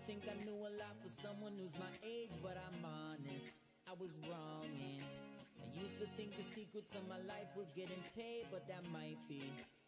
think I knew a lot for someone who's my age, but I'm honest, I was wrong, and I used to think the secret to my life was getting paid, but that might be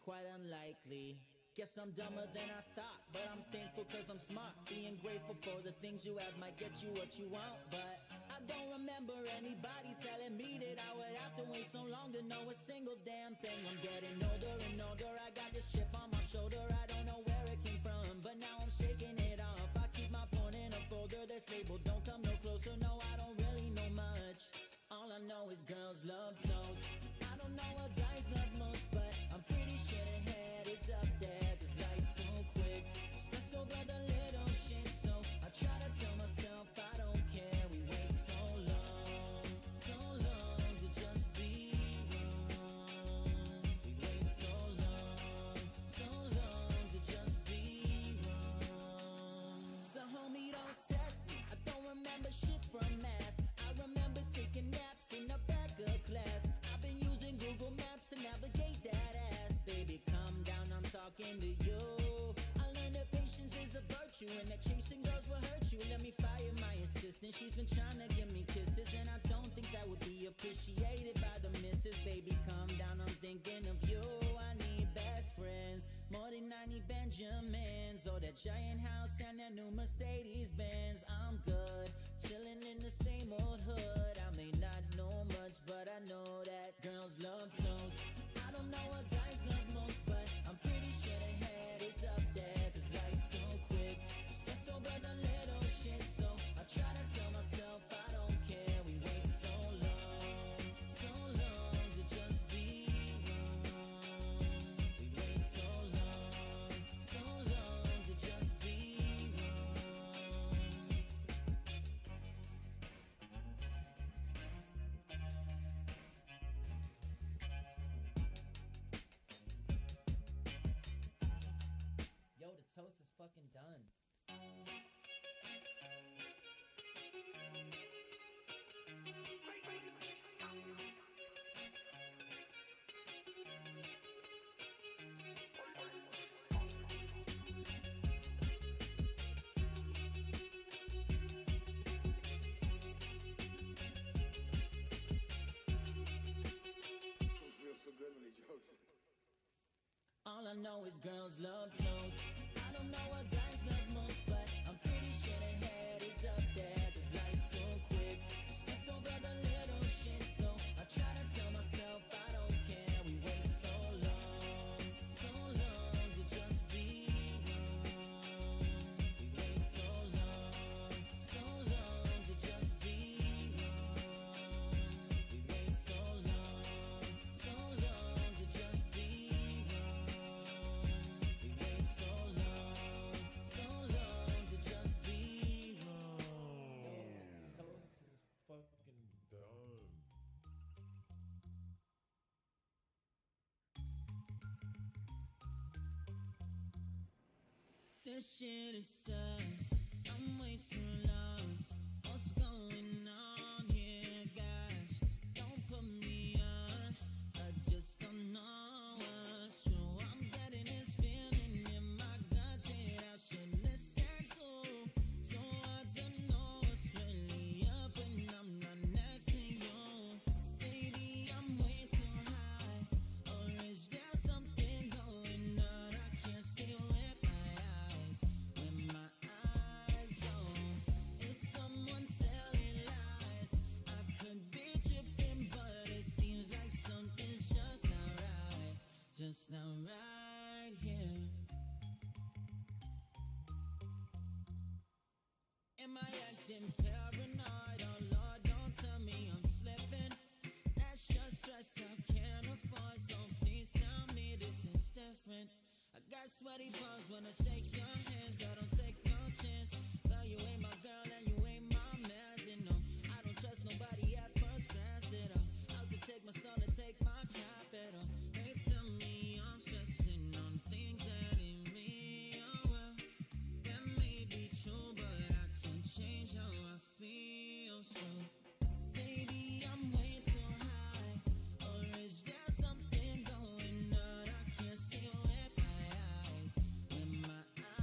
quite unlikely. Guess I'm dumber than I thought, but I'm thankful cause I'm smart. Being grateful for the things you have might get you what you want, but I don't remember anybody telling me that I would have to wait so long to know a single damn thing. I'm getting older and older, I got this chip on my shoulder. I don't know where it came from, but now I'm shaking it off. I keep my phone in a folder that's labeled don't come no closer. No, I don't really know much. All I know is girls love toes. I don't know what guys love most, but I'm pretty sure the head is up there, cause life's too quick. Stress over the little shit, so I try to tell myself I don't care. We wait so long to just be wrong. We wait so long to just be wrong. So homie, don't test me, I don't remember shit from math. I remember taking naps in the back of class. I've been using Google Maps to navigate that ass. Baby, calm down, I'm talking to you. I learned that patience is a virtue and that chasing girls will hurt you. Let me fire my assistant, she's been trying to give me kisses, and I don't think that would be appreciated by the missus. Baby, calm down, I'm thinking of you. I need best friends, more than 90 Benjamins, or that giant house and that new Mercedes Benz. I'm good, chilling in the same old hood. I may not know much, but I know that girls love toes. I don't know what guys love most, but I'm pretty sure the head is up there, cause life's too quick. Stress over the little shit, so I try to tell myself I don't care. We wait so long to just be wrong. We wait so long to just be wrong. Yo, the toast is fucking done. All I know is girls love toes. I don't know what guys love most, but I'm pretty sure the head is up there, cause life's too quick. Stress over the little shit, so I try to tell myself I don't care. We wait so long to just be wrong. We wait so long to just be wrong. We wait so long to just be wrong. We wait so long to just be wrong. Toast is fucking done. This shit is sad, I'm way too lost. What's going on here, guys? Don't put me on, I just don't know what's true. I'm getting this feeling in my gut that I should listen to. So I don't know what's really up when I'm not next to you. Baby, I'm way too high, or is there something going on? I can't see with my eyes, oh. Is someone telling lies? I could be tripping, but it seems like something's just not right here. Am I acting paranoid? Oh Lord, don't tell me I'm slipping. That's just stress I can't afford, so please tell me this is different. I got sweaty palms when I shake your hands. I don't take no chance. Girl, you ain't my girl and you ain't my man. You know, I don't trust nobody at first glance at all. Out to take my soul and take my capital. They tell me I'm stressing on things that ain't me. Oh well, that may be true, but I can't change how I feel. So, baby, I'm way too high, or is there something going on? I can't see with my eyes, with my eyes.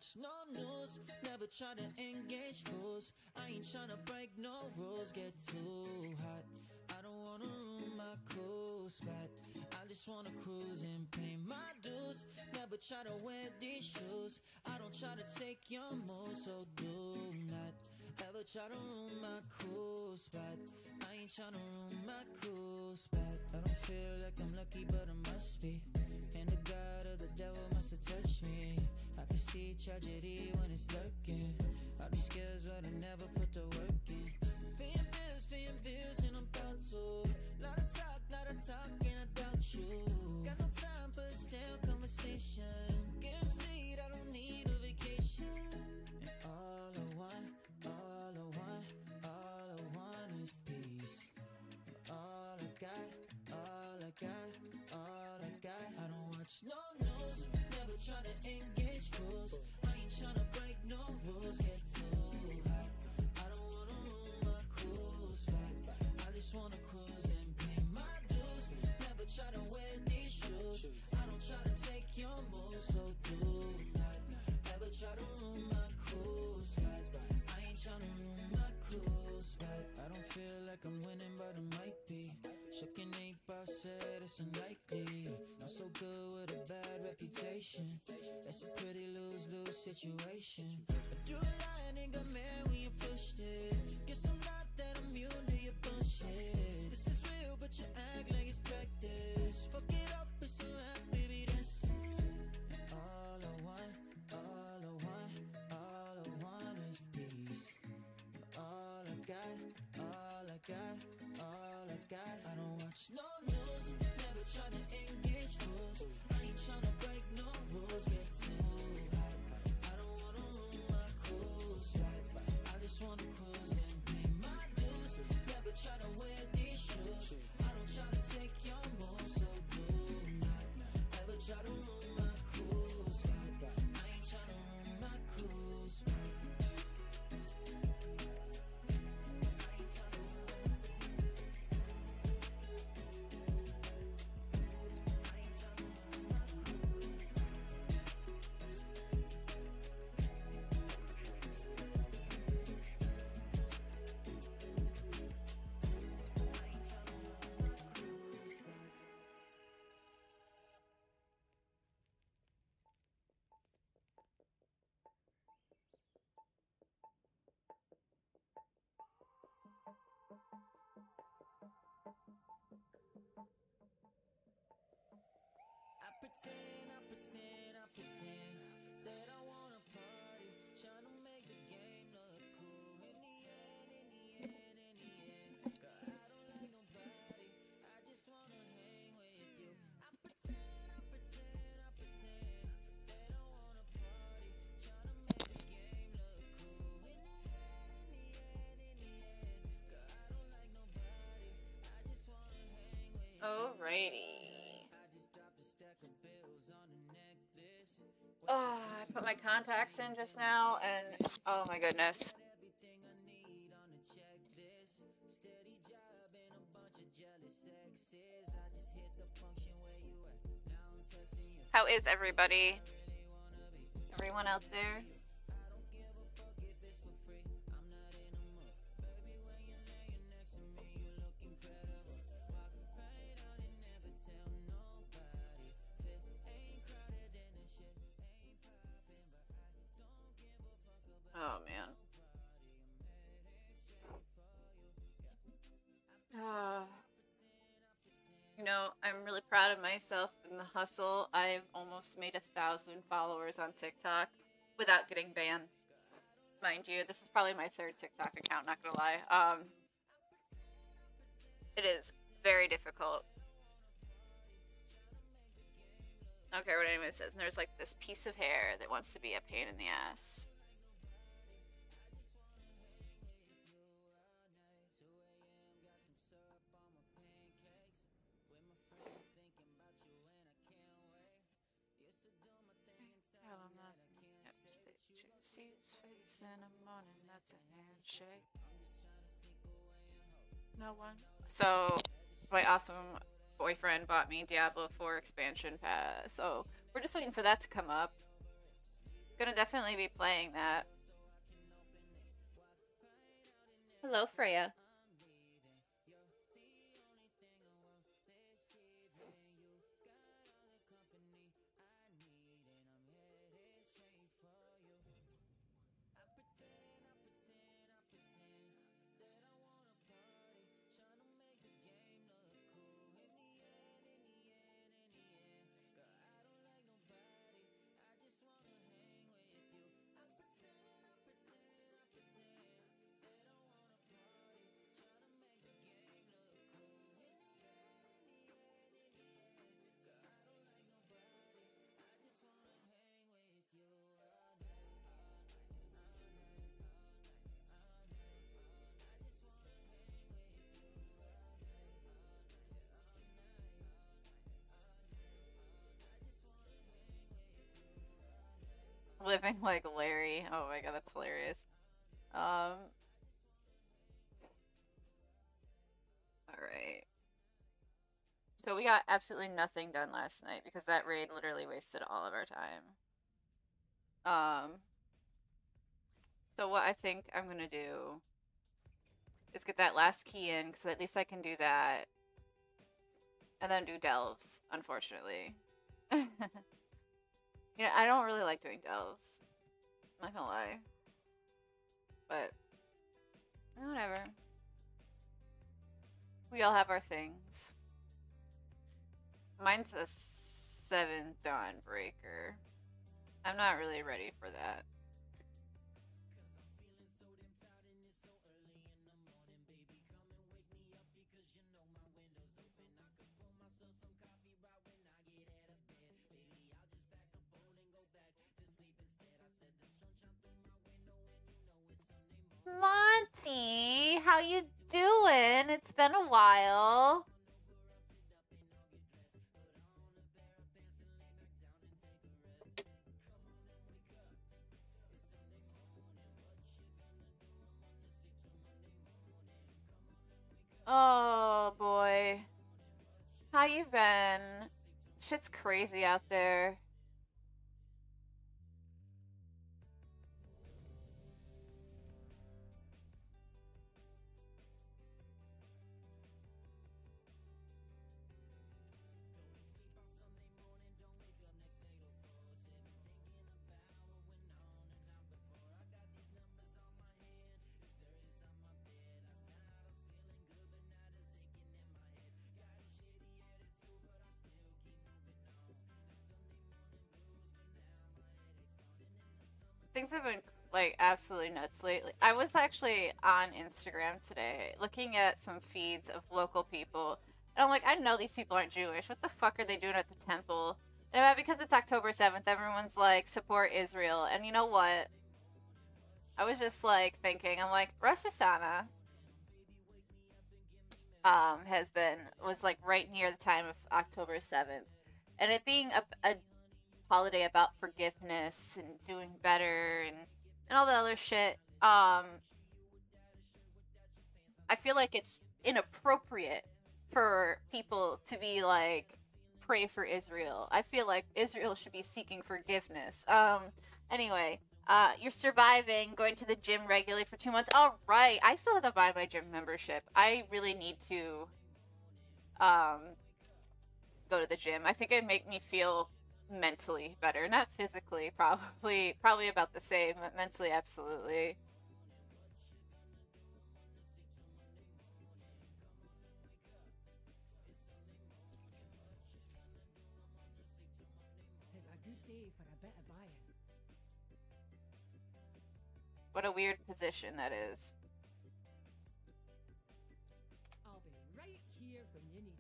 watch no news, never try to engage fools. I ain't tryna break no rules, get too hot. I don't wanna ruin my cool spot. I just wanna cruise and pay my dues. Never try to wear these shoes. I don't try to take your moves, so do not ever try to ruin my cool spot. I ain't tryna ruin my cool spot. I don't feel like I'm lucky, but I must be. And the God of the devil must have touched me. I can see tragedy when it's lurking. All these skills, but I never put the work in. Paying bills, and I'm about to. Lot of talk, and I doubt you. Got no time for a stale conversation. Guaranteed I don't need a vacation. And all I want is peace. All I got. I don't watch no news, never try to engage fools. I ain't tryna break no rules, get too hot. I don't wanna ruin my cool spot. I just wanna cruise and pay my dues. Never try to wear these shoes. I don't try to take your moves, so do not ever try to ruin my cool spot. I ain't tryna ruin my cool spot. I don't feel like I'm winning, but I might be. Shook an 8-ball said it's unlikely. I'm so good with a bad reputation. It's a pretty lose-lose situation. I do a lie and got mad when you pushed it. Guess I'm not that immune to your bullshit. This is real, but you act like it's practice. Fuck it up, it's a rap, baby, that's it. And all I want is peace. All I got. I don't watch no news, never try to engage fools. I ain't tryna break no rules, get too hot. I don't wanna ruin my cool spot. I just wanna cruise and pay my dues. Never try to wear these shoes. I don't try to take your moves, so do not ever try to ruin my cool spot. I ain't tryna ruin my cool spot. I pretend that I wanna party, trying to make the game look cool. In the end, girl, I don't like nobody, I just wanna hang with you. I pretend that I wanna party, trying to make the game look cool. In the end, girl, I don't like nobody, I just wanna hang with you. Alrighty. Oh, I put my contacts in just now, and oh my goodness. How is everybody? Everyone out there? Oh, man. You know, I'm really proud of myself in the hustle. I've almost made 1,000 followers on TikTok without getting banned. Mind you, this is probably my 3rd TikTok account, not gonna lie. It is very difficult. I don't care what anyone says. And there's like this piece of hair that wants to be a pain in the ass. See his face in the morning, that's a handshake. No one. So, my awesome boyfriend bought me Diablo 4 expansion pass. So, we're just waiting for that to come up. Gonna definitely be playing that. Hello, Freya. Living like Larry. Oh my god, that's hilarious. Alright. So we got absolutely nothing done last night because that raid literally wasted all of our time. So what I think I'm gonna do is get that last key in, because at least I can do that. And then do delves, unfortunately. You know, I don't really like doing delves. I'm not gonna lie. But, whatever. We all have our things. Mine's a 7 Dawnbreaker. I'm not really ready for that. Monty, how you doing? It's been a while. Oh boy. How you been? Shit's crazy out there. Things have been like absolutely nuts lately. I was actually on Instagram today looking at some feeds of local people, and I'm like, I know these people aren't Jewish. What the fuck are they doing at the temple? And because it's October 7th, everyone's like, support Israel. And you know what? I was just like thinking, I'm like, Rosh Hashanah was like right near the time of October 7th. And it being a holiday about forgiveness and doing better and all the other shit, I feel like it's inappropriate for people to be like, pray for Israel. I feel like Israel should be seeking forgiveness. Anyway, you're surviving, going to the gym regularly for 2 months. All right, I still have to buy my gym membership. I really need to go to the gym. I think it'd make me feel mentally better, not physically. Probably about the same, but mentally, absolutely. What a weird position that is. I'll be right here when you need me.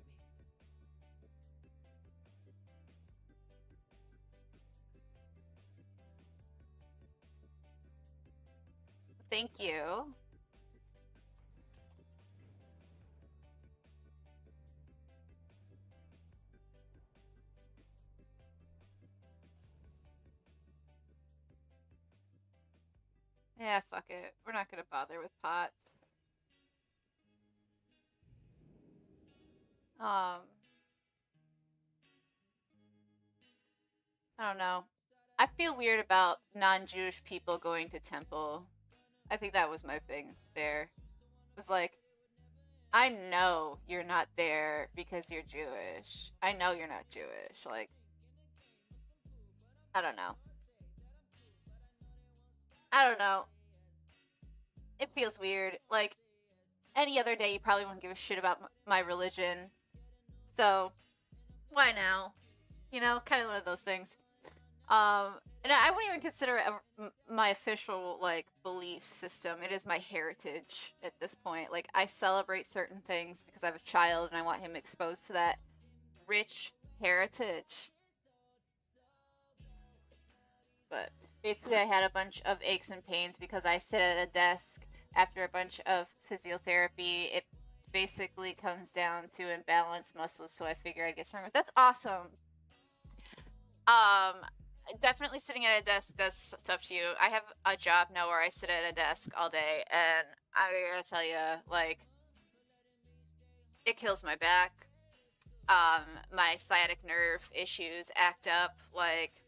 Thank you. Yeah, fuck it. We're not gonna bother with pots. I don't know. I feel weird about non-Jewish people going to temple. I think that was my thing there. It was like, I know you're not there because you're Jewish. I know you're not Jewish. Like, I don't know. I don't know. It feels weird. Like, any other day, you probably wouldn't give a shit about my religion. So, why now? You know, kind of one of those things. And I wouldn't even consider it my official, like, belief system. It is my heritage at this point. Like, I celebrate certain things because I have a child and I want him exposed to that rich heritage. But basically, I had a bunch of aches and pains because I sit at a desk after a bunch of physiotherapy. It basically comes down to imbalanced muscles, so I figure I'd get stronger. That's awesome. Definitely sitting at a desk does stuff to you. I have a job now where I sit at a desk all day, and I gotta tell you, like, it kills my back. My sciatic nerve issues act up. Like,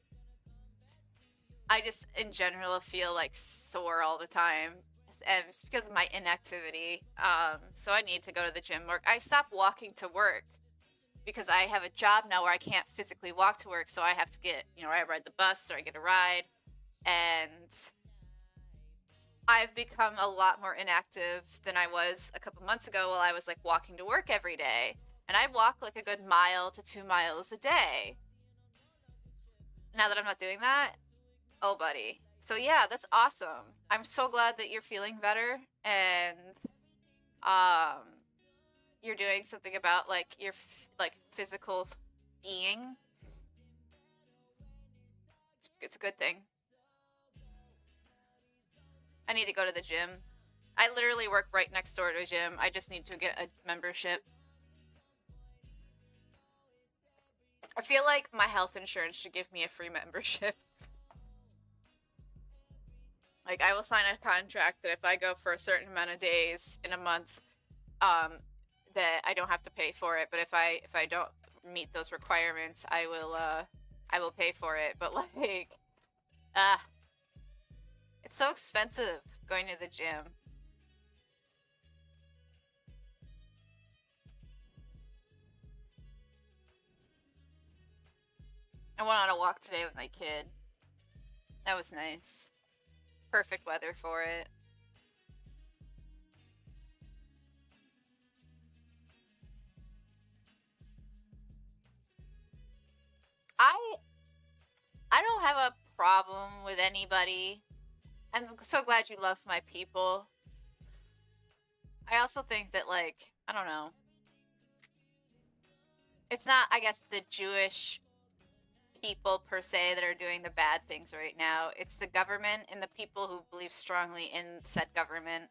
I just, in general, feel, like, sore all the time. And it's because of my inactivity. So I need to go to the gym more. I stopped walking to work because I have a job now where I can't physically walk to work. So I have to get, I ride the bus or I get a ride. And I've become a lot more inactive than I was a couple months ago while I was, like, walking to work every day. And I walk, like, a good 1 to 2 miles a day. Now that I'm not doing that, oh, buddy. So yeah, that's awesome. I'm so glad that you're feeling better and you're doing something about, like, your physical being. It's a good thing. I need to go to the gym. I literally work right next door to a gym. I just need to get a membership. I feel like my health insurance should give me a free membership. Like, I will sign a contract that if I go for a certain amount of days in a month, that I don't have to pay for it. But if I don't meet those requirements, I will pay for it. But, like, it's so expensive going to the gym. I went on a walk today with my kid. That was nice. Perfect weather for it. I don't have a problem with anybody. I'm so glad you love my people. I also think that, like, I don't know. It's not, I guess, the Jewish people per se that are doing the bad things right now. It's the government and the people who believe strongly in said government.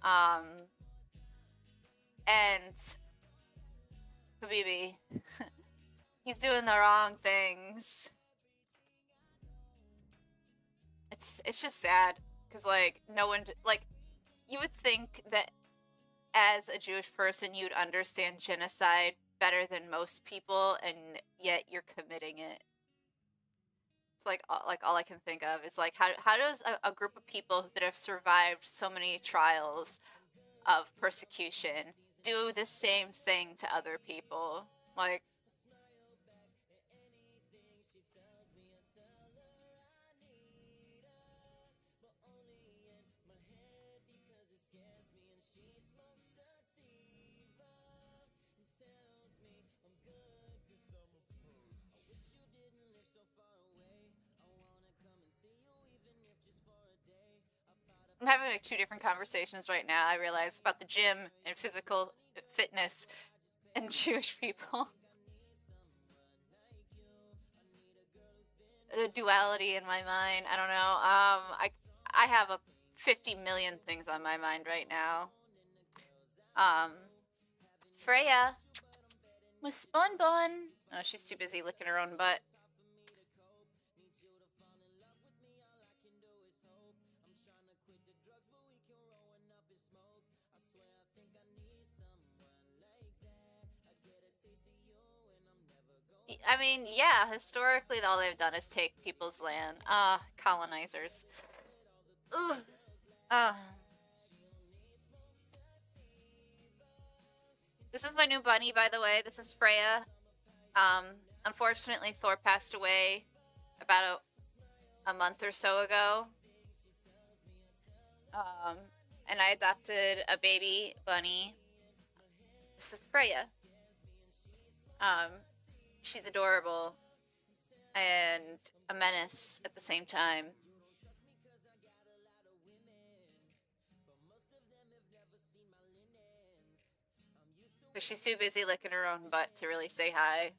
And Habibi, he's doing the wrong things. It's just sad because, like, no one, like, you would think that as a Jewish person you'd understand genocide better than most people, and yet you're committing it. It's like all I can think of is, like, how does a group of people that have survived so many trials of persecution do the same thing to other people? Like, I'm having, like, two different conversations right now, I realize, about the gym and physical fitness and Jewish people. The duality in my mind, I don't know. I have 50 million things on my mind right now. Freya was Bonbon. Oh, she's too busy licking her own butt. I mean, yeah, historically all they've done is take people's land. Colonizers. Ugh. This is my new bunny, by the way. This is Freya. Unfortunately, Thor passed away about a month or so ago. And I adopted a baby bunny. This is Freya. She's adorable and a menace at the same time. But she's too busy licking her own butt to really say hi.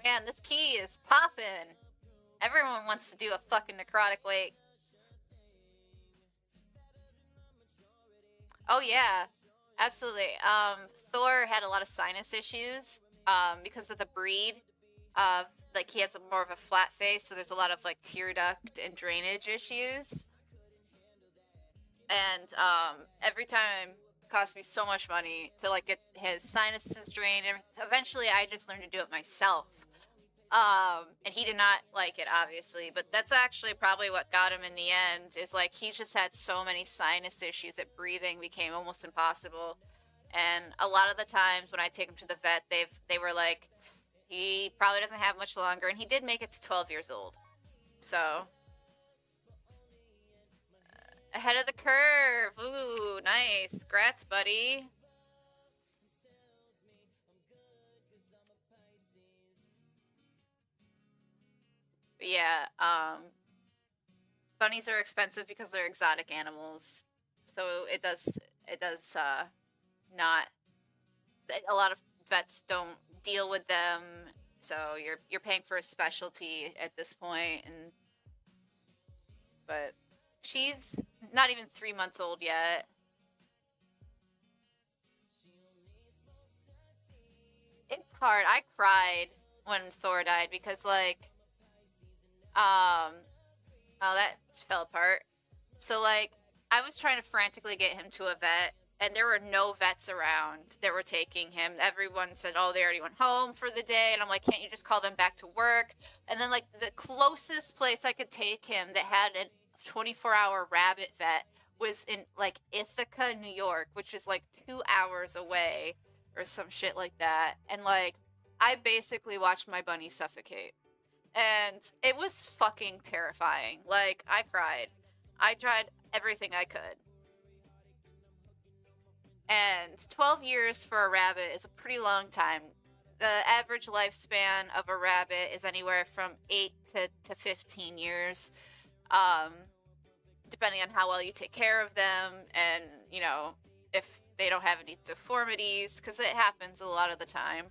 Man, this key is poppin'. Everyone wants to do a fucking necrotic wake. Oh yeah, absolutely. Thor had a lot of sinus issues because of the breed. Like he has more of a flat face, so there's a lot of like tear duct and drainage issues. And every time it cost me so much money to like get his sinuses drained. And eventually, I just learned to do it myself. And he did not like it, obviously, but that's actually probably what got him in the end, is like he just had so many sinus issues that breathing became almost impossible. And a lot of the times when I take him to the vet, they were like, he probably doesn't have much longer, and he did make it to 12 years old. So ahead of the curve. Ooh, nice. Congrats, buddy. But yeah, bunnies are expensive because they're exotic animals. So it does not, a lot of vets don't deal with them. So you're paying for a specialty at this point, but she's not even 3 months old yet. It's hard. I cried when Thor died because like, oh, that fell apart. So, like, I was trying to frantically get him to a vet, and there were no vets around that were taking him. Everyone said, oh, they already went home for the day, and I'm like, can't you just call them back to work? And then, like, the closest place I could take him that had a 24-hour rabbit vet was in, like, Ithaca, New York, which is, like, 2 hours away, or some shit like that. And, like, I basically watched my bunny suffocate. And it was fucking terrifying. Like, I cried. I tried everything I could. And 12 years for a rabbit is a pretty long time. The average lifespan of a rabbit is anywhere from 8 to 15 years, depending on how well you take care of them and, you know, if they don't have any deformities, because it happens a lot of the time.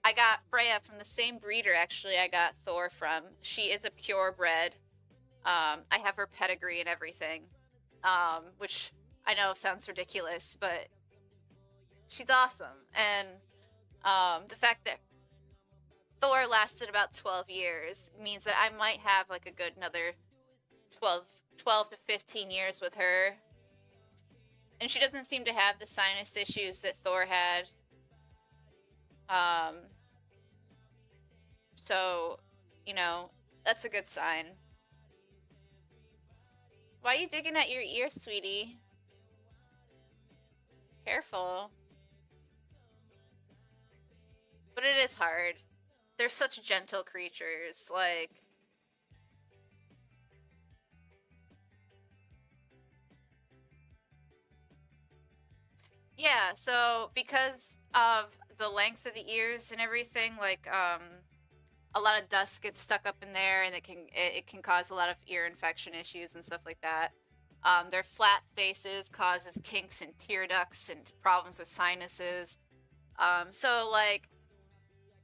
I got Freya from the same breeder, actually, I got Thor from. She is a purebred. I have her pedigree and everything, which I know sounds ridiculous, but she's awesome. And the fact that Thor lasted about 12 years means that I might have like a good another 12 to 15 years with her. And she doesn't seem to have the sinus issues that Thor had. So, you know, that's a good sign. Why are you digging at your ear, sweetie? Careful. But it is hard. They're such gentle creatures, like... Yeah, so because of the length of the ears and everything, like, a lot of dust gets stuck up in there, and it can cause a lot of ear infection issues and stuff like that. Their flat faces causes kinks and tear ducts and problems with sinuses. So like,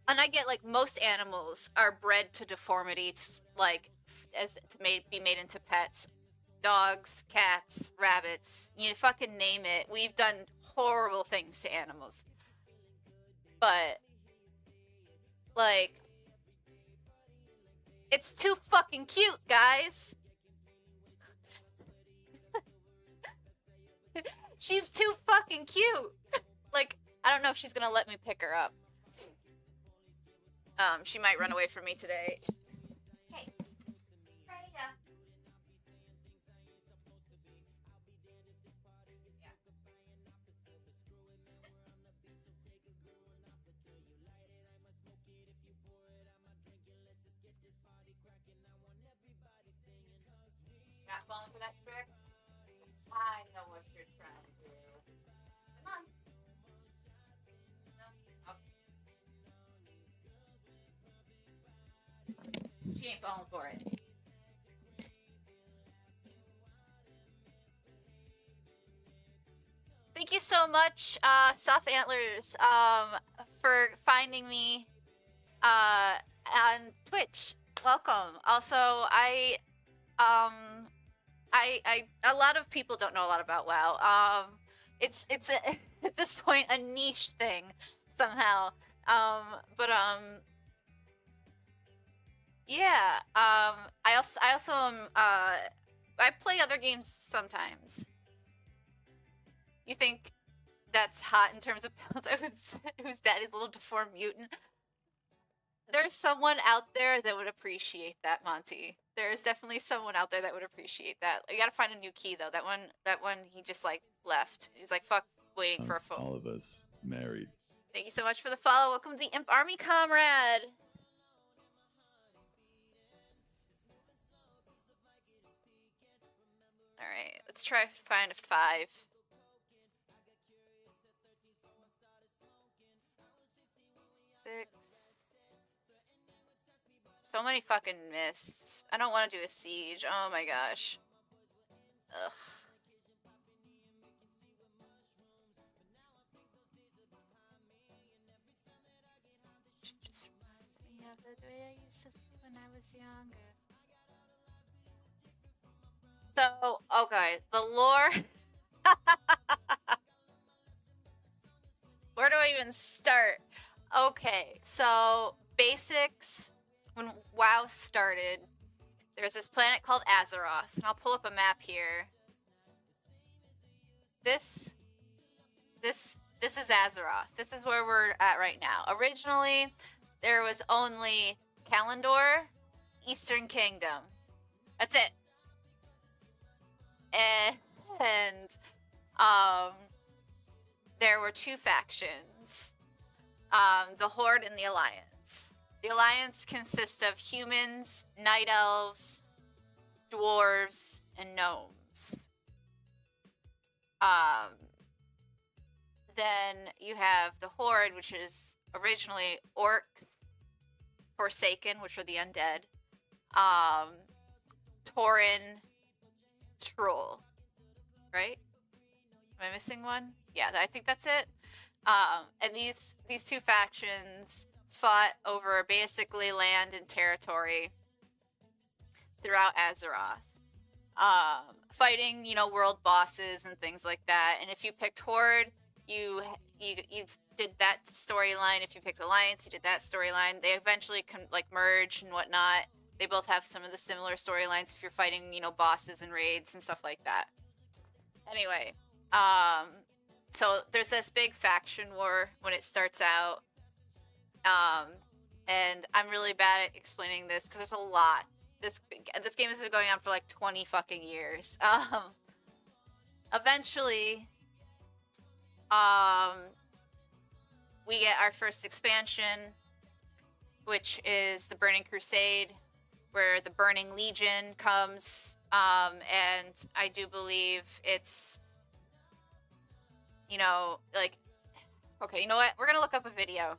and I get like most animals are bred to deformity, like be made into pets. Dogs, cats, rabbits, you fucking name it. We've done horrible things to animals. But like, it's too fucking cute, guys. She's too fucking cute. Like, I don't know if she's gonna let me pick her up. She might run away from me today. Hey, Freya. Yeah. Not falling for that trick? I know what you're trying to do. Come on. No? Okay. She ain't falling for it. Thank you so much, Soft Antlers, for finding me on Twitch. Welcome. Also, a lot of people don't know a lot about WoW. It's at this point a niche thing somehow. Yeah. I also am. I play other games sometimes. You think that's hot in terms of who's daddy's little deformed mutant? There's someone out there that would appreciate that, Monty. There's definitely someone out there that would appreciciate that. You gotta find a new key though. That one he just like left. He's like, fuck waiting for a phone. All of us married. Thank you so much for the follow. Welcome to the Imp Army, comrade. Alright, let's try to find a 5. So many fucking mists. I don't want to do a siege. Oh my gosh. Ugh. She just reminds me of the way I used to sleep when I was younger. So, okay, the lore. Where do I even start? Okay, so basics. When WoW started, there's this planet called Azeroth, and I'll pull up a map here. This is Azeroth. This is where we're at right now. Originally, there was only Kalimdor, Eastern Kingdom. That's it. And there were 2 factions, the Horde and the Alliance. The Alliance consists of humans, night elves, dwarves, and gnomes. Then you have the Horde, which is originally orcs, Forsaken, which are the undead, Tauren, Troll. Right? Am I missing one? Yeah, I think that's it. And these 2 factions fought over basically land and territory throughout Azeroth. Fighting, world bosses and things like that. And if you picked Horde, you did that storyline. If you picked Alliance, you did that storyline. They eventually merge and whatnot. They both have some of the similar storylines if you're fighting, bosses and raids and stuff like that. Anyway, so there's this big faction war when it starts out. And I'm really bad at explaining this because there's a lot. This game has been going on for like 20 fucking years. Eventually, we get our first expansion, which is the Burning Crusade, where the Burning Legion comes, and I do believe it's, okay, you know what? We're gonna look up a video.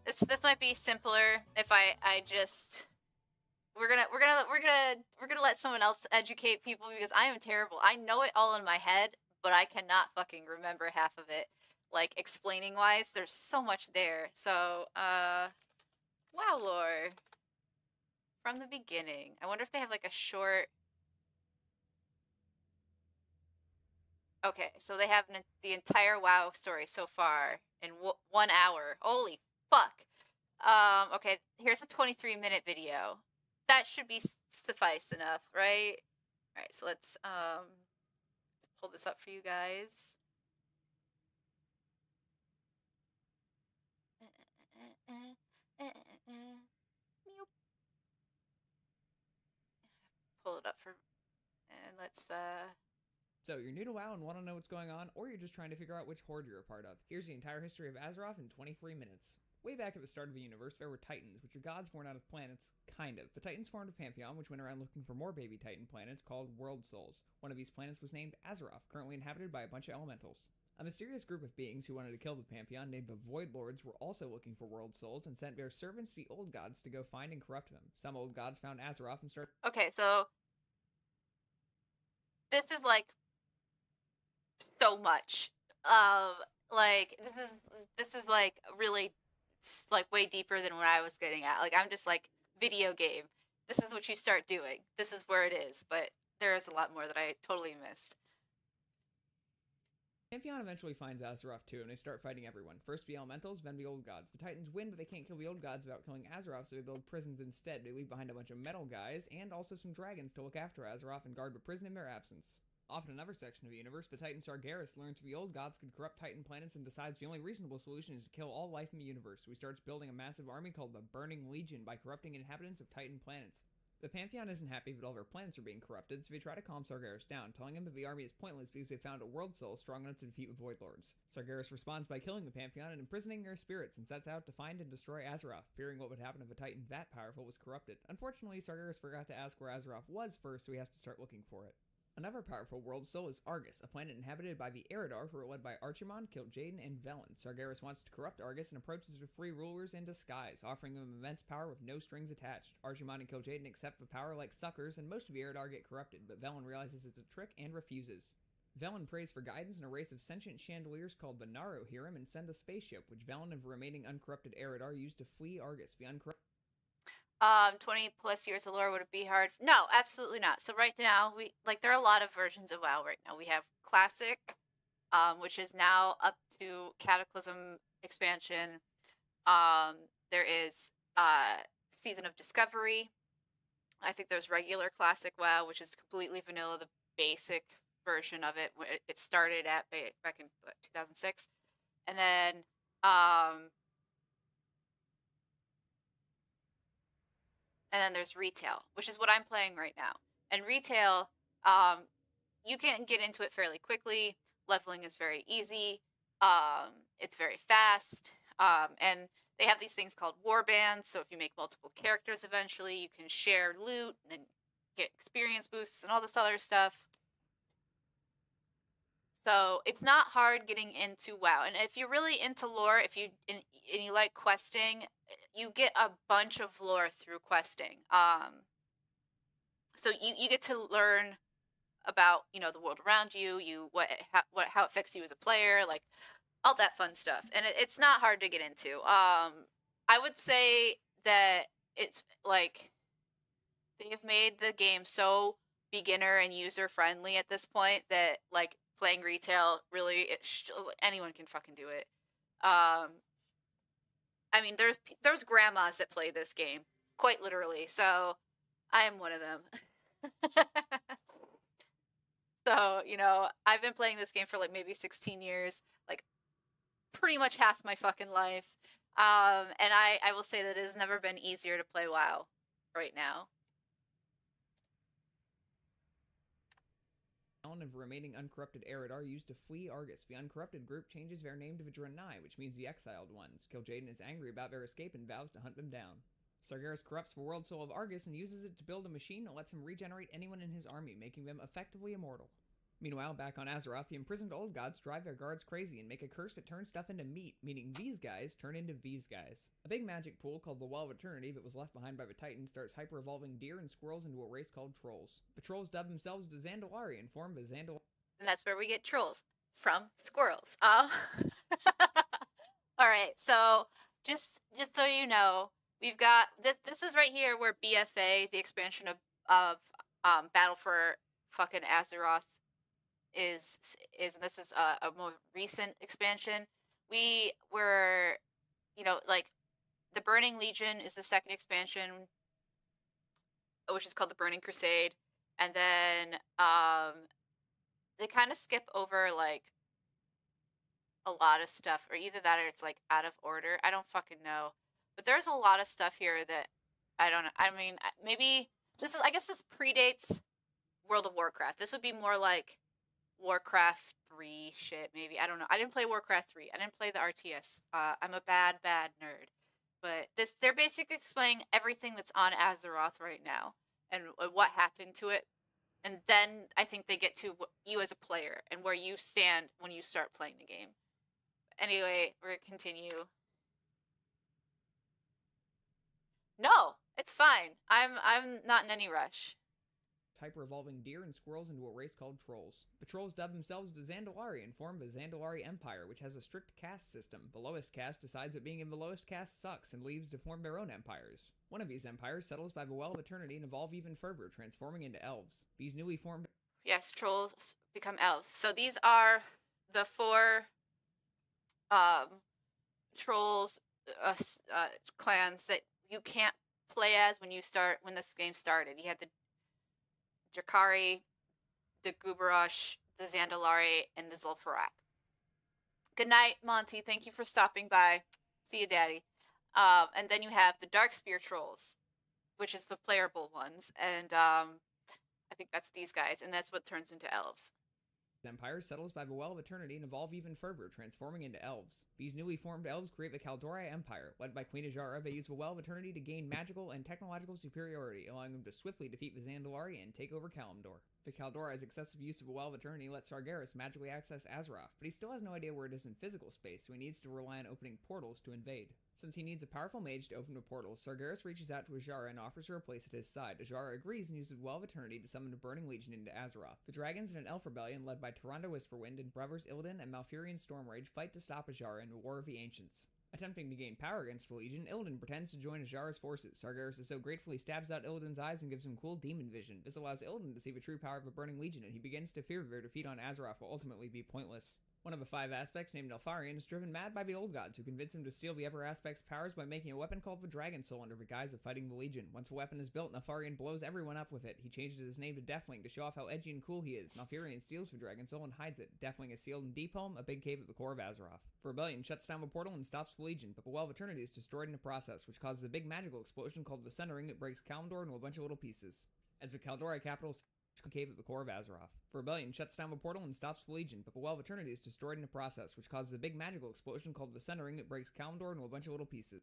This might be simpler if I just we're gonna let someone else educate people because I am terrible. I know it all in my head, but I cannot fucking remember half of it. Like explaining wise, there's so much there. So WoW lore from the beginning. I wonder if they have like a short. Okay, so they have the entire WoW story so far in 1 hour. Holy fuck. Okay, here's a 23-minute video. That should be suffice enough, right? All right, so let's pull pull this up for you guys. Pull it up for, and let's So, you're new to WoW and want to know what's going on, or you're just trying to figure out which horde you're a part of. Here's the entire history of Azeroth in 23 minutes. Way back at the start of the universe, there were Titans, which are gods born out of planets, kind of. The Titans formed a pantheon which went around looking for more baby Titan planets called World Souls. One of these planets was named Azeroth, currently inhabited by a bunch of elementals. A mysterious group of beings who wanted to kill the pantheon, named the Void Lords, were also looking for World Souls and sent their servants, the Old Gods, to go find and corrupt them. Some Old Gods found Azeroth and started... Okay, so this is like so much. Like this is like really like way deeper than what I was getting at. Like I'm just like video game. This is what you start doing. This is where it is, but there is a lot more that I totally missed. Pantheon eventually finds Azeroth too, and they start fighting everyone. First the Elementals, then the Old Gods. The Titans win, but they can't kill the Old Gods without killing Azeroth, so they build prisons instead. They leave behind a bunch of metal guys, and also some dragons to look after Azeroth and guard the prison in their absence. Off in another section of the universe, the Titan Sargeras learns the Old Gods could corrupt Titan planets and decides the only reasonable solution is to kill all life in the universe, so he starts building a massive army called the Burning Legion by corrupting inhabitants of Titan planets. The Pantheon isn't happy that all their planets are being corrupted, so they try to calm Sargeras down, telling him that the army is pointless because they found a World Soul strong enough to defeat the Void Lords. Sargeras responds by killing the Pantheon and imprisoning their spirits, and sets out to find and destroy Azeroth, fearing what would happen if a Titan that powerful was corrupted. Unfortunately, Sargeras forgot to ask where Azeroth was first, so he has to start looking for it. Another powerful world soul is Argus, a planet inhabited by the Eridar who are led by Archimonde, Kil'jaeden, and Velen. Sargeras wants to corrupt Argus and approaches the free rulers in disguise, offering them immense power with no strings attached. Archimonde and Kil'jaeden accept the power like suckers, and most of the Eridar get corrupted, but Velen realizes it's a trick and refuses. Velen prays for guidance, and a race of sentient chandeliers called Venaro hear him and send a spaceship, which Velen and the remaining uncorrupted Eridar use to flee Argus. The 20 plus years of lore, would it be hard? No, absolutely not. So right now, there are a lot of versions of WoW right now. We have Classic, which is now up to Cataclysm expansion. There is Season of Discovery. I think there's regular Classic WoW, which is completely vanilla, the basic version of it. It started at back in 2006. And then there's Retail, which is what I'm playing right now. And Retail, you can get into it fairly quickly. Leveling is very easy. It's very fast. And they have these things called warbands. So if you make multiple characters eventually, you can share loot and get experience boosts and all this other stuff. So it's not hard getting into WoW. And if you're really into lore, and you like questing, you get a bunch of lore through questing. So you get to learn about, the world around you, how it affects you as a player, like all that fun stuff. And it's not hard to get into. I would say that it's like they've made the game so beginner and user friendly at this point that like playing Retail really anyone can fucking do it. I mean, there's grandmas that play this game, quite literally, so I am one of them. So, I've been playing this game for like maybe 16 years, like pretty much half my fucking life. And I will say that it has never been easier to play WoW right now. And the remaining uncorrupted Eridar used to flee Argus. The uncorrupted group changes their name to the Draenei, which means the exiled ones. Kil'jaeden is angry about their escape and vows to hunt them down. Sargeras corrupts the world soul of Argus and uses it to build a machine that lets him regenerate anyone in his army, making them effectively immortal. Meanwhile, back on Azeroth, the imprisoned Old Gods drive their guards crazy and make a curse that turns stuff into meat, meaning these guys turn into these guys. A big magic pool called the Well of Eternity that was left behind by the Titans starts hyper-evolving deer and squirrels into a race called Trolls. The Trolls dub themselves the Zandalari and form the Zandalari. And that's where we get trolls, from squirrels. Alright, so just so you know, we've got, this is right here where BFA, the expansion of Battle for fucking Azeroth, is and this is a more recent expansion. We were, like, the Burning Legion is the second expansion, which is called the Burning Crusade, and then they kind of skip over like a lot of stuff, or either that or it's like out of order. I don't fucking know. But there's a lot of stuff here that I don't know. I mean, maybe this is, I guess this predates World of Warcraft. This would be more like Warcraft 3 shit, maybe. I don't know. I didn't play Warcraft 3. I didn't play the RTS. I'm a bad nerd. But they're basically explaining everything that's on Azeroth right now and what happened to it. And then I think they get to you as a player and where you stand when you start playing the game. Anyway, we're gonna continue. No, it's fine. I'm not in any rush. Hyper-evolving deer and squirrels into a race called trolls. The trolls dub themselves the Zandalari and form the Zandalari Empire, which has a strict caste system. The lowest caste decides that being in the lowest caste sucks and leaves to form their own empires. One of these empires settles by the well of eternity and evolve even further, transforming into elves. These newly formed... Yes, trolls become elves. So these are the 4 trolls clans that you can't play as when this game started. You had the Drakari, the Gubarosh, the Zandalari, and the Zul'Farrak. Good night, Monty. Thank you for stopping by. See you, Daddy. And then you have the Darkspear trolls, which is the playable ones, and I think that's these guys, and that's what turns into elves. Empire settles by the well of eternity and evolve even further, transforming into elves. These newly formed elves create the Kaldorei Empire. Led by Queen Azshara, they use the well of eternity to gain magical and technological superiority, allowing them to swiftly defeat the Zandalari and take over Kalimdor. The Kaldorai's excessive use of the well of eternity lets Sargeras magically access Azeroth, but he still has no idea where it is in physical space, so he needs to rely on opening portals to invade. Since he needs a powerful mage to open the portals, Sargeras reaches out to Azshara and offers her a place at his side. Azshara agrees and uses Well of Eternity to summon the Burning Legion into Azeroth. The dragons in an elf rebellion led by Tyrande Whisperwind and brothers Illidan and Malfurion Stormrage fight to stop Azshara in the War of the Ancients. Attempting to gain power against the Legion, Illidan pretends to join Azshara's forces. Sargeras is so grateful he stabs out Illidan's eyes and gives him cool demon vision. This allows Illidan to see the true power of the Burning Legion, and he begins to fear their defeat on Azeroth will ultimately be pointless. One of the 5 aspects, named Neltharion, is driven mad by the old gods, who convince him to steal the other aspect's powers by making a weapon called the Dragon Soul under the guise of fighting the Legion. Once the weapon is built, Neltharion blows everyone up with it. He changes his name to Deathwing to show off how edgy and cool he is. Malfurion steals the Dragon Soul and hides it. Deathwing is sealed in Deepholm, a big cave at the core of Azeroth. The rebellion shuts down the portal and stops the Legion, but the Well of Eternity is destroyed in the process, which causes a big magical explosion called the Sundering that breaks Kalimdor into a bunch of little pieces. As the Kaldorei capital cave at the core of Azeroth. The rebellion shuts down the portal and stops the Legion, but the Well of Eternity is destroyed in the process, which causes a big magical explosion called the Sundering that breaks Kalimdor into a bunch of little pieces.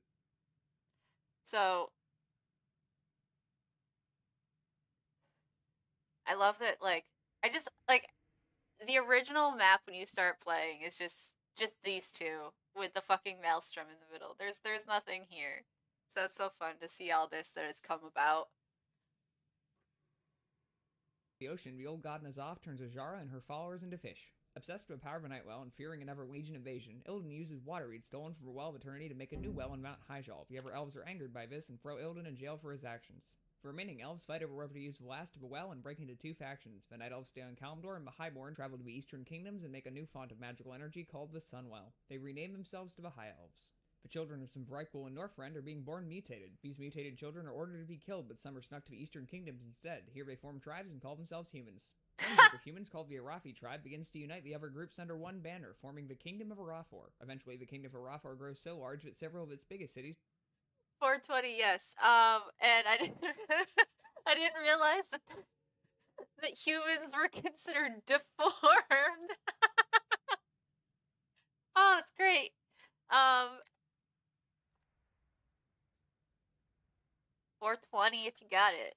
So, I love that, like, the original map when you start playing is just these 2 with the fucking maelstrom in the middle. There's nothing here. So it's so fun to see all this that has come about. The ocean, the old god N'Zoth turns Azshara and her followers into fish. Obsessed with the power of a Nightwell and fearing another Legion invasion, Illidan uses water reeds stolen from the Well of Eternity to make a new well in Mount Hyjal. The other elves are angered by this and throw Illidan in jail for his actions. The remaining elves fight over whether to use the last of the well and break into 2 factions. The Night Elves stay on Kalimdor, and the Highborn travel to the Eastern Kingdoms and make a new font of magical energy called the Sunwell. They rename themselves to the High Elves. The children of some Vrykul and Northrend are being born mutated. These mutated children are ordered to be killed, but some are snuck to the Eastern Kingdoms instead. Here they form tribes and call themselves humans. One group of humans called the Arathi tribe begins to unite the other groups under one banner, forming the Kingdom of Arathor. Eventually, the Kingdom of Arathor grows so large that several of its biggest cities... 420, yes. And I didn't, I didn't realize that humans were considered deformed. Oh, it's great. 420 if you got it.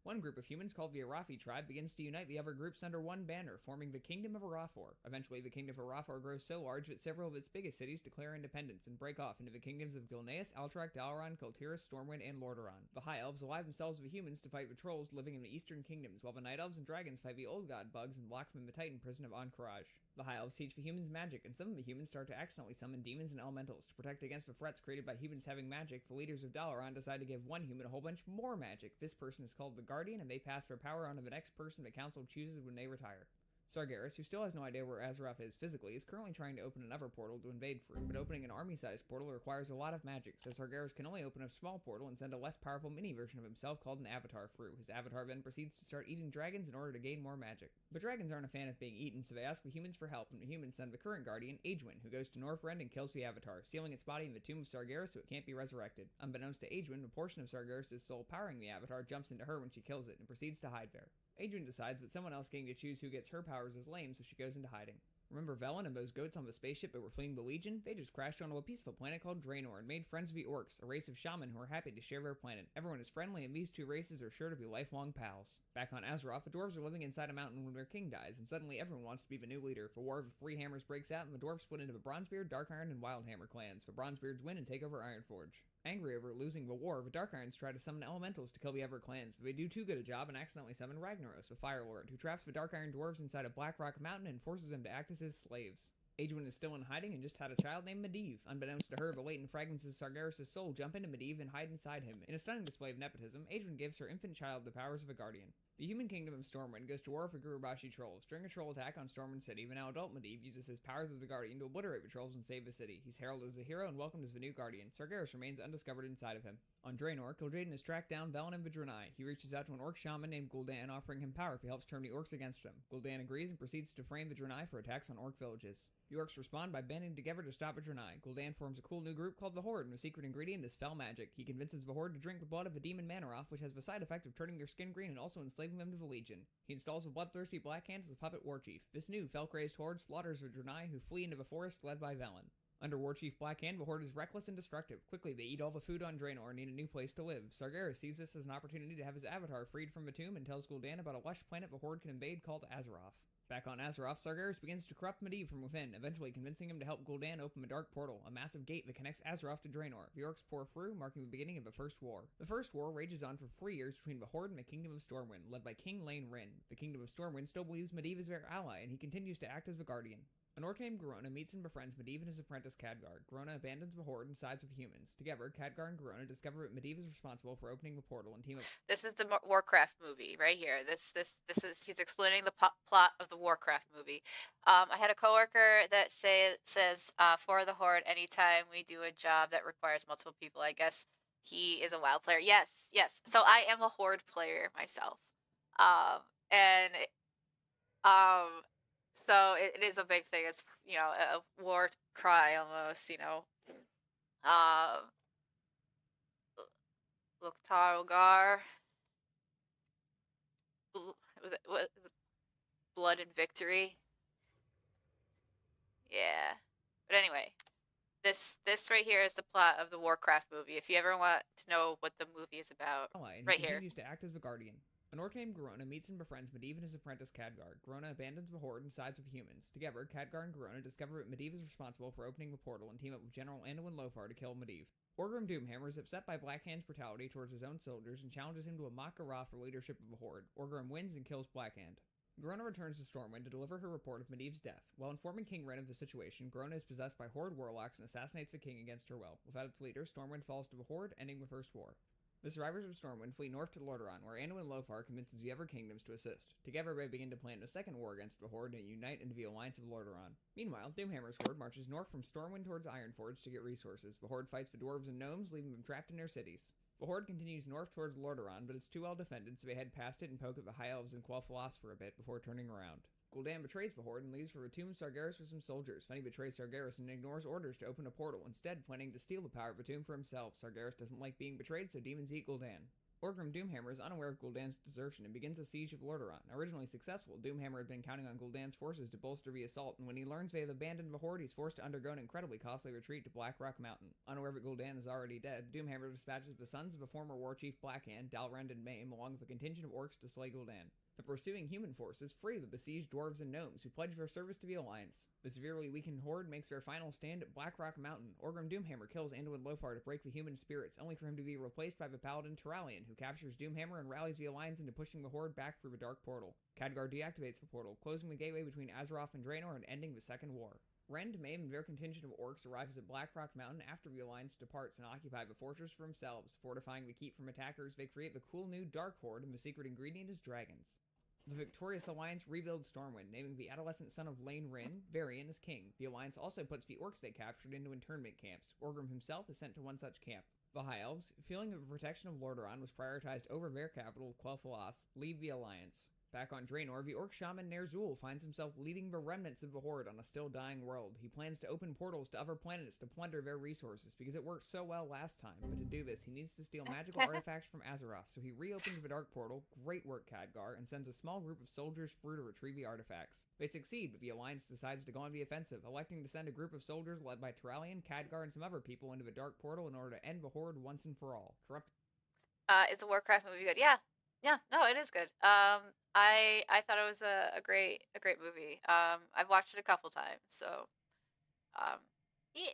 One group of humans called the Arathi tribe begins to unite the other groups under one banner, forming the Kingdom of Arathor. Eventually, the Kingdom of Arathor grows so large that several of its biggest cities declare independence and break off into the kingdoms of Gilneas, Alterac, Dalaran, Kultiras, Stormwind, and Lordaeron. The High Elves ally themselves with humans to fight the trolls living in the Eastern Kingdoms, while the Night Elves and Dragons fight the Old God bugs and lock them in the Titan prison of Ahn'Qiraj. The High Elves teach the humans magic, and some of the humans start to accidentally summon demons and elementals. To protect against the threats created by humans having magic, the leaders of Dalaran decide to give one human a whole bunch more magic. This person is called the Guardian, and they pass their power on to the next person the council chooses when they retire. Sargeras, who still has no idea where Azeroth is physically, is currently trying to open another portal to invade Frew, but opening an army-sized portal requires a lot of magic, so Sargeras can only open a small portal and send a less powerful mini version of himself called an Avatar Frew. His avatar then proceeds to start eating dragons in order to gain more magic. But dragons aren't a fan of being eaten, so they ask the humans for help, and the humans send the current guardian, Aegwynn, who goes to Northrend and kills the Avatar, sealing its body in the tomb of Sargeras so it can't be resurrected. Unbeknownst to Aegwynn, a portion of Sargeras' soul powering the Avatar jumps into her when she kills it and proceeds to hide there. Aegwynn decides that someone else getting to choose who gets her powers is lame, so she goes into hiding. Remember Velen and those goats on the spaceship that were fleeing the Legion? They just crashed onto a peaceful planet called Draenor and made friends with the Orcs, a race of shaman who are happy to share their planet. Everyone is friendly and these two races are sure to be lifelong pals. Back on Azeroth, the dwarves are living inside a mountain when their king dies, and suddenly everyone wants to be the new leader. The War of the Three Hammers breaks out and the dwarves split into the Bronzebeard, Darkiron, and Wildhammer clans. The Bronzebeards win and take over Ironforge. Angry over losing the war, the Darkirons try to summon elementals to kill the Ever clans, but they do too good a job and accidentally summon Ragnaros, the Fire Lord, who traps the Darkiron dwarves inside a Blackrock mountain and forces them to act as his slaves. Aegwynn is still in hiding and just had a child named Medivh. Unbeknownst to her, the latent fragments of Sargeras' soul jump into Medivh and hide inside him. In a stunning display of nepotism, Aegwynn gives her infant child the powers of a guardian. The human kingdom of Stormwind goes to war with the Gurubashi trolls. During a troll attack on Stormwind City, the now adult Medivh uses his powers as the guardian to obliterate the trolls and save the city. He's heralded as a hero and welcomed as the new guardian. Sargeras remains undiscovered inside of him. On Draenor, Kil'jaeden has tracked down Velen and the Draenei. He reaches out to an orc shaman named Gul'dan, offering him power if he helps turn the orcs against him. Gul'dan agrees and proceeds to frame the Draenei for attacks on orc villages. The orcs respond by banding together to stop the Draenei. Gul'dan forms a cool new group called the Horde, and the secret ingredient is fell magic. He convinces the Horde to drink the blood of the demon Manaroth, which has the side effect of turning their skin green and also enslaving them to the Legion. He installs a bloodthirsty Black Hand as a puppet war chief. This new fell-crazed horde slaughters the Draenei, who flee into the forest led by Velen. Under War Chief Black Hand, the Horde is reckless and destructive. Quickly, they eat all the food on Draenor and need a new place to live. Sargeras sees this as an opportunity to have his avatar freed from the tomb and tells Gul'dan about a lush planet the Horde can invade called Azeroth. Back on Azeroth, Sargeras begins to corrupt Medivh from within, eventually convincing him to help Gul'dan open a dark portal, a massive gate that connects Azeroth to Draenor. The orcs pour through, marking the beginning of the First War. The First War rages on for 3 years between the Horde and the Kingdom of Stormwind, led by King Lane Rin. The Kingdom of Stormwind still believes Medivh is their ally, and he continues to act as the guardian. An orc named Garona meets and befriends Medivh and his apprentice Khadgar. Garona abandons the Horde and sides with humans. Together, Khadgar and Garona discover that Medivh is responsible for opening the portal and team up. This is the Warcraft movie right here. This is he's explaining the plot of the Warcraft movie. I had a coworker that says for the Horde, anytime we do a job that requires multiple people, I guess he is a WoW player. Yes. So I am a Horde player myself, and so it is a big thing. It's, you know, a war cry almost, you know. Loktar what is it? Blood and Victory. Yeah. But anyway, this right here is the plot of the Warcraft movie. If you ever want to know what the movie is about, And right he here. continues to act as the guardian. An orc named Garona meets and befriends Medivh and his apprentice Khadgar. Garona abandons the Horde and sides with humans. Together, Khadgar and Garona discover that Medivh is responsible for opening the portal and team up with General Anduin Lothar to kill Medivh. Orgrim Doomhammer is upset by Blackhand's brutality towards his own soldiers and challenges him to a mock Garroth for leadership of the Horde. Orgrim wins and kills Blackhand. Garona returns to Stormwind to deliver her report of Medivh's death. While informing King Ren of the situation, Garona is possessed by Horde warlocks and assassinates the king against her will. Without its leader, Stormwind falls to the Horde, ending the First War. The survivors of Stormwind flee north to Lordaeron, where Anduin Lothar convinces the Ever Kingdoms to assist. Together, they begin to plan a second war against the Horde and unite into the Alliance of Lordaeron. Meanwhile, Doomhammer's Horde marches north from Stormwind towards Ironforge to get resources. The Horde fights the dwarves and gnomes, leaving them trapped in their cities. The Horde continues north towards Lordaeron, but it's too well defended, so they head past it and poke at the High Elves and Quel'Thalas for a bit before turning around. Gul'dan betrays the Horde and leaves for the tomb of Sargeras with some soldiers. Then he betrays Sargeras and ignores orders to open a portal, instead planning to steal the power of the tomb for himself. Sargeras doesn't like being betrayed, so demons eat Gul'dan. Orgrim Doomhammer is unaware of Gul'dan's desertion and begins a siege of Lordaeron. Originally successful, Doomhammer had been counting on Gul'dan's forces to bolster the assault, and when he learns they have abandoned the Horde, he's forced to undergo an incredibly costly retreat to Blackrock Mountain. Unaware that Gul'dan is already dead, Doomhammer dispatches the sons of the former war chief Blackhand, Dalrend and Maim, along with a contingent of orcs to slay Gul'dan. The pursuing human forces free the besieged dwarves and gnomes, who pledge their service to the Alliance. The severely weakened Horde makes their final stand at Blackrock Mountain. Orgrim Doomhammer kills Anduin Lothar to break the human spirits, only for him to be replaced by the paladin Turalyon, who captures Doomhammer and rallies the Alliance into pushing the Horde back through the Dark Portal. Khadgar deactivates the portal, closing the gateway between Azeroth and Draenor and ending the Second War. Rend, Maim, and their contingent of orcs arrives at Blackrock Mountain after the Alliance departs and occupy the fortress for themselves. Fortifying the keep from attackers, they create the cool new Dark Horde, and the secret ingredient is dragons. The victorious Alliance rebuilds Stormwind, naming the adolescent son of Lane Rin, Varian, as king. The Alliance also puts the orcs they captured into internment camps. Orgrim himself is sent to one such camp. The High Elves, feeling the protection of Lordaeron was prioritized over their capital, Quel'Thalas, leave the Alliance. Back on Draenor, the orc shaman Ner'zhul finds himself leading the remnants of the Horde on a still dying world. He plans to open portals to other planets to plunder their resources because it worked so well last time, but to do this, he needs to steal magical artifacts from Azeroth, so he reopens the Dark Portal, great work Khadgar, and sends a small group of soldiers through to retrieve the artifacts. They succeed, but the Alliance decides to go on the offensive, electing to send a group of soldiers led by Turalyon, Khadgar, and some other people into the Dark Portal in order to end the Horde once and for all. Corrupt. Is the Warcraft movie good? Yeah. No, it is good. I thought it was a great movie. I've watched it a couple times, so yeah.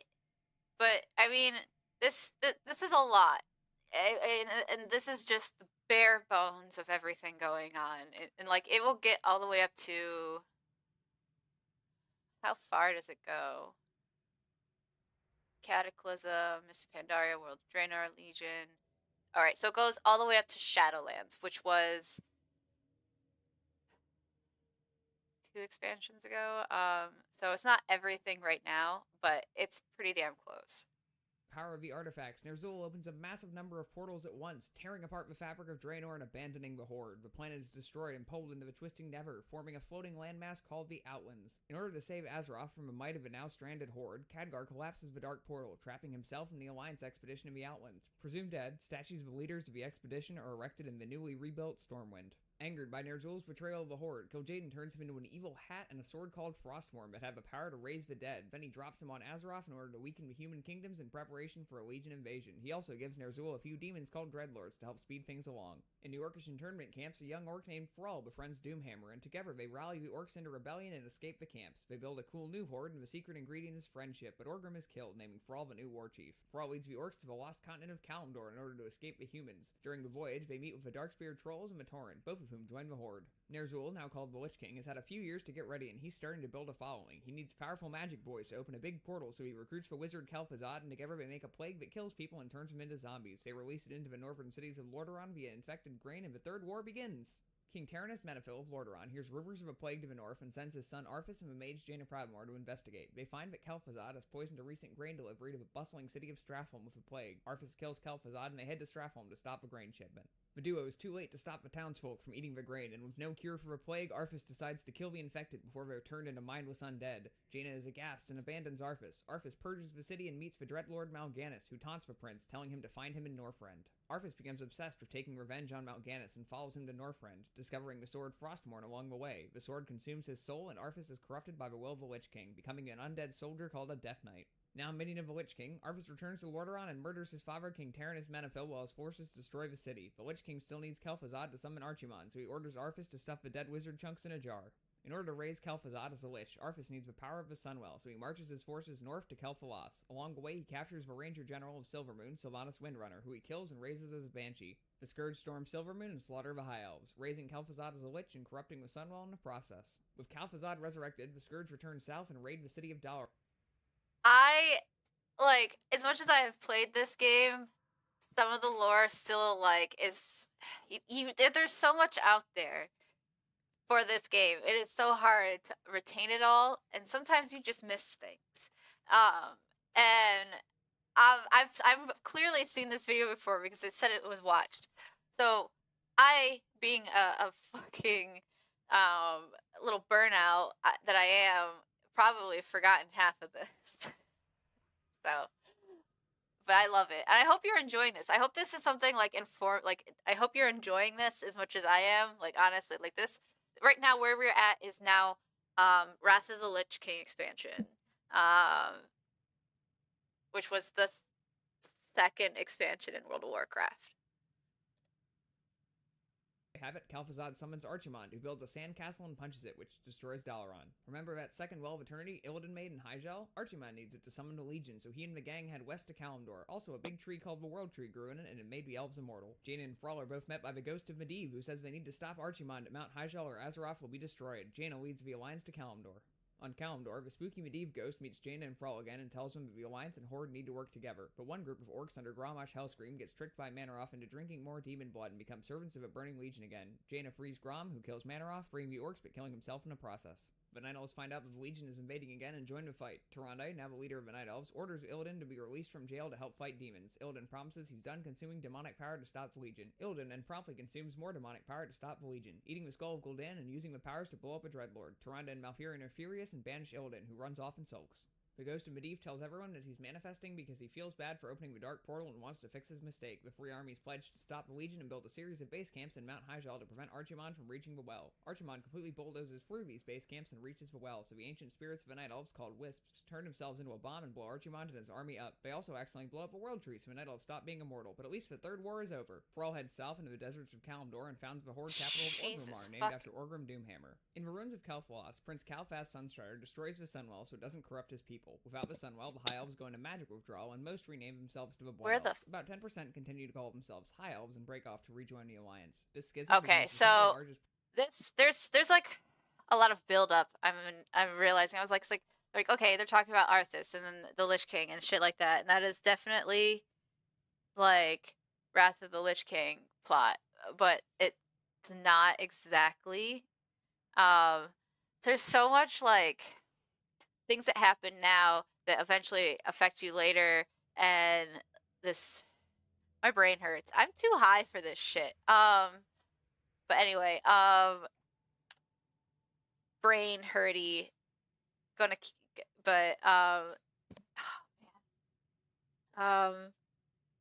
But I mean, this is a lot, and this is just the bare bones of everything going on, and like it will get all the way up to how far does it go? Cataclysm, Miss Pandaria, World of Draenor, Legion. All right, so it goes all the way up to Shadowlands, which was 2 expansions ago. So it's not everything right now, but it's pretty damn close. Power of the artifacts, Ner'zhul opens a massive number of portals at once, tearing apart the fabric of Draenor and abandoning the Horde. The planet is destroyed and pulled into the twisting Never, forming a floating landmass called the Outlands. In order to save Azeroth from the might of a now stranded Horde, Khadgar collapses the Dark Portal, trapping himself and the Alliance expedition in the Outlands. Presumed dead, statues of the leaders of the expedition are erected in the newly rebuilt Stormwind. Angered by Ner'zhul's betrayal of the Horde, Kil'jaeden turns him into an evil hat and a sword called Frostworm that have the power to raise the dead. Then he drops him on Azeroth in order to weaken the human kingdoms in preparation for a Legion invasion. He also gives Ner'zhul a few demons called dreidel-locks to help speed things along. In the Orcish internment camps, a young orc named Thrall befriends Doomhammer, and together they rally the orcs into rebellion and escape the camps. They build a cool new Horde, and the secret ingredient is friendship, but Orgrim is killed, naming Thrall the new war chief. Thrall leads the orcs to the lost continent of Kalimdor in order to escape the humans. During the voyage, they meet with the Darkspear trolls and the Tauren, both of whom join the Horde. Ner'zhul, now called the Lich King, has had a few years to get ready, and he's starting to build a following. He needs powerful magic boys to open a big portal, so he recruits the wizard Kel'Thuzad, and together they make a plague that kills people and turns them into zombies. They release it into the northern cities of Lordaeron via infected grain, and the Third War begins! King Taranis Menethil of Lordaeron hears rumors of a plague to the north and sends his son Arthas and the mage Jaina Pradmore to investigate. They find that Kel'Thuzad has poisoned a recent grain delivery to the bustling city of Stratholme with a plague. Arthas kills Kel'Thuzad and they head to Stratholme to stop the grain shipment. The duo is too late to stop the townsfolk from eating the grain, and with no cure for the plague, Arthas decides to kill the infected before they're turned into mindless undead. Jaina is aghast and abandons Arthas. Arthas purges the city and meets the Dreadlord Mal'Ganis, who taunts the prince, telling him to find him in Northrend. Arthas becomes obsessed with taking revenge on Mal'Ganis and follows him to Northrend, discovering the sword Frostmourne along the way. The sword consumes his soul, and Arthas is corrupted by the will of the Lich King, becoming an undead soldier called a Death Knight. Now minion of the Lich King, Arthas returns to Lordaeron and murders his father, King Taranis Menethil, while his forces destroy the city. The Lich King still needs Kel'Thuzad to summon Archimon, so he orders Arthas to stuff the dead wizard chunks in a jar. In order to raise Kel'Thuzad as a Lich, Arthas needs the power of the Sunwell, so he marches his forces north to Quel'Thalas. Along the way, he captures the Ranger General of Silvermoon, Sylvanas Windrunner, who he kills and raises as a Banshee. The Scourge storm Silvermoon and slaughter the High Elves, raising Kel'Thuzad as a Lich and corrupting the Sunwell in the process. With Kel'Thuzad resurrected, the Scourge returns south and raid the city of Dalaran. Like, as much as I have played this game, some of the lore still, like, is... there's so much out there for this game. It is so hard to retain it all, and sometimes you just miss things. And I've clearly seen this video before because it said it was watched. So, I, being a fucking little burnout that I am, probably forgotten half of this. So, but I love it, and I hope you're enjoying this. I hope this is something like I hope you're enjoying this as much as I am. Like, honestly, like this right now, where we're at is now, Wrath of the Lich King expansion, which was the second expansion in World of Warcraft. Have it, Kel'Thuzad summons Archimon, who builds a sandcastle and punches it, which destroys Dalaran. Remember that second Well of Eternity Illidan made in Hyjal? Archimon needs it to summon the Legion, so he and the gang head west to Kalimdor. Also, a big tree called the World Tree grew in it, and it made the elves immortal. Jaina and Thrall are both met by the ghost of Medivh, who says they need to stop Archimon at Mount Hyjal or Azeroth will be destroyed. Jaina leads the Alliance to Kalimdor. On Kalimdor, a spooky Medivh ghost meets Jaina and Thrall again and tells them that the Alliance and Horde need to work together, but one group of orcs under Grommash Hellscream gets tricked by Manaroth into drinking more demon blood and become servants of a burning legion again. Jaina frees Grom, who kills Manaroth, freeing the orcs but killing himself in the process. The Night Elves find out that the Legion is invading again and join the fight. Tyrande, now the leader of the Night Elves, orders Illidan to be released from jail to help fight demons. Illidan promises he's done consuming demonic power to stop the Legion. Illidan then promptly consumes more demonic power to stop the Legion, eating the skull of Gul'dan and using the powers to blow up a Dreadlord. Tyrande and Malfurion are furious and banish Illidan, who runs off and sulks. The ghost of Medivh tells everyone that he's manifesting because he feels bad for opening the dark portal and wants to fix his mistake. The three armies pledge to stop the Legion and build a series of base camps in Mount Hyjal to prevent Archimonde from reaching the well. Archimonde completely bulldozes through these base camps and reaches the well, so the ancient spirits of the Night Elves, called Wisps, turn themselves into a bomb and blow Archimonde and his army up. They also accidentally blow up a world tree, so the Night Elves stop being immortal, but at least the Third War is over. Thrall heads south into the deserts of Kalimdor and founds the Horde capital of Orgrimmar, named after Orgrim Doomhammer. In the ruins of Kel'Thas, Prince Calphas Sunstrider destroys the Sunwell so it doesn't corrupt his people. Without the Sunwell, the High Elves go into magic withdrawal, and most rename themselves to the Blood Elves. About 10% continue to call themselves High Elves and break off to rejoin the Alliance. This schism there's like a lot of build up. I'm realizing I was like okay, they're talking about Arthas and then the Lich King and shit like that, and that is definitely like Wrath of the Lich King plot, but it's not exactly. There's so much like things that happen now that eventually affect you later, and my brain hurts. I'm too high for this shit. But anyway, brain hurty.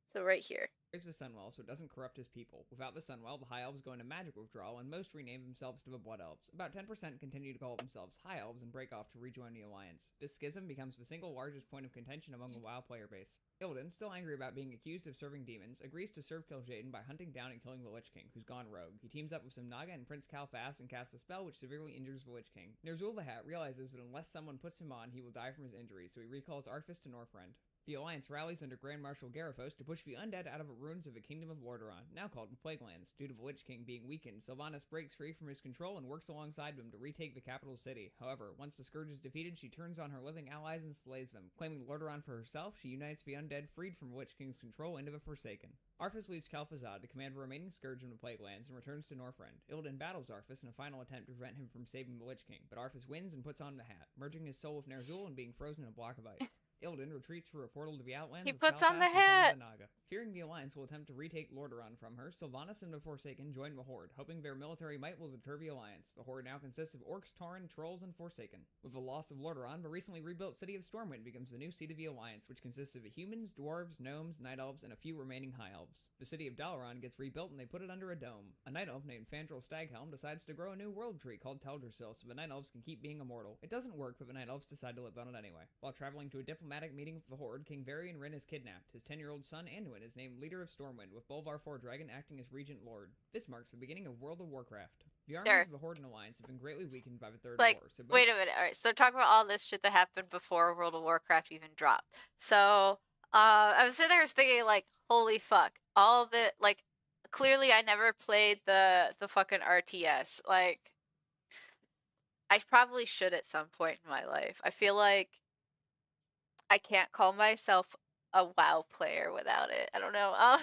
So right here. The Sunwell so it doesn't corrupt his people. Without the Sunwell, the High Elves go into magic withdrawal, and most rename themselves to the Blood Elves. About 10% continue to call themselves High Elves and break off to rejoin the Alliance. This schism becomes the single largest point of contention among the WoW player base. Illidan, still angry about being accused of serving demons, agrees to serve Kil'jaeden by hunting down and killing the Lich King, who's gone rogue. He teams up with some Naga and Prince Calphas and casts a spell which severely injures the Lich King. Ner'zhul the Hat realizes that unless someone puts him on, he will die from his injuries, so he recalls Arthas to Northrend. The Alliance rallies under Grand Marshal Garithos to push the undead out of the ruins of the Kingdom of Lordaeron, now called the Plaguelands. Due to the Lich King being weakened, Sylvanas breaks free from his control and works alongside them to retake the capital city. However, once the Scourge is defeated, she turns on her living allies and slays them. Claiming Lordaeron for herself, she unites the undead freed from the Lich King's control into the Forsaken. Arthas leaves Kel'Thuzad to command the remaining Scourge in the Plaguelands and returns to Northrend. Illidan battles Arthas in a final attempt to prevent him from saving the Lich King, but Arthas wins and puts on the hat, merging his soul with Ner'zhul and being frozen in a block of ice. Illidan retreats through a portal to the Outlands. He puts on the hat! Fearing the Alliance will attempt to retake Lordaeron from her, Sylvanas and the Forsaken join the Horde, hoping their military might will deter the Alliance. The Horde now consists of Orcs, Tauren, Trolls, and Forsaken. With the loss of Lordaeron, the recently rebuilt city of Stormwind becomes the new seat of the Alliance, which consists of the humans, dwarves, gnomes, night elves, and a few remaining high elves. The city of Dalaran gets rebuilt and they put it under a dome. A night elf named Fandral Staghelm decides to grow a new world tree called Teldrassil so the night elves can keep being immortal. It doesn't work, but the night elves decide to live on it anyway. While traveling to a diplomatic meeting with the Horde, King Varian Wrynn is kidnapped. His 10-year-old son Anduin is named leader of Stormwind, with Bolvar Fordragon acting as regent lord. This marks the beginning of World of Warcraft. The armies of the Horde and Alliance have been greatly weakened by the Third War. So wait a minute. All right, so they're talking about all this shit that happened before World of Warcraft even dropped. So I was sitting there thinking, like, holy fuck, all the like. Clearly, I never played the fucking RTS. Like, I probably should at some point in my life. I feel like I can't call myself a WoW player without it. I don't know.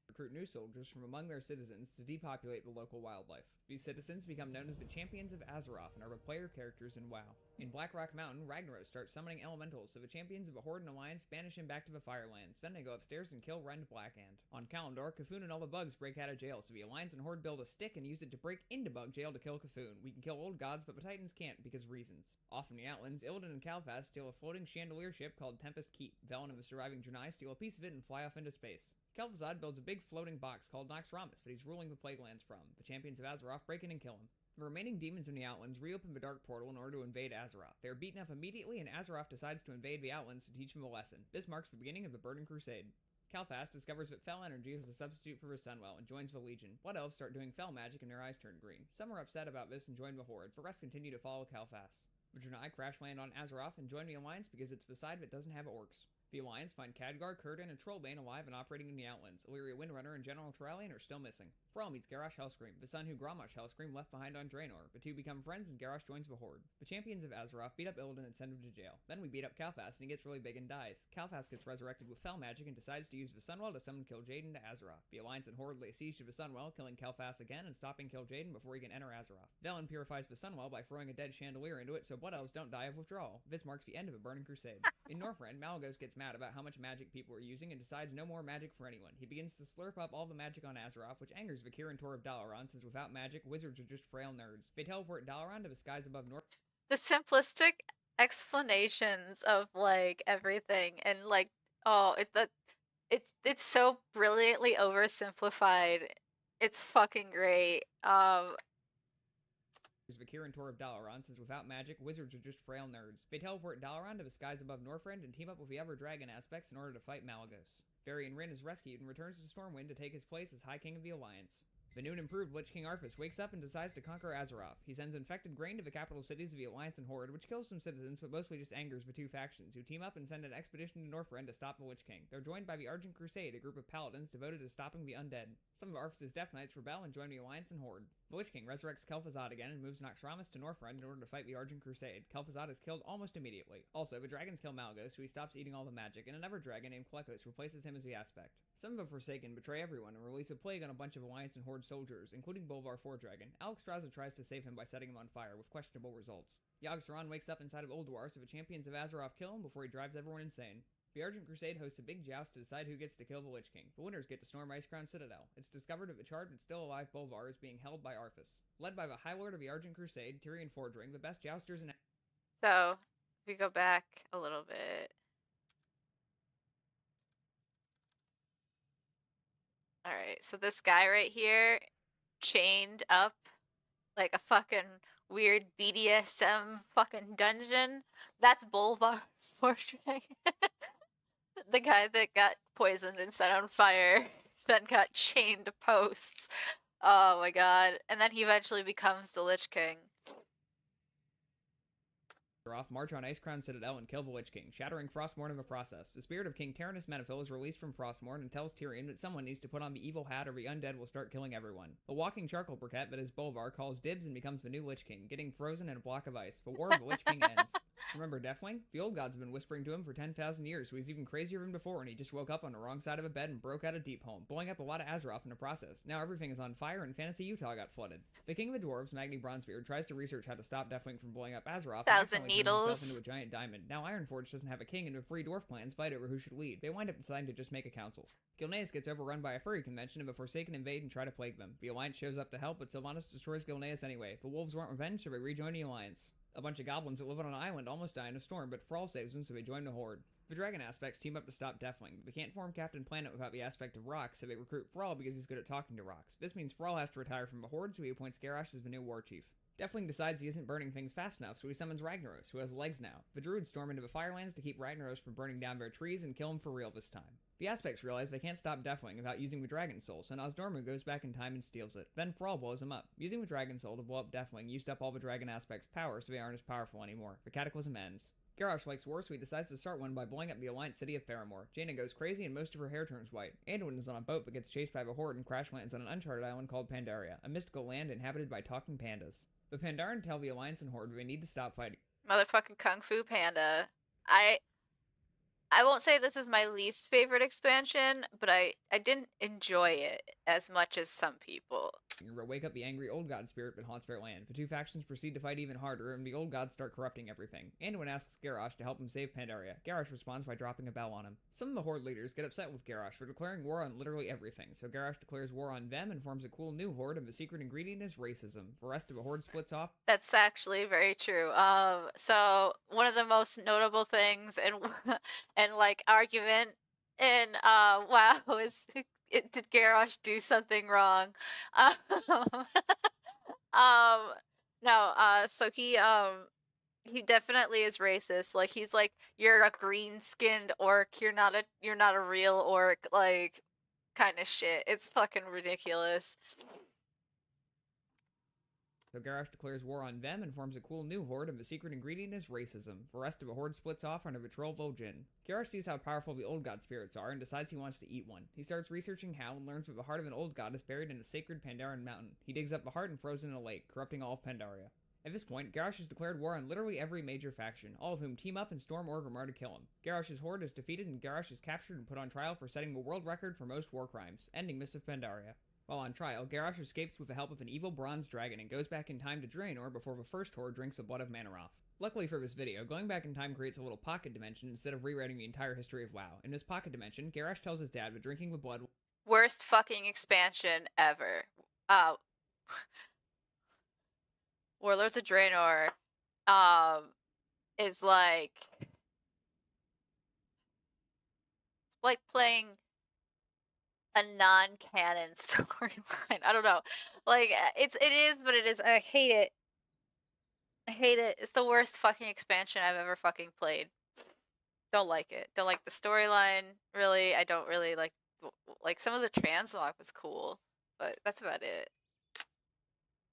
Recruit new soldiers from among their citizens to depopulate the local wildlife. These citizens become known as the Champions of Azeroth and are the player characters in WoW. In Blackrock Mountain, Ragnaros starts summoning elementals, so the champions of the Horde and Alliance banish him back to the Firelands. Then they go upstairs and kill Rend Blackhand. On Kalimdor, Cthulhu and all the bugs break out of jail, so the Alliance and Horde build a stick and use it to break into bug jail to kill Cthulhu. We can kill old gods, but the Titans can't, because reasons. Off in the Outlands, Illidan and Calphas steal a floating chandelier ship called Tempest Keep. Velen and the surviving Draenei steal a piece of it and fly off into space. Kel'Thuzad builds a big floating box called Noxramas that he's ruling the Plaguelands from. The champions of Azeroth break in and kill him. The remaining demons in the Outlands reopen the Dark Portal in order to invade Azeroth. They are beaten up immediately, and Azeroth decides to invade the Outlands to teach them a lesson. This marks the beginning of the Burning Crusade. Calphas discovers that Fel energy is a substitute for his Sunwell and joins the Legion. Blood Elves start doing Fel magic and their eyes turn green. Some are upset about this and join the Horde. The rest continue to follow Calphas. The Draenei crash land on Azeroth and join the Alliance because it's the side that doesn't have orcs. The Alliance find Khadgar, Kurdan, and Trollbane alive and operating in the Outlands. Illyria Windrunner and General Turalian are still missing. Thrall meets Garrosh Hellscream, the son who Grommash Hellscream left behind on Draenor. The two become friends and Garrosh joins the Horde. The champions of Azeroth beat up Illidan and send him to jail. Then we beat up Kalphas and he gets really big and dies. Kalphas gets resurrected with fell magic and decides to use the Sunwell to summon Kil'jaeden to Azeroth. The Alliance and Horde lay siege to the Sunwell, killing Kalphas again and stopping Kil'jaeden before he can enter Azeroth. Velen purifies the Sunwell by throwing a dead chandelier into it so Blood Elves don't die of withdrawal. This marks the end of a Burning Crusade. In Northrend, Malygos gets mad about how much magic people are using and decides no more magic for anyone. He begins to slurp up all the magic on Azeroth, which angers Vakir and Tor of Dalaran, since without magic, wizards are just frail nerds. They teleport Dalaran to the skies above North. The simplistic explanations of like everything and like it's so brilliantly oversimplified. It's fucking great. Vakir and Tor of Dalaran, since without magic, wizards are just frail nerds. They teleport Dalaran to the skies above Northrend and team up with the other dragon aspects in order to fight Malygos. Varian Wrynn is rescued and returns to Stormwind to take his place as High King of the Alliance. The new and improved Lich King Arthas wakes up and decides to conquer Azeroth. He sends infected grain to the capital cities of the Alliance and Horde, which kills some citizens, but mostly just angers the two factions, who team up and send an expedition to Northrend to stop the Lich King. They're joined by the Argent Crusade, a group of paladins devoted to stopping the undead. Some of Arthas' Death Knights rebel and join the Alliance and Horde. The Lich King resurrects Kel'Thuzad again and moves Naxxramas to Northrend in order to fight the Argent Crusade. Kel'Thuzad is killed almost immediately. Also, the dragons kill Malygos, so he stops eating all the magic, and another dragon named Klekos replaces him as the Aspect. Some of the Forsaken betray everyone and release a plague on a bunch of Alliance and Horde soldiers, including Bolvar 4-Dragon. Alexstrasza tries to save him by setting him on fire, with questionable results. Yogg-Saron wakes up inside of Ulduar, so the champions of Azeroth kill him before he drives everyone insane. The Argent Crusade hosts a big joust to decide who gets to kill the Lich King. The winners get to storm Icecrown Citadel. It's discovered that the charred but still alive Bolvar is being held by Arthas. Led by the High Lord of the Argent Crusade, Tyrion Fordring, the best jousters in... So, if we go back a little bit. Alright, so this guy right here, chained up like a fucking weird BDSM fucking dungeon, that's Bolvar 4-Dragon. The guy that got poisoned and set on fire, then got chained to posts. Oh my god. And then he eventually becomes the Lich King. March on Icecrown Citadel and kill the Lich King, shattering Frostmourne in the process. The spirit of King Tyrannus Menethil is released from Frostmourne and tells Tyrion that someone needs to put on the evil hat or the undead will start killing everyone. A walking charcoal briquette that is Bolvar calls dibs and becomes the new Lich King, getting frozen in a block of ice. The War of the Lich King ends. Remember Deathwing? The old gods have been whispering to him for 10,000 years, so he's even crazier than before, and he just woke up on the wrong side of a bed and broke out a deep home, blowing up a lot of Azeroth in the process. Now everything is on fire and Fantasy Utah got flooded. The King of the Dwarves, Magni Bronzebeard, tries to research how to stop Deathwing from blowing up Azeroth. Thousand Needles. Into a giant diamond. Now Ironforge doesn't have a king, and the three dwarf clans fight over who should lead. They wind up deciding to just make a council. Gilneas gets overrun by a furry convention, and the Forsaken invade and try to plague them. The Alliance shows up to help, but Sylvanas destroys Gilneas anyway. The wolves want revenge, so they rejoin the Alliance. A bunch of goblins that live on an island almost die in a storm, but Thrall saves them, so they join the Horde. The dragon aspects team up to stop Deathwing. They can't form Captain Planet without the aspect of rocks, so they recruit Thrall because he's good at talking to rocks. This means Thrall has to retire from the Horde, so he appoints Garrosh as the new war chief. Deathwing decides he isn't burning things fast enough, so he summons Ragnaros, who has legs now. The druids storm into the Firelands to keep Ragnaros from burning down their trees and kill him for real this time. The aspects realize they can't stop Deathwing without using the Dragon Soul, so Nosdormu goes back in time and steals it. Then Thrall blows him up. Using the Dragon Soul to blow up Deathwing used up all the Dragon aspects' power, so they aren't as powerful anymore. The Cataclysm ends. Garrosh likes war, so he decides to start one by blowing up the Alliance city of Faramore. Jaina goes crazy and most of her hair turns white. Anduin is on a boat but gets chased by the Horde and crash lands on an uncharted island called Pandaria, a mystical land inhabited by talking pandas. The Pandaren tell the Alliance and Horde they need to stop fighting. Motherfucking Kung Fu Panda. I won't say this is my least favorite expansion, but I didn't enjoy it as much as some people. Wake up the angry old god spirit that haunts their land. The two factions proceed to fight even harder, and the old gods start corrupting everything. Anduin asks Garrosh to help him save Pandaria. Garrosh responds by dropping a bell on him. Some of the Horde leaders get upset with Garrosh for declaring war on literally everything, so Garrosh declares war on them and forms a cool new Horde, and the secret ingredient is racism. The rest of the Horde splits off. That's actually very true. So one of the most notable things and like argument in WoW is did Garrosh do something wrong? So he definitely is racist. Like he's like, you're a green-skinned orc, you're not a real orc, like kind of shit. It's fucking ridiculous. So Garrosh declares war on them and forms a cool new horde, and the secret ingredient is racism. The rest of the horde splits off under the troll Vol'jin. Garrosh sees how powerful the old god spirits are and decides he wants to eat one. He starts researching how and learns that the heart of an old god is buried in a sacred Pandaren mountain. He digs up the heart and throws it in a lake, corrupting all of Pandaria. At this point, Garrosh has declared war on literally every major faction, all of whom team up and storm Orgrimmar to kill him. Garrosh's horde is defeated and Garrosh is captured and put on trial for setting the world record for most war crimes, ending Mists of Pandaria. While on trial, Garrosh escapes with the help of an evil bronze dragon and goes back in time to Draenor before the first horde drinks the blood of Manoroth. Luckily for this video, going back in time creates a little pocket dimension instead of rewriting the entire history of WoW. In this pocket dimension, Garrosh tells his dad that drinking the blood... Worst fucking expansion ever. Warlords of Draenor is like playing a non-canon storyline. I don't know. Like it is, but it is. I hate it. I hate it. It's the worst fucking expansion I've ever fucking played. Don't like it. Don't like the storyline. Really, I don't really like some of the translog was cool, but that's about it.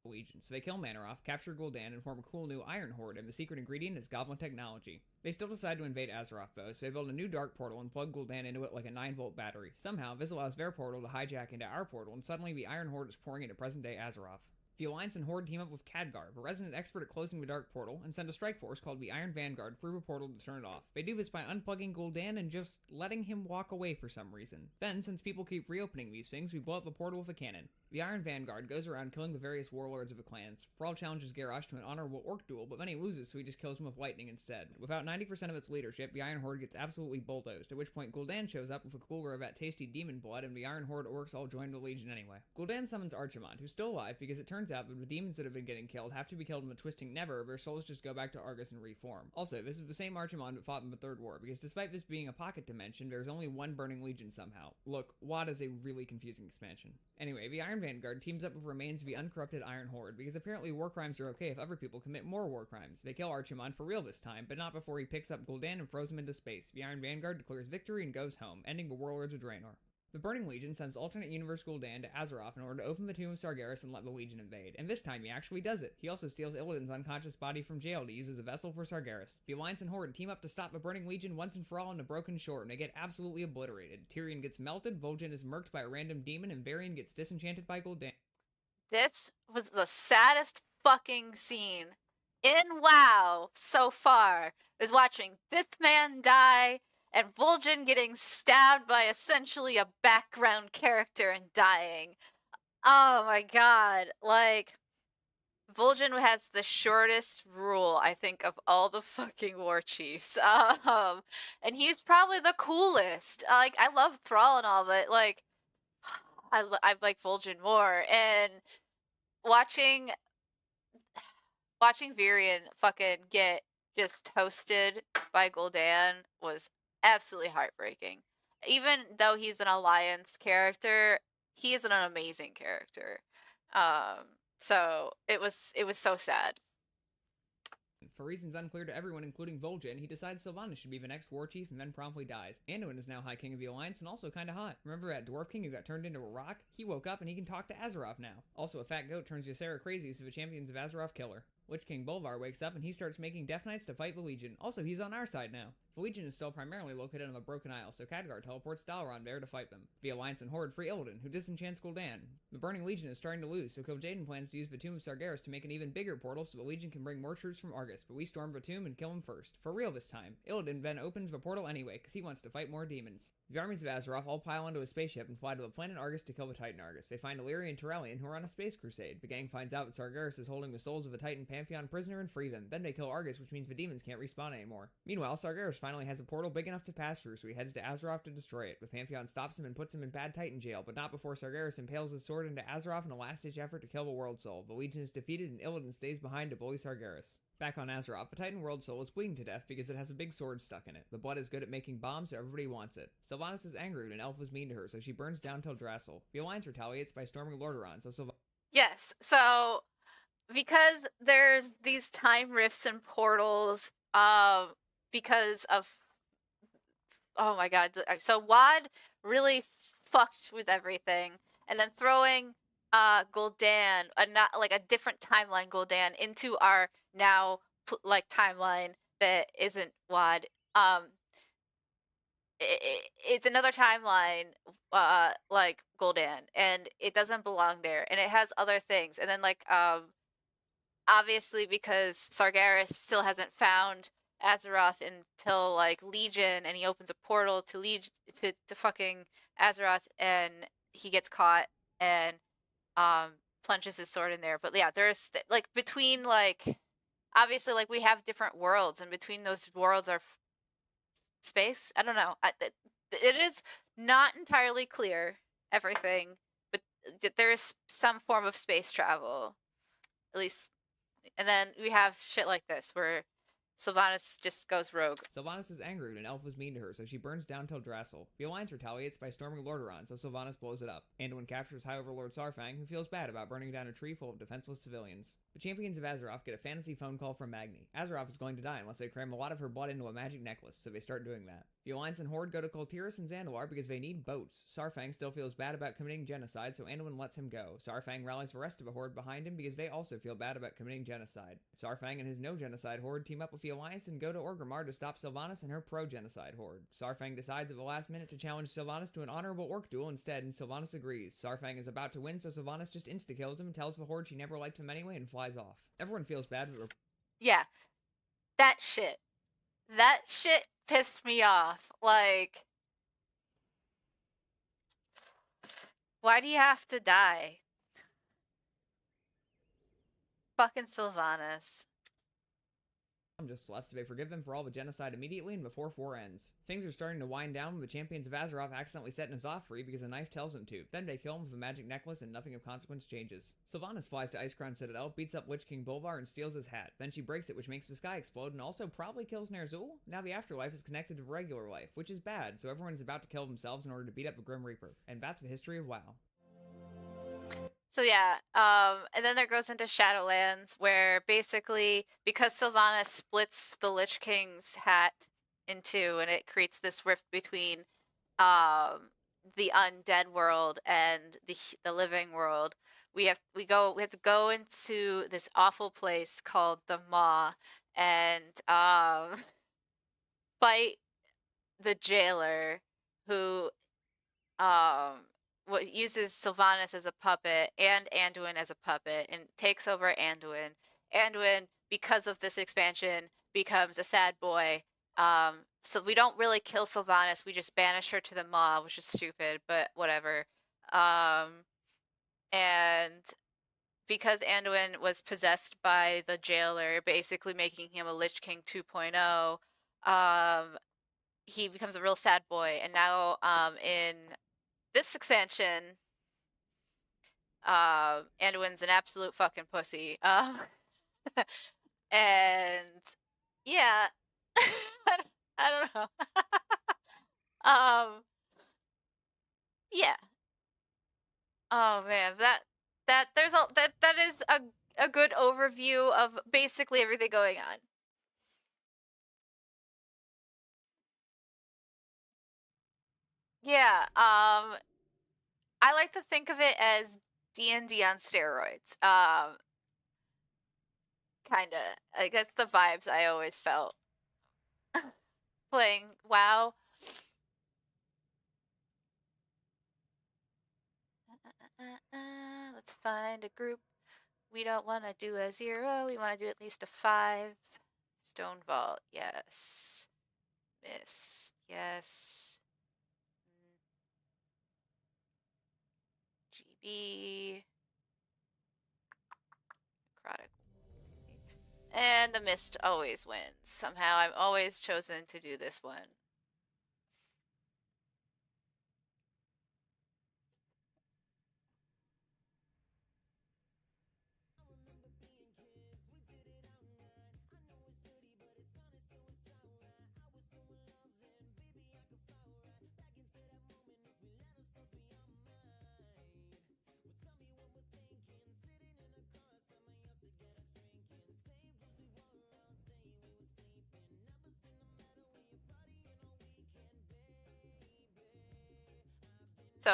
Legion, so they kill Manoroth, capture Gul'dan, and form a cool new Iron Horde, and the secret ingredient is Goblin technology. They still decide to invade Azeroth though, so they build a new dark portal and plug Gul'dan into it like a 9-volt battery. Somehow, this allows their portal to hijack into our portal, and suddenly the Iron Horde is pouring into present-day Azeroth. The Alliance and Horde team up with Khadgar, a resident expert at closing the dark portal, and send a strike force called the Iron Vanguard through the portal to turn it off. They do this by unplugging Gul'dan and just letting him walk away for some reason. Then, since people keep reopening these things, we blow up the portal with a cannon. The Iron Vanguard goes around killing the various warlords of the clans. Thrall challenges Garrosh to an honorable orc duel, but then he loses, so he just kills him with lightning instead. Without 90% of its leadership, the Iron Horde gets absolutely bulldozed, at which point Gul'dan shows up with a cooler of that tasty demon blood, and the Iron Horde orcs all join the Legion anyway. Gul'dan summons Archimonde, who's still alive because it turns out that the demons that have been getting killed have to be killed in the Twisting Never, their souls just go back to Argus and reform. Also, this is the same Archimonde that fought in the Third War, because despite this being a pocket dimension, there's only one Burning Legion somehow. Look, WoD is a really confusing expansion. Anyway, the Iron Vanguard teams up with remains of the uncorrupted Iron Horde, because apparently war crimes are okay if other people commit more war crimes. They kill Archimonde for real this time, but not before he picks up Gul'dan and throws him into space. The Iron Vanguard declares victory and goes home, ending the Warlords of Draenor. The Burning Legion sends alternate universe Gul'dan to Azeroth in order to open the Tomb of Sargeras and let the Legion invade, and this time he actually does it. He also steals Illidan's unconscious body from jail to use as a vessel for Sargeras. The Alliance and Horde team up to stop the Burning Legion once and for all in a broken shore, and they get absolutely obliterated. Tyrion gets melted, Vol'jin is murked by a random demon, and Varian gets disenchanted by Gul'dan. This was the saddest fucking scene in WoW so far, is watching this man die and Vol'jin getting stabbed by essentially a background character and dying. Oh my god. Like, Vol'jin has the shortest rule, I think, of all the fucking war chiefs. And he's probably the coolest. Like, I love Thrall and all, but, like, I like Vol'jin more. And watching Varian fucking get just toasted by Gul'dan was absolutely heartbreaking. Even though he's an Alliance character, he is an amazing character. So it was so sad. For reasons unclear to everyone, including Vol'jin, he decides Sylvanas should be the next war chief and then promptly dies. Anduin is now High King of the Alliance and also kinda hot. Remember that Dwarf King who got turned into a rock? He woke up and he can talk to Azeroth now. Also, a fat goat turns Ysera crazy, so the champions of Azeroth kill her. Lich King Bolvar wakes up and he starts making Death Knights to fight the Legion. Also, he's on our side now. The Legion is still primarily located on the Broken Isle, so Khadgar teleports Dalaran there to fight them. The Alliance and Horde free Illidan, who disenchants Gul'dan. The Burning Legion is starting to lose, so Kil'jaeden plans to use the Tomb of Sargeras to make an even bigger portal so the Legion can bring more troops from Argus, but we storm the tomb and kill him first. For real this time. Illidan then opens the portal anyway, because he wants to fight more demons. The armies of Azeroth all pile onto a spaceship and fly to the planet Argus to kill the Titan Argus. They find Illyria and Turellian, who are on a space crusade. The gang finds out that Sargeras is holding the souls of a Titan Pantheon prisoner and free them. Then they kill Argus, which means the demons can't respawn anymore. Meanwhile, Sargeras finally has a portal big enough to pass through, so he heads to Azeroth to destroy it. The Pantheon stops him and puts him in Bad Titan jail, but not before Sargeras impales his sword into Azeroth in a last-ditch effort to kill the World Soul. The Legion is defeated and Illidan stays behind to bully Sargeras. Back on Azeroth, the Titan World Soul is bleeding to death because it has a big sword stuck in it. The blood is good at making bombs, so everybody wants it. Sylvanas is angry when an elf was mean to her, so she burns down Teldrassil. The Alliance retaliates by storming Lordaeron, so Sylvanas... Yes, so because there's these time rifts and portals, because of, oh my god, so WoD really fucked with everything, and then throwing Gul'dan, not like a different timeline Gul'dan into our now like timeline that isn't WAD. It's another timeline, like Gul'dan, and it doesn't belong there, and it has other things, and then like obviously because Sargeras still hasn't found Azeroth until like Legion, and he opens a portal to Legion to fucking Azeroth, and he gets caught and plunges his sword in there. But yeah, there's like between like obviously like we have different worlds, and between those worlds are space. I don't know. It is not entirely clear everything, but there is some form of space travel, at least. And then we have shit like this where Sylvanas just goes rogue. Sylvanas is angry when an elf was mean to her, so she burns down Teldrassil. The Alliance retaliates by storming Lordaeron, so Sylvanas blows it up. Anduin captures High Overlord Saurfang, who feels bad about burning down a tree full of defenseless civilians. The champions of Azeroth get a fantasy phone call from Magni. Azeroth is going to die unless they cram a lot of her blood into a magic necklace, so they start doing that. The Alliance and Horde go to Kultiras and Zandalar because they need boats. Saurfang still feels bad about committing genocide, so Anduin lets him go. Saurfang rallies the rest of the Horde behind him because they also feel bad about committing genocide. Saurfang and his no-genocide Horde team up with the Alliance and go to Orgrimmar to stop Sylvanas and her pro-genocide Horde. Saurfang decides at the last minute to challenge Sylvanas to an honorable orc duel instead, and Sylvanas agrees. Saurfang is about to win, so Sylvanas just insta-kills him and tells the Horde she never liked him anyway and flies off. Everyone feels bad, but yeah, that shit pissed me off. Like, why do you have to die? Fucking Sylvanas. Just left, so they forgive them for all the genocide immediately and before 4 ends. Things are starting to wind down when the champions of Azeroth accidentally set N'Zoth free because a knife tells them to. Then they kill him with a magic necklace and nothing of consequence changes. Sylvanas flies to Icecrown Citadel, beats up Lich King Bolvar and steals his hat. Then she breaks it, which makes the sky explode and also probably kills Ner'zhul. Now the afterlife is connected to regular life, which is bad, so everyone is about to kill themselves in order to beat up the Grim Reaper. And that's the history of WoW. So yeah, and then there goes into Shadowlands, where basically, because Sylvanas splits the Lich King's hat in two, and it creates this rift between the undead world and the living world, we have to go into this awful place called the Maw and fight the jailer who what uses Sylvanas as a puppet and Anduin as a puppet and takes over Anduin. Anduin, because of this expansion, becomes a sad boy. So we don't really kill Sylvanas, we just banish her to the Maw, which is stupid, but whatever. And because Anduin was possessed by the jailer, basically making him a Lich King 2.0, he becomes a real sad boy. And now in this expansion, Anduin's an absolute fucking pussy. And yeah, I don't know. Yeah. Oh man, that is a good overview of basically everything going on. Yeah, I like to think of it as D&D on steroids. Kinda. Like, that's the vibes I always felt playing WoW. Let's find a group. We don't want to do a 0. We want to do at least a 5. Stone Vault, yes. Mist, yes. GB. Necrotic. And the Mist always wins. Somehow I'm always chosen to do this one. So,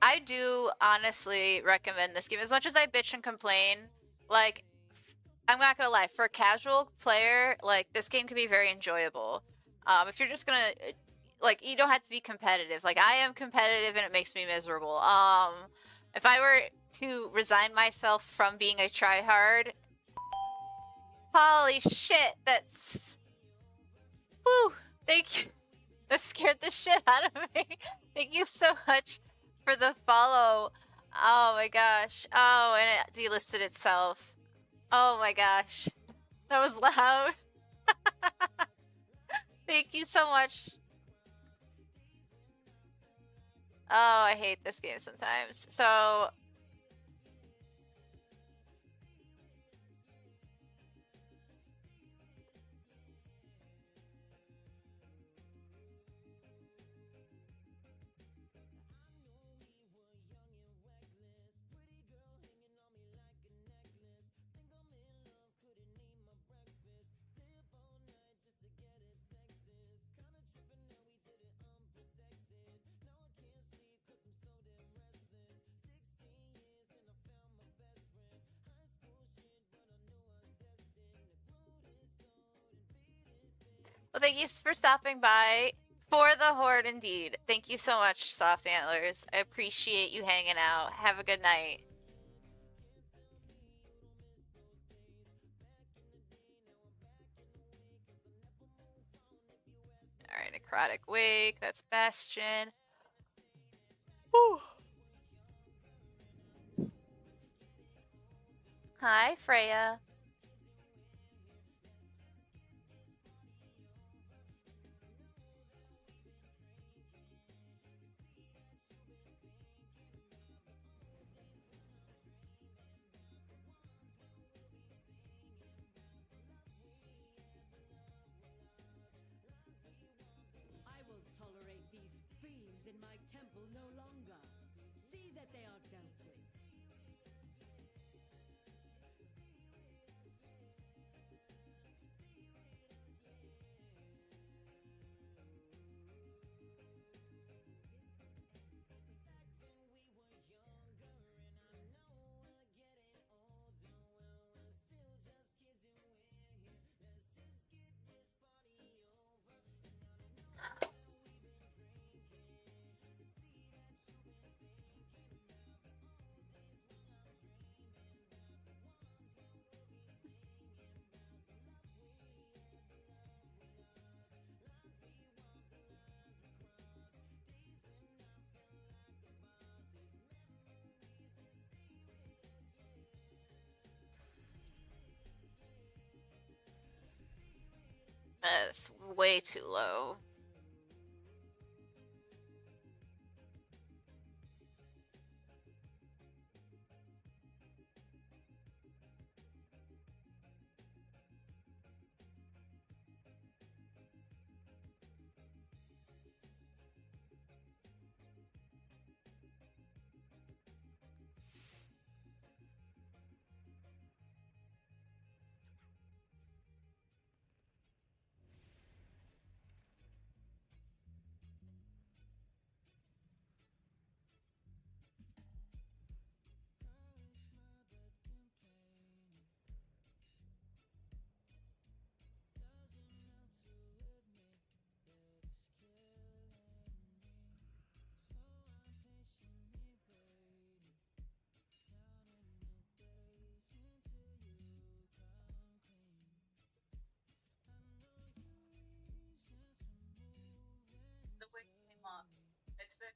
I do honestly recommend this game. As much as I bitch and complain, like, I'm not gonna lie, for a casual player, like, this game can be very enjoyable. If you're just gonna, like, you don't have to be competitive. Like, I am competitive and it makes me miserable. If I were to resign myself from being a tryhard, holy shit, that's, whew, thank you. That scared the shit out of me. Thank you so much for the follow. Oh my gosh. Oh, and it delisted itself. Oh my gosh. That was loud. Thank you so much. Oh, I hate this game sometimes. So, well, thank you for stopping by. For the Horde, indeed. Thank you so much, Soft Antlers. I appreciate you hanging out. Have a good night. Alright, Necrotic Wake. That's Bastion. Whew. Hi, Freya. I will tolerate these fiends in my temple no longer. See that they are dealt with. That's way too low. The wig came off. It's been.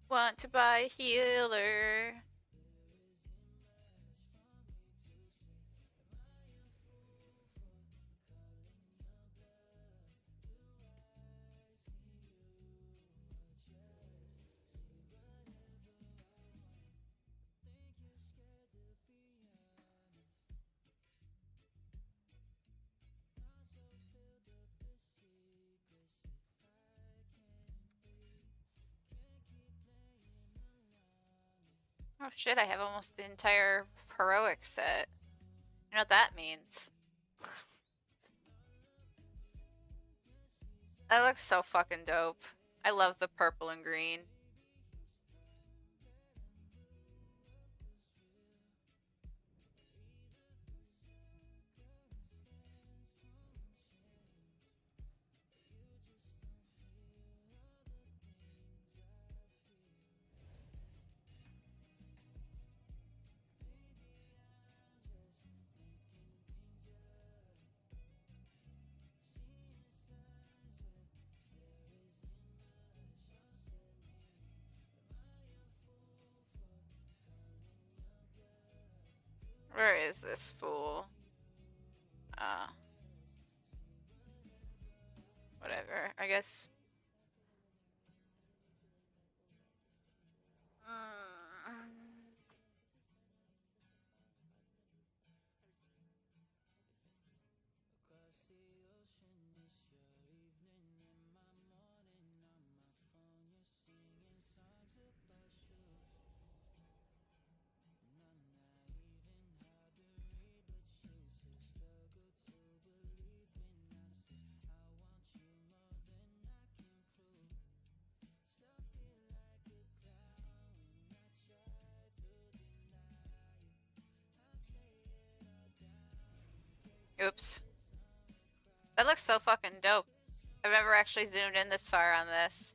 Want to buy a healer. shit, I have almost the entire heroic set. You know what that means? That looks so fucking dope. I love the purple and green. Where is this fool? Whatever, I guess. Oops. That looks so fucking dope. I've never actually zoomed in this far on this.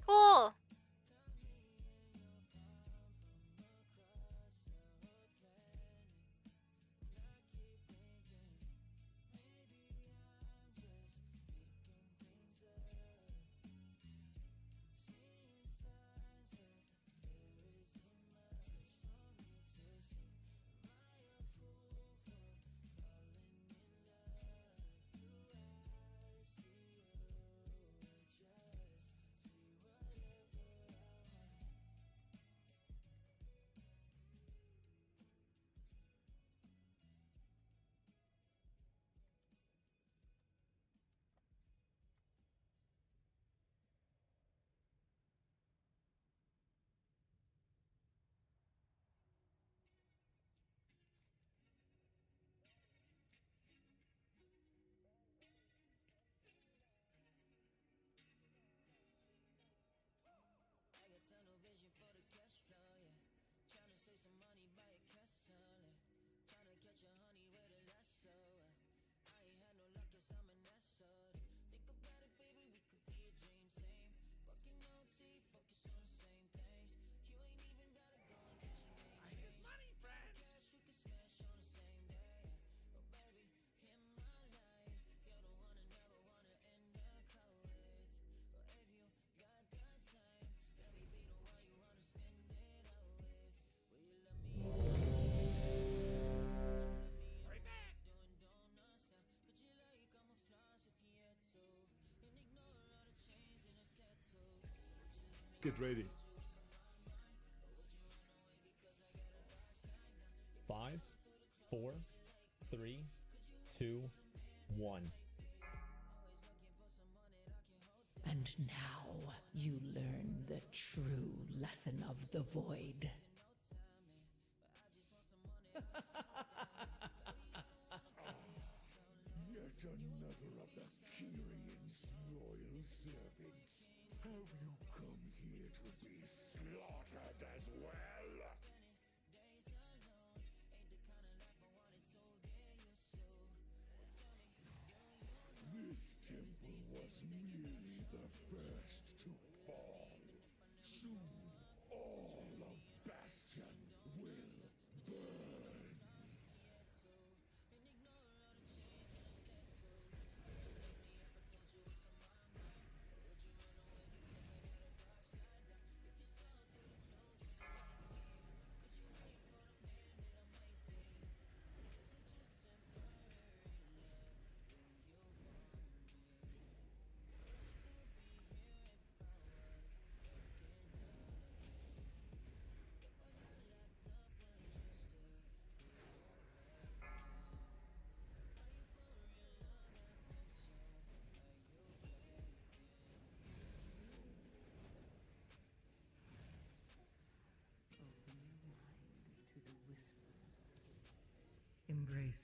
Cool. Get ready. 5, 4, 3, 2, 1. And now you learn the true lesson of the void. Yet another of the Kyrian's loyal servants. Have you come here to be slaughtered as well? This temple was merely the first to fall. Soon, all of Bastion will burn.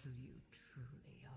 Embrace who you truly are.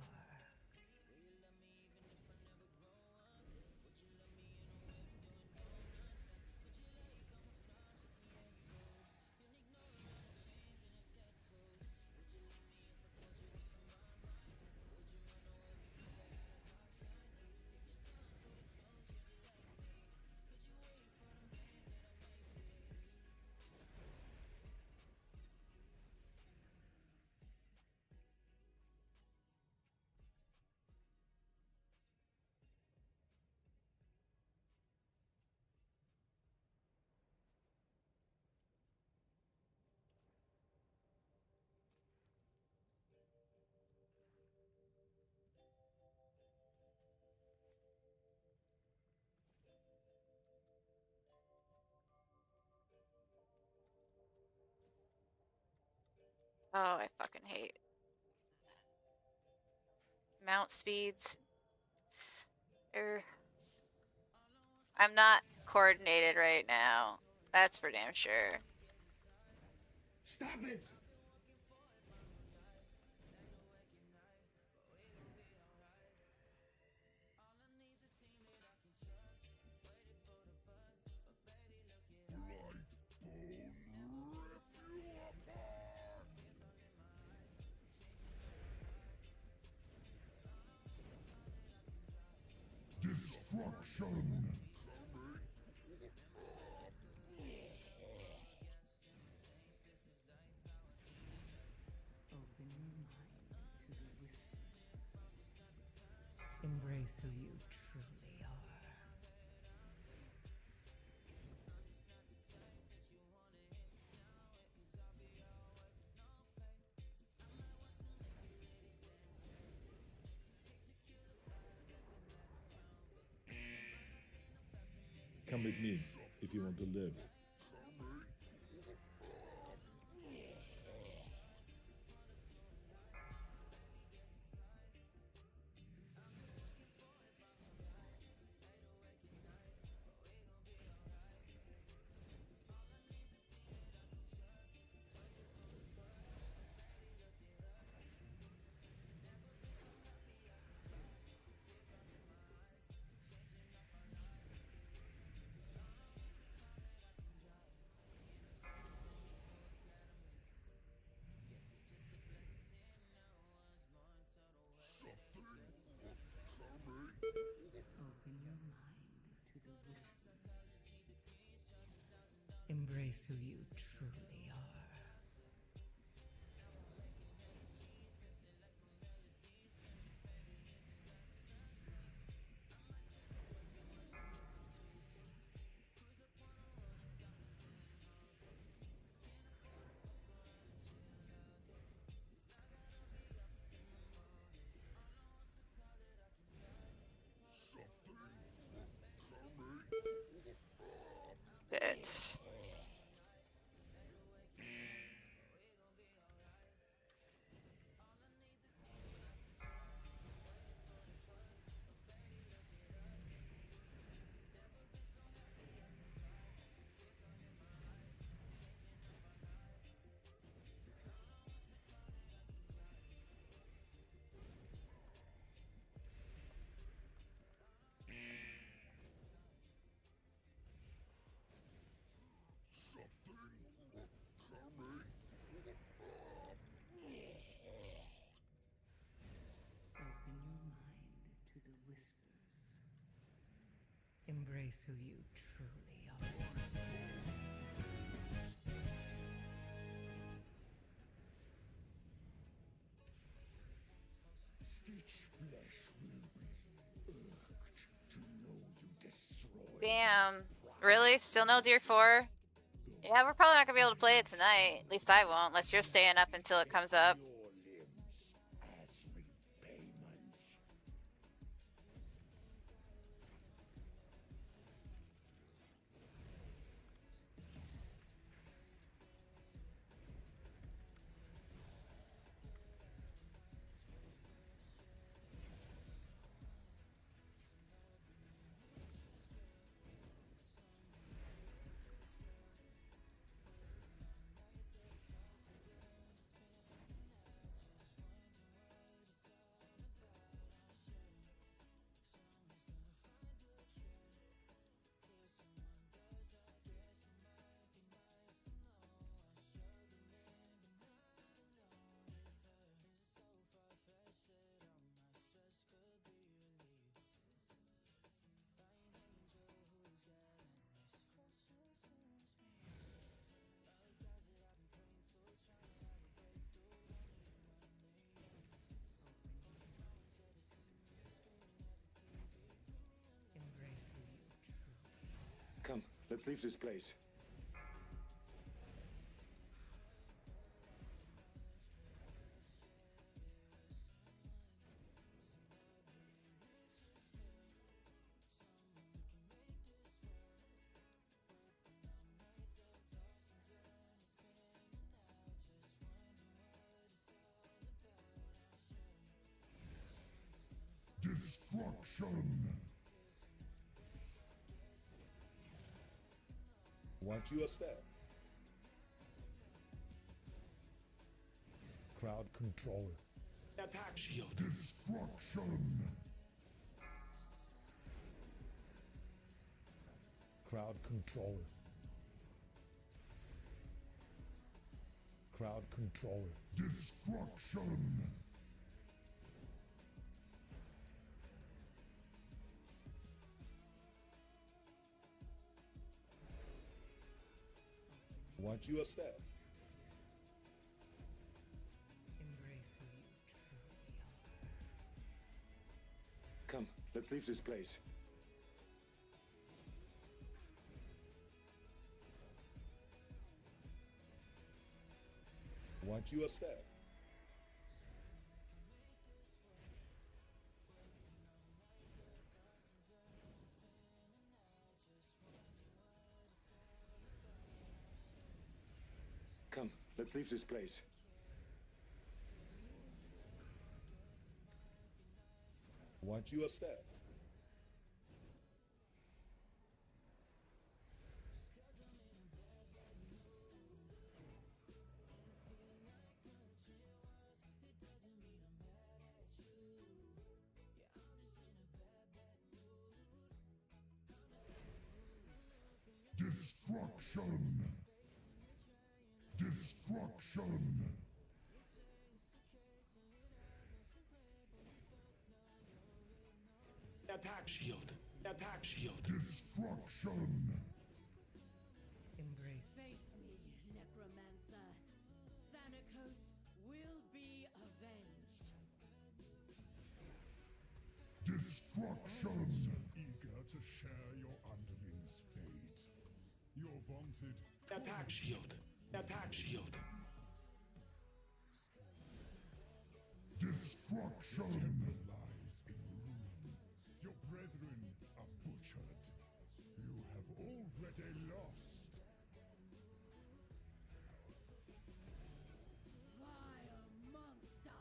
Oh, I fucking hate mount speeds. I'm not coordinated right now. That's for damn sure. Stop it! Destruction! Open your mind to the whispers. Embrace who you truly are. Come with me if you want to live. Open your mind to the whispers. Embrace who you truly are. Bitch. Open your mind to the whispers. Embrace who you truly are. Stitch flesh will be irked to know you destroyed. Damn. Really? Still no Deer 4? Yeah, we're probably not gonna be able to play it tonight. At least I won't, unless you're staying up until it comes up. Your limbs as repayment. Come, let's leave this place. Destruction! Watch your step. Crowd control. Attack shield. Destruction! Crowd control. Crowd control. Destruction! Watch your step. Embrace who you truly are. Come, let's leave this place. Watch your step. Come, let's leave this place. Watch your step. Destruction! Destruction! Attack shield. Attack shield. Destruction! Embrace. Face me, necromancer. Thanatos will be avenged. Destruction! Eager to share your underling's fate. Your vaunted Attack shield. Attack shield. Destruction! temple lies in ruin. Your brethren are butchered. You have already lost. Vile monster!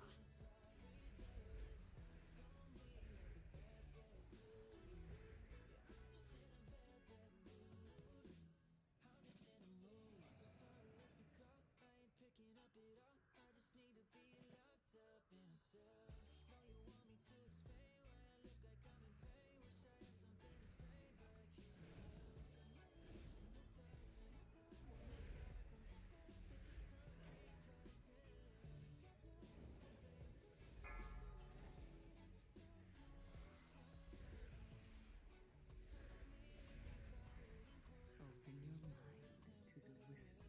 Open your mind to the whispers.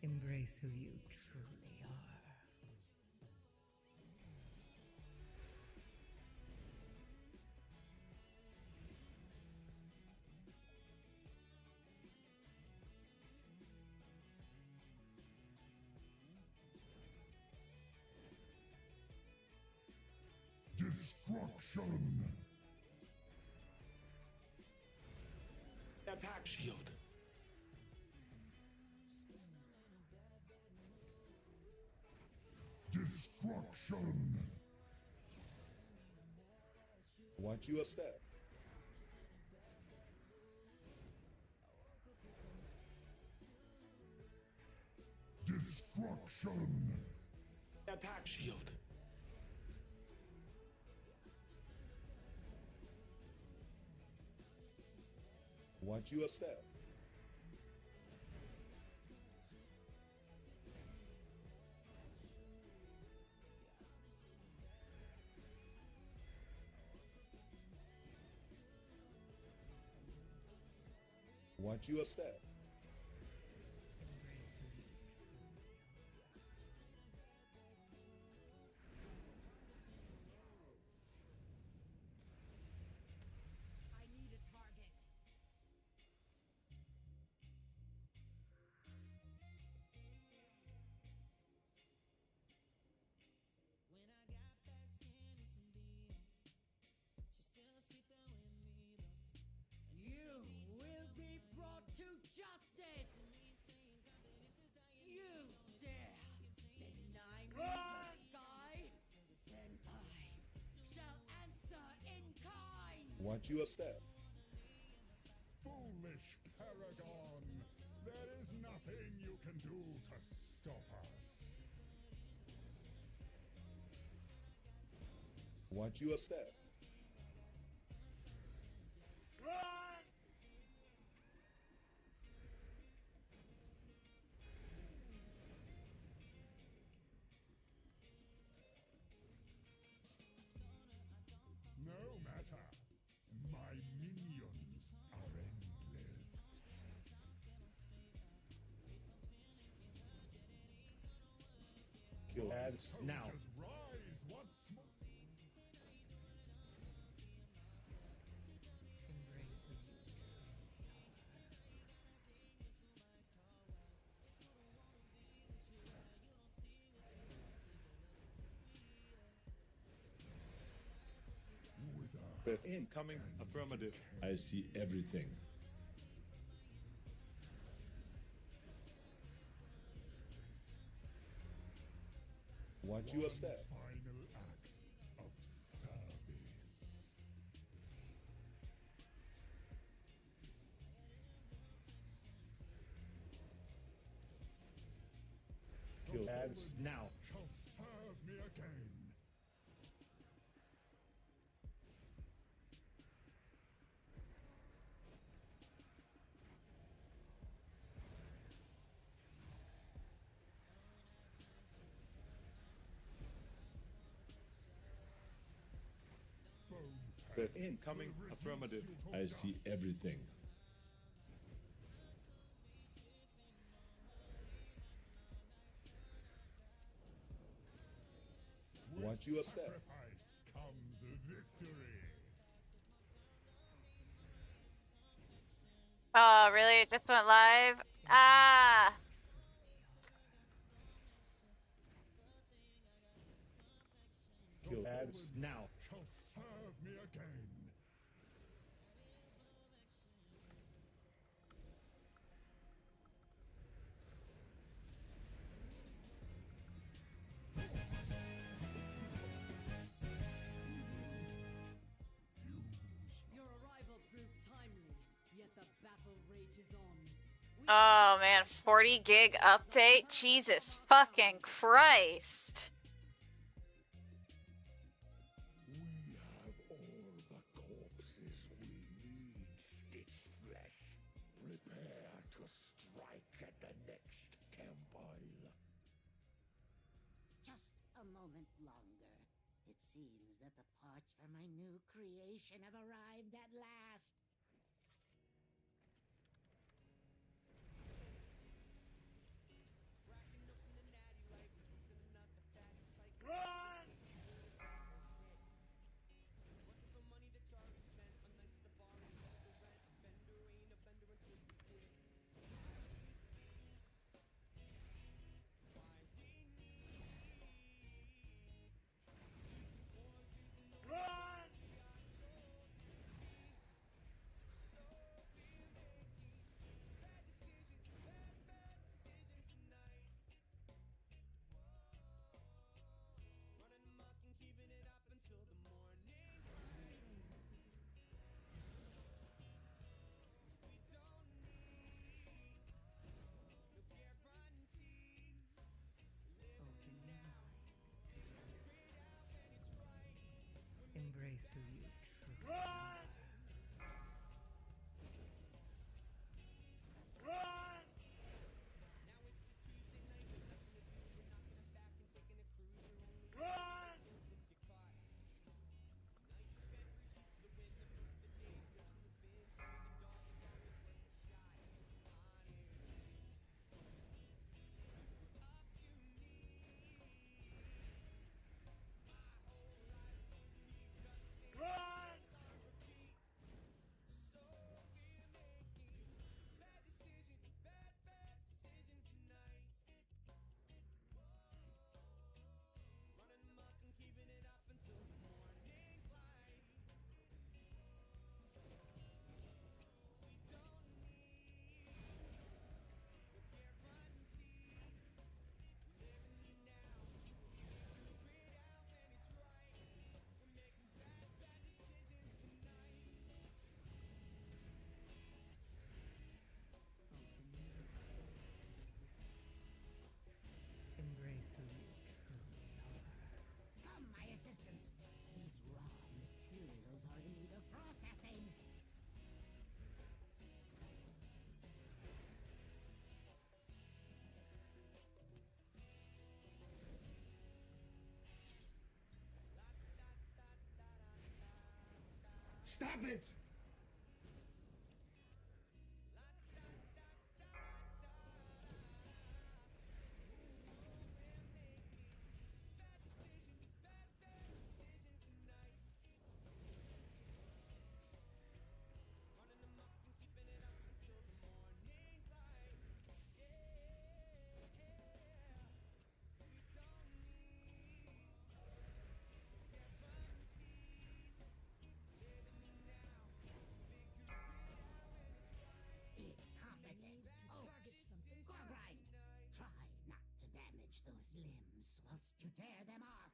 Embrace who you truly are. Destruction! Attack shield. Destruction! Watch your step. Destruction! Attack shield. Watch your step. Watch your step. Embrace who you truly are. I need a target. What you accept? Foolish paragon! There is nothing you can do to stop us. What you accept? No matter. My minions are endless. Kill ads now. Soldiers rise once more. Incoming. Affirmative. I see everything. What you accept? Final act of service. Kill ads now. Shall serve me again. Incoming. Affirmative. I see everything. What you accept? Sacrifice comes victory. Oh, really? It just went live? Ah! Kill ads now. Shall serve me again. Your arrival proved timely, yet the battle rages on. Oh man, 40 gig update? Jesus fucking Christ. We have all the corpses we need, Stitch Flesh. Prepare to strike at the next temple. Just a moment longer. It seems that the parts for my new creation have arrived at last. Embrace who you truly are. Stop it! Incompetent oaks. Gorgrind, try not to damage those limbs whilst you tear them off.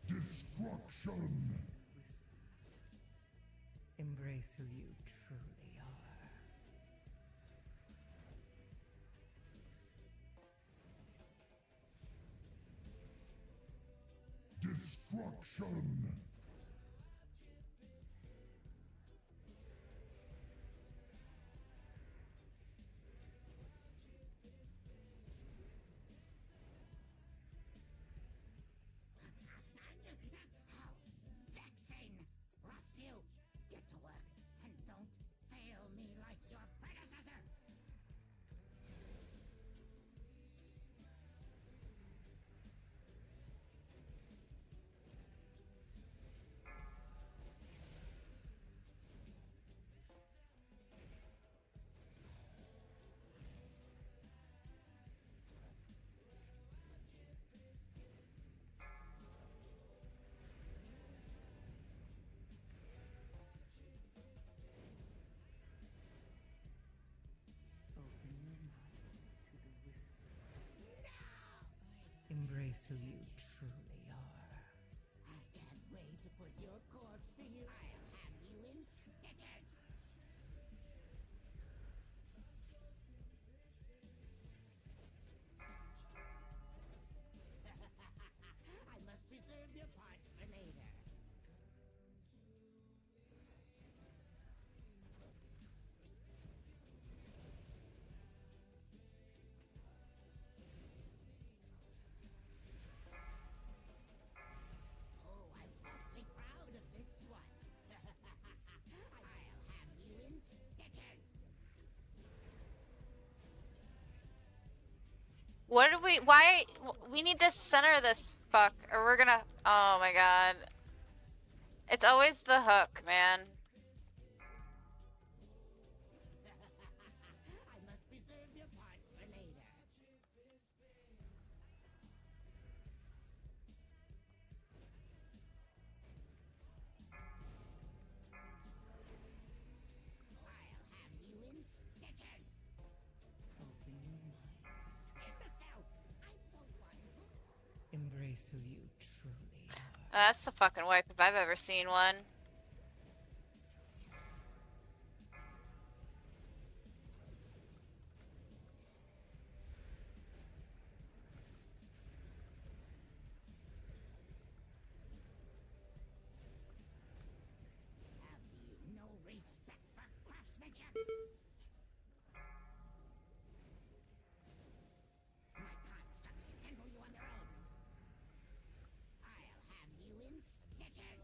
Destruction! Embrace who you truly are. Destruction! How vexing! Rotsview, get to work and don't fail me like your predecessor! Open your mind to the whispers. Embrace who you truly are. I can't wait to put your corpse to you. I'll have you in stitches! I must preserve your parts for later. Oh, I'm awfully proud of this one. I'll have you in stitches. What do we? Why? We need to center this fuck, or we're gonna. Oh my god. It's always the hook, man. I must preserve your parts for later. I'll have you in stitches. Open your mind. Imbecile! I'm the one who... Embrace who you truly are. That's a fucking wipe if I've ever seen one. Have you no respect for craftsmanship? My constructs can handle you on their own. I'll have you in stitches.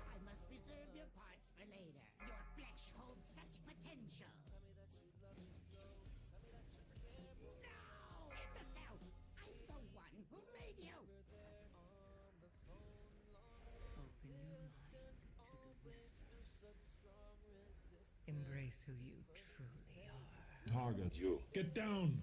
I must preserve your parts for later. Your flesh holds such potential. No, imbecile! I'm the one who made you. Open your mind to the whispers. Embrace who you truly are. Target you. Get down!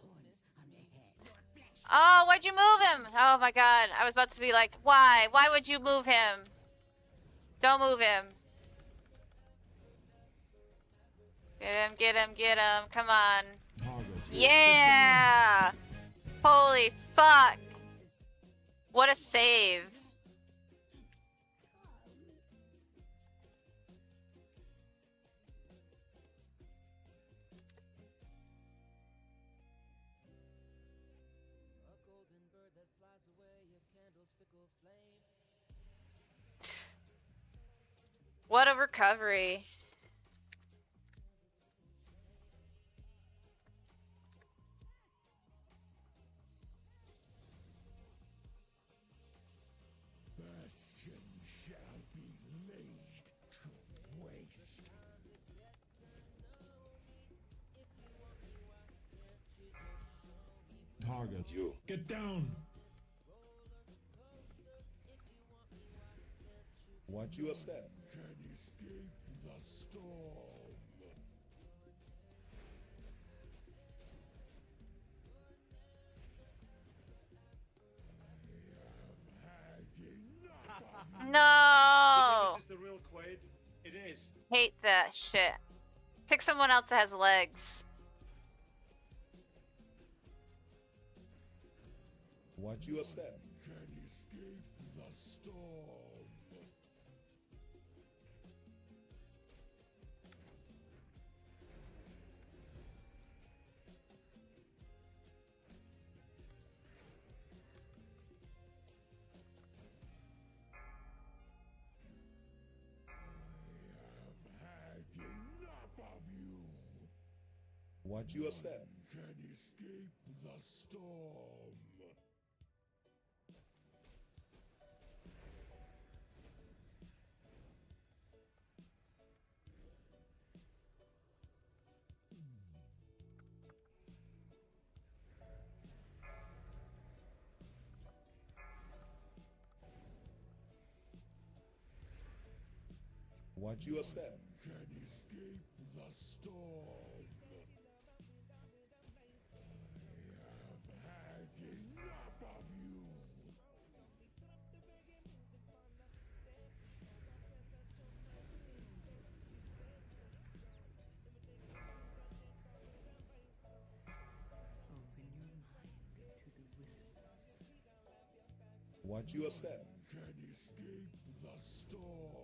Horns on the head. Your flesh. Oh, why'd you move him? Oh my god. I was about to be like, why? Why would you move him? Don't move him. Get him, get him, get him. Come on. Target you. Yeah! Holy fuck. What a save. What a recovery. Bastion shall be laid to waste. Target you. Get down! Watch your step. Can escape the storm. No! This is the real Quaid. It is. Hate that shit. Pick someone else that has legs. Watch your step. Can escape the storm. Enough of you. Watch your step. Can escape the storm. Watch your step. Can escape the storm. I have had enough of you. Open your mind to the whispers. Watch your step. Can escape the storm.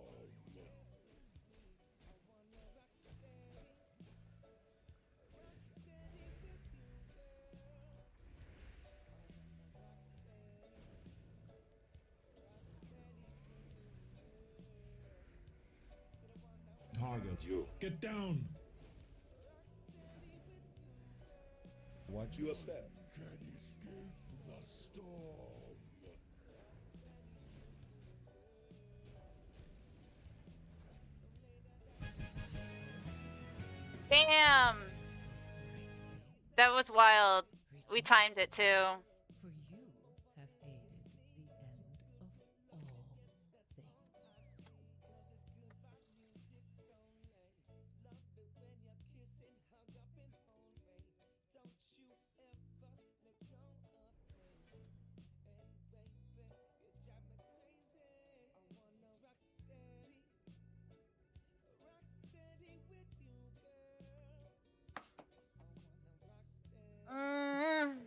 Target you. Get down! Watch your step. Can escape the storm. Damn! That was wild. We timed it too. For you have aided the end of all things. Mm.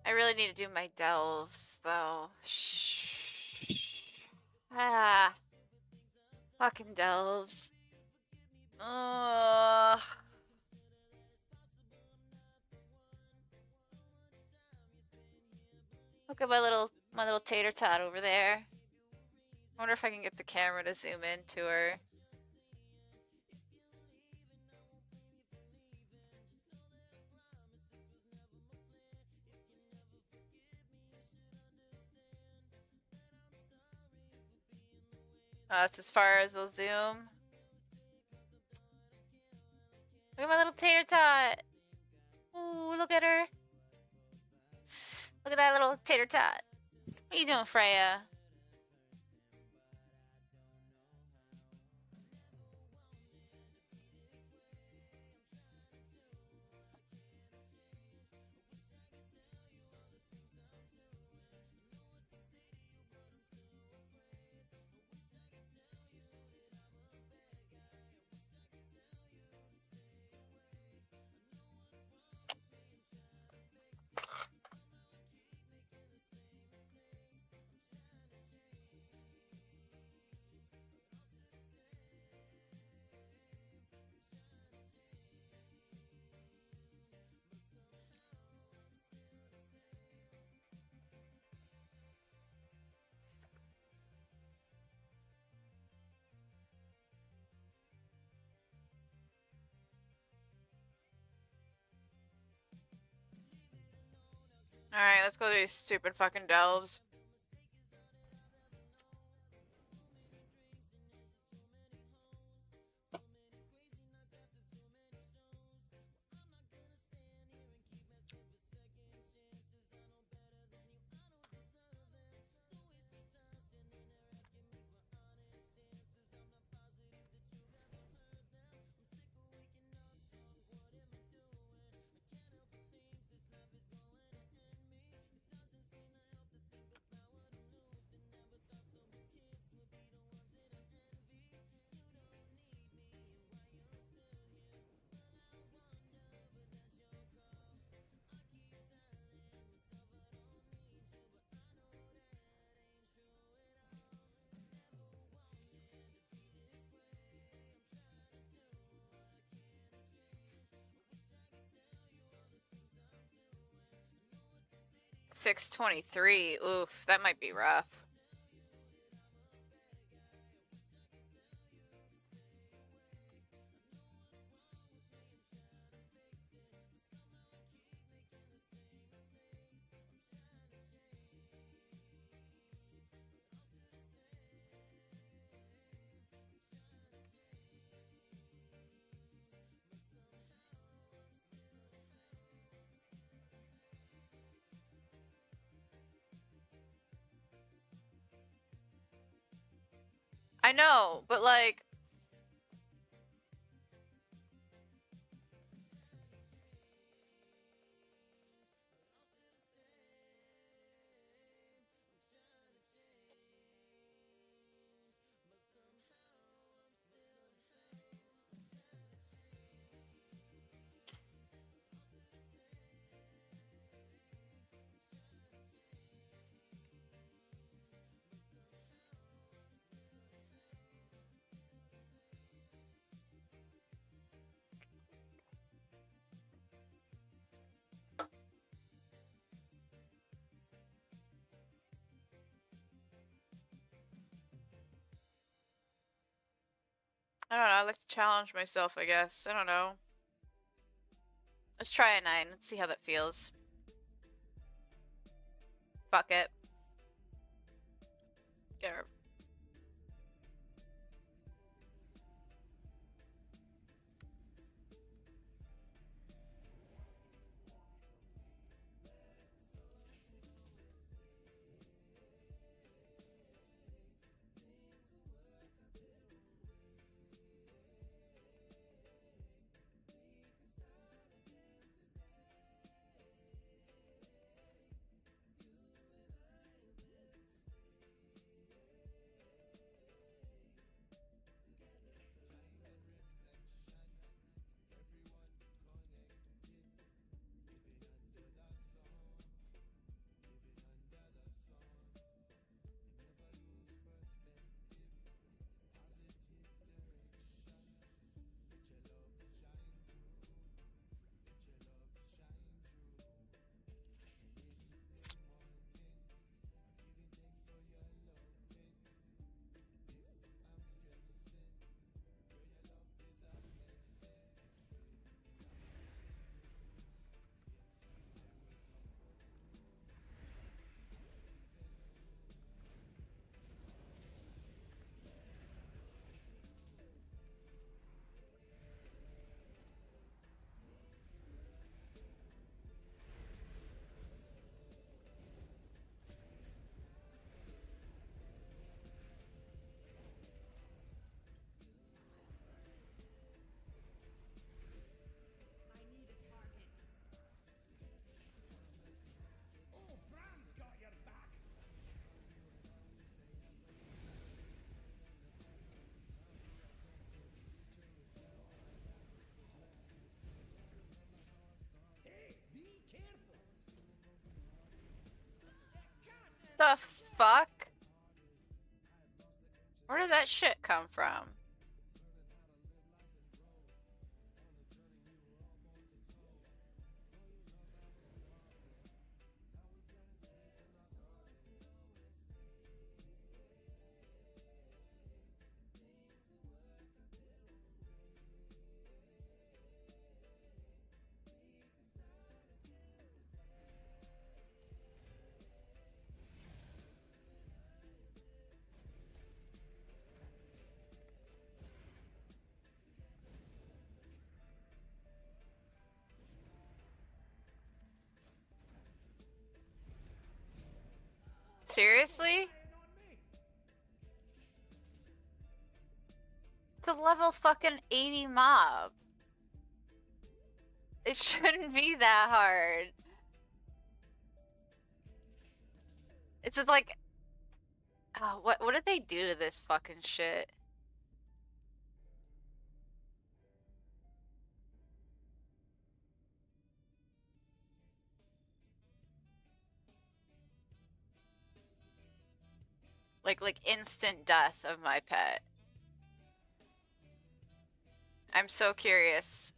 I really need to do my delves, though. Shh. Ah. Fucking delves. Ugh. Look at my little tater tot over there. I wonder if I can get the camera to zoom in to her. That's as far as they'll zoom. Look at my little tater tot. Ooh, look at her. Look at that little tater tot. What are you doing, Freya? Alright, let's go to these stupid fucking delves. $6.23. Oof, that might be rough. I know, but like... I don't know, I like to challenge myself, I guess. I don't know. Let's try a 9. Let's see how that feels. Fuck it. Get her. The fuck? Where did that shit come from? Seriously? It's a level fucking 80 mob. It shouldn't be that hard. It's just like, oh, what did they do to this fucking shit? Like instant death of my pet. I'm so curious.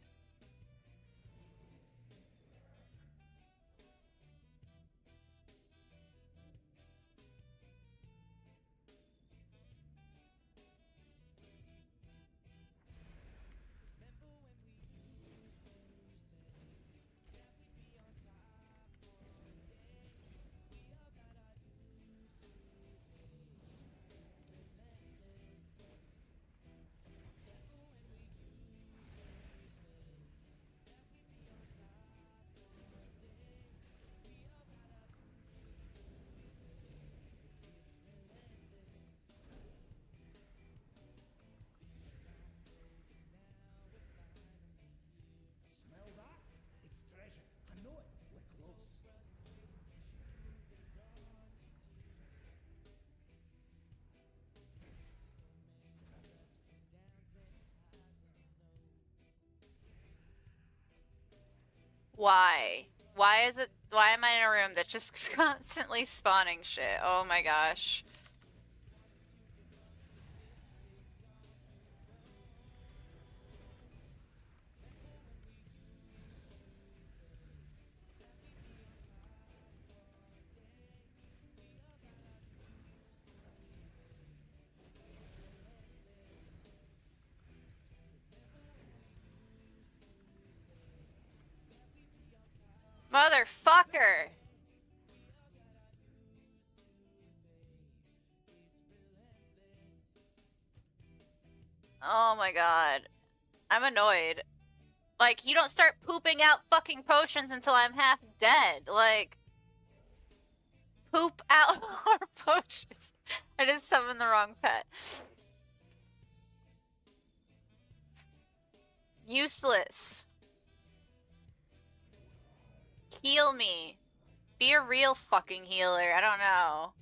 Smell that? It's treasure. I know it. We're close. Why? Why is it? Why am I in a room that's just constantly spawning shit? Oh my gosh. Motherfucker! Oh my god. I'm annoyed. Like, you don't start pooping out fucking potions until I'm half dead. Like, poop out more potions. I just summoned the wrong pet. Useless. Heal me. Be a real fucking healer. I don't know.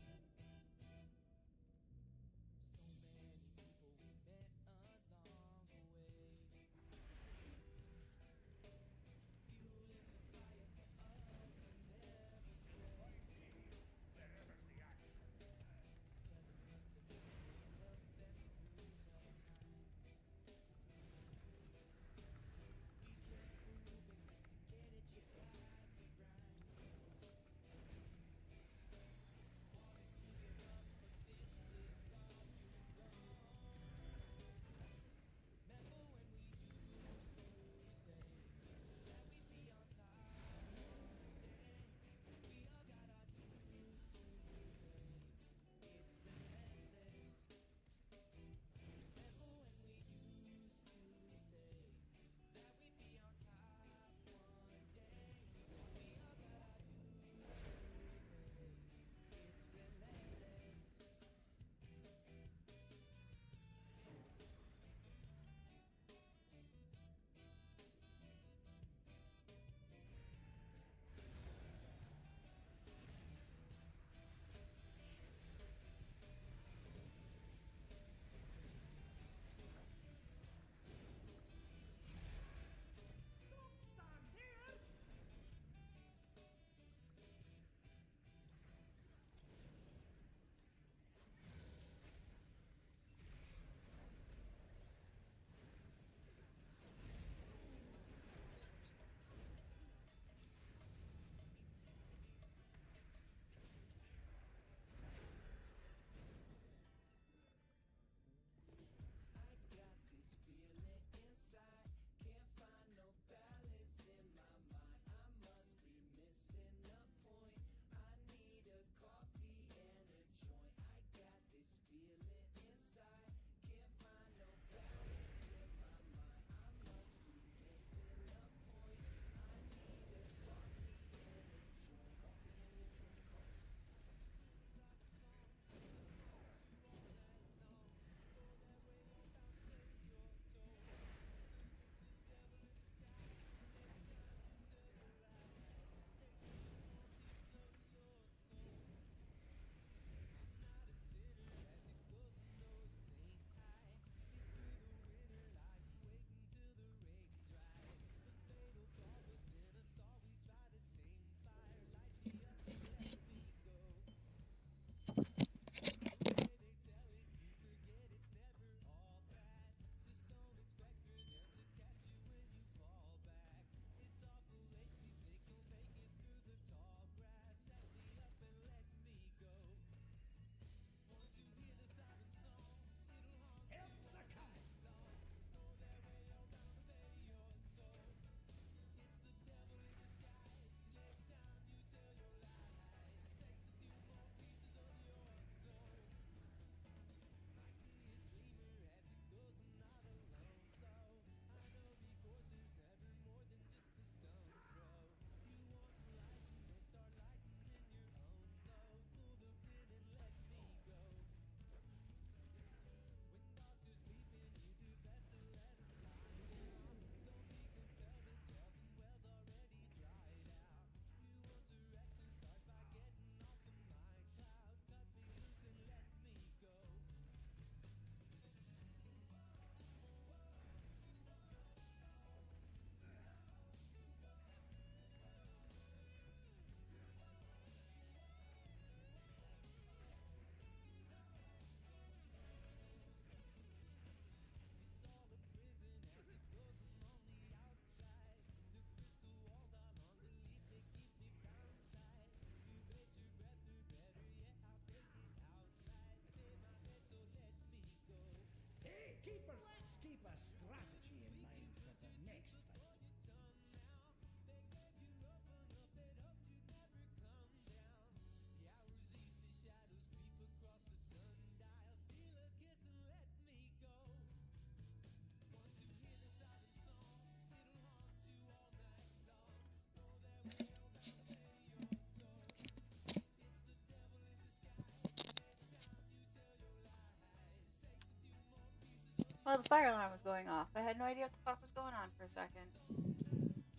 Oh, the fire alarm was going off. I had no idea what the fuck was going on for a second.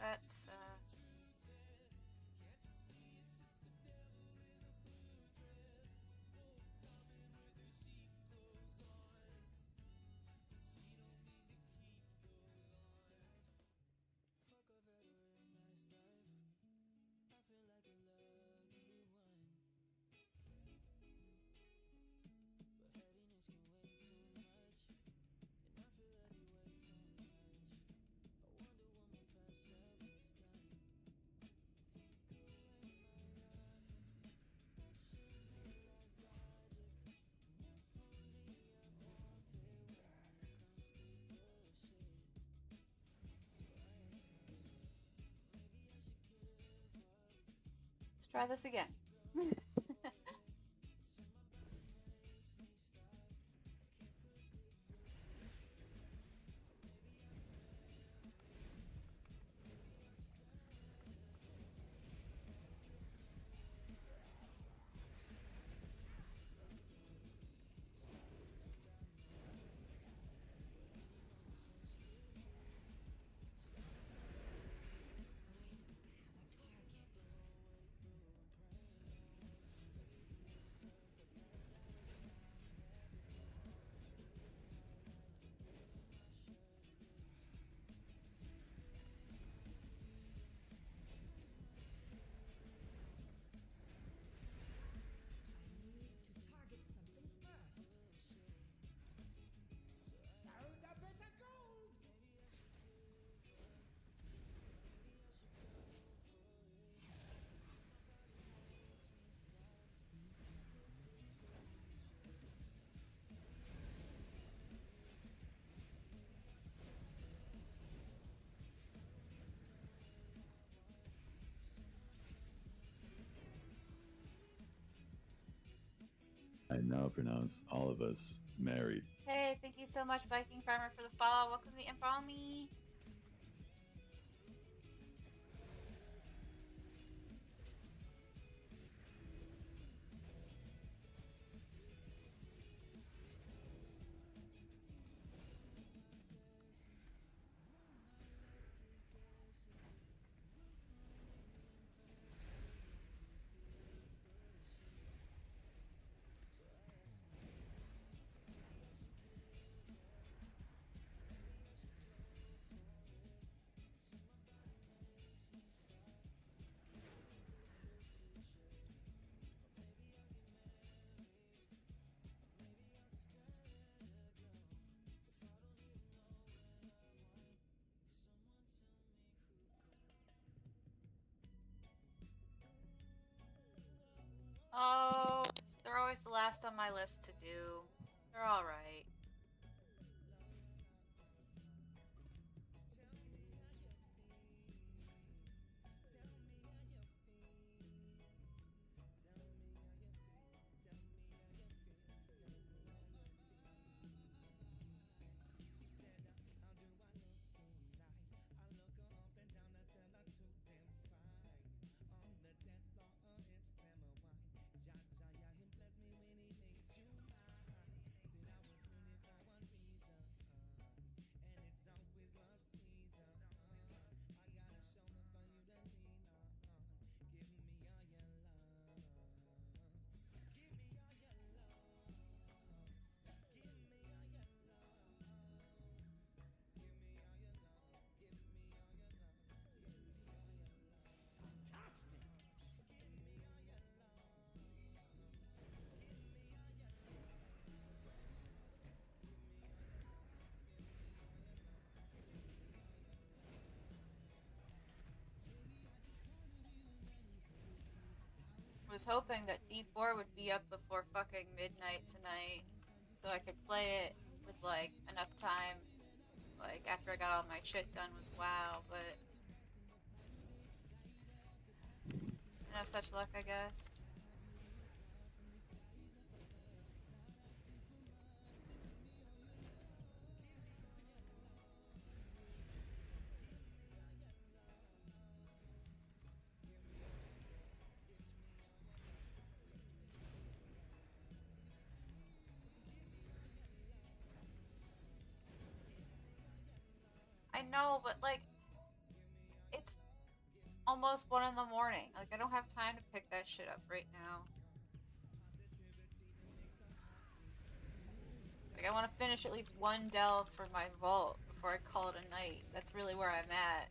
That's, let's try this again. I now pronounce all of us married. Hey, thank you so much, Viking Farmer, for the follow. Welcome to the Info Me. Oh, they're always the last on my list to do. They're alright. Was hoping that D4 would be up before fucking midnight tonight, so I could play it with, like, enough time, like, after I got all my shit done with WoW, but no such luck, I guess. I know, but like, it's almost 1 in the morning. Like, I don't have time to pick that shit up right now. Like, I want to finish at least one delve for my vault before I call it a night. That's really where I'm at.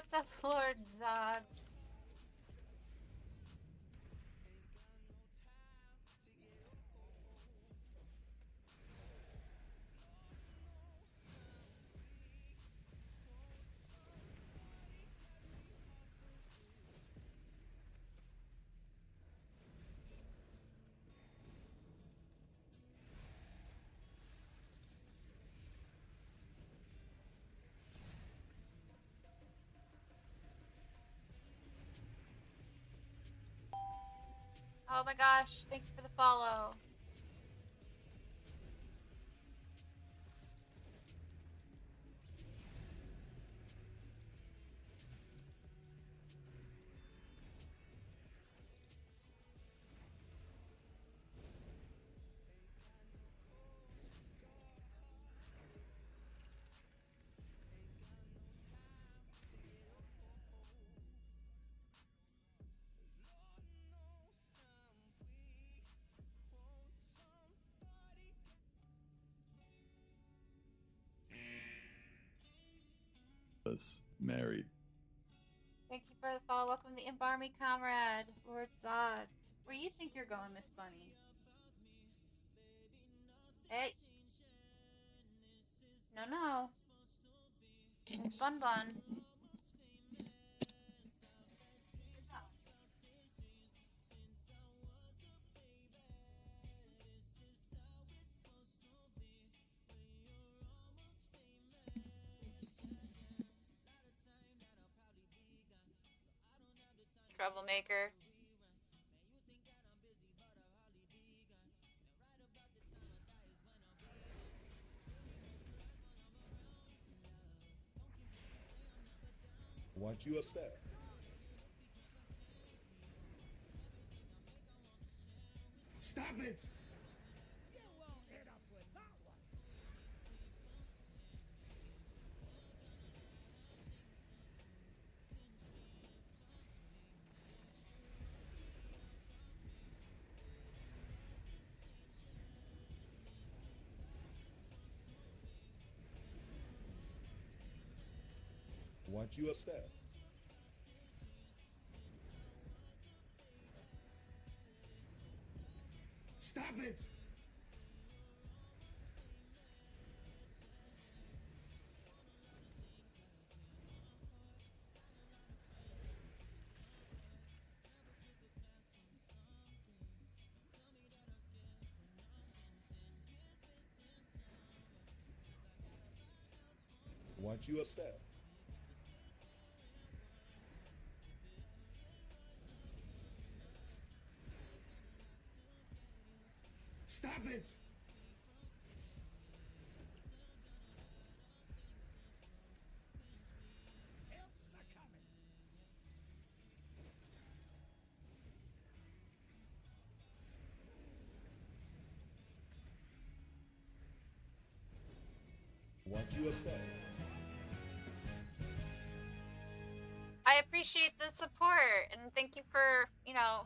What's up, Lord Zods? Oh my gosh, thank you for the follow. Us married. Thank you for the follow. Welcome to the Imp Army, comrade, Lord Zod. Where you think you're going, Miss Bunny? Hey. No, no. It's Bun Bun. Troublemaker. Want you upset? Stop it! Want you upset? Stop it! Want you upset? Stop it! Want you upset? I appreciate the support and thank you for, you know,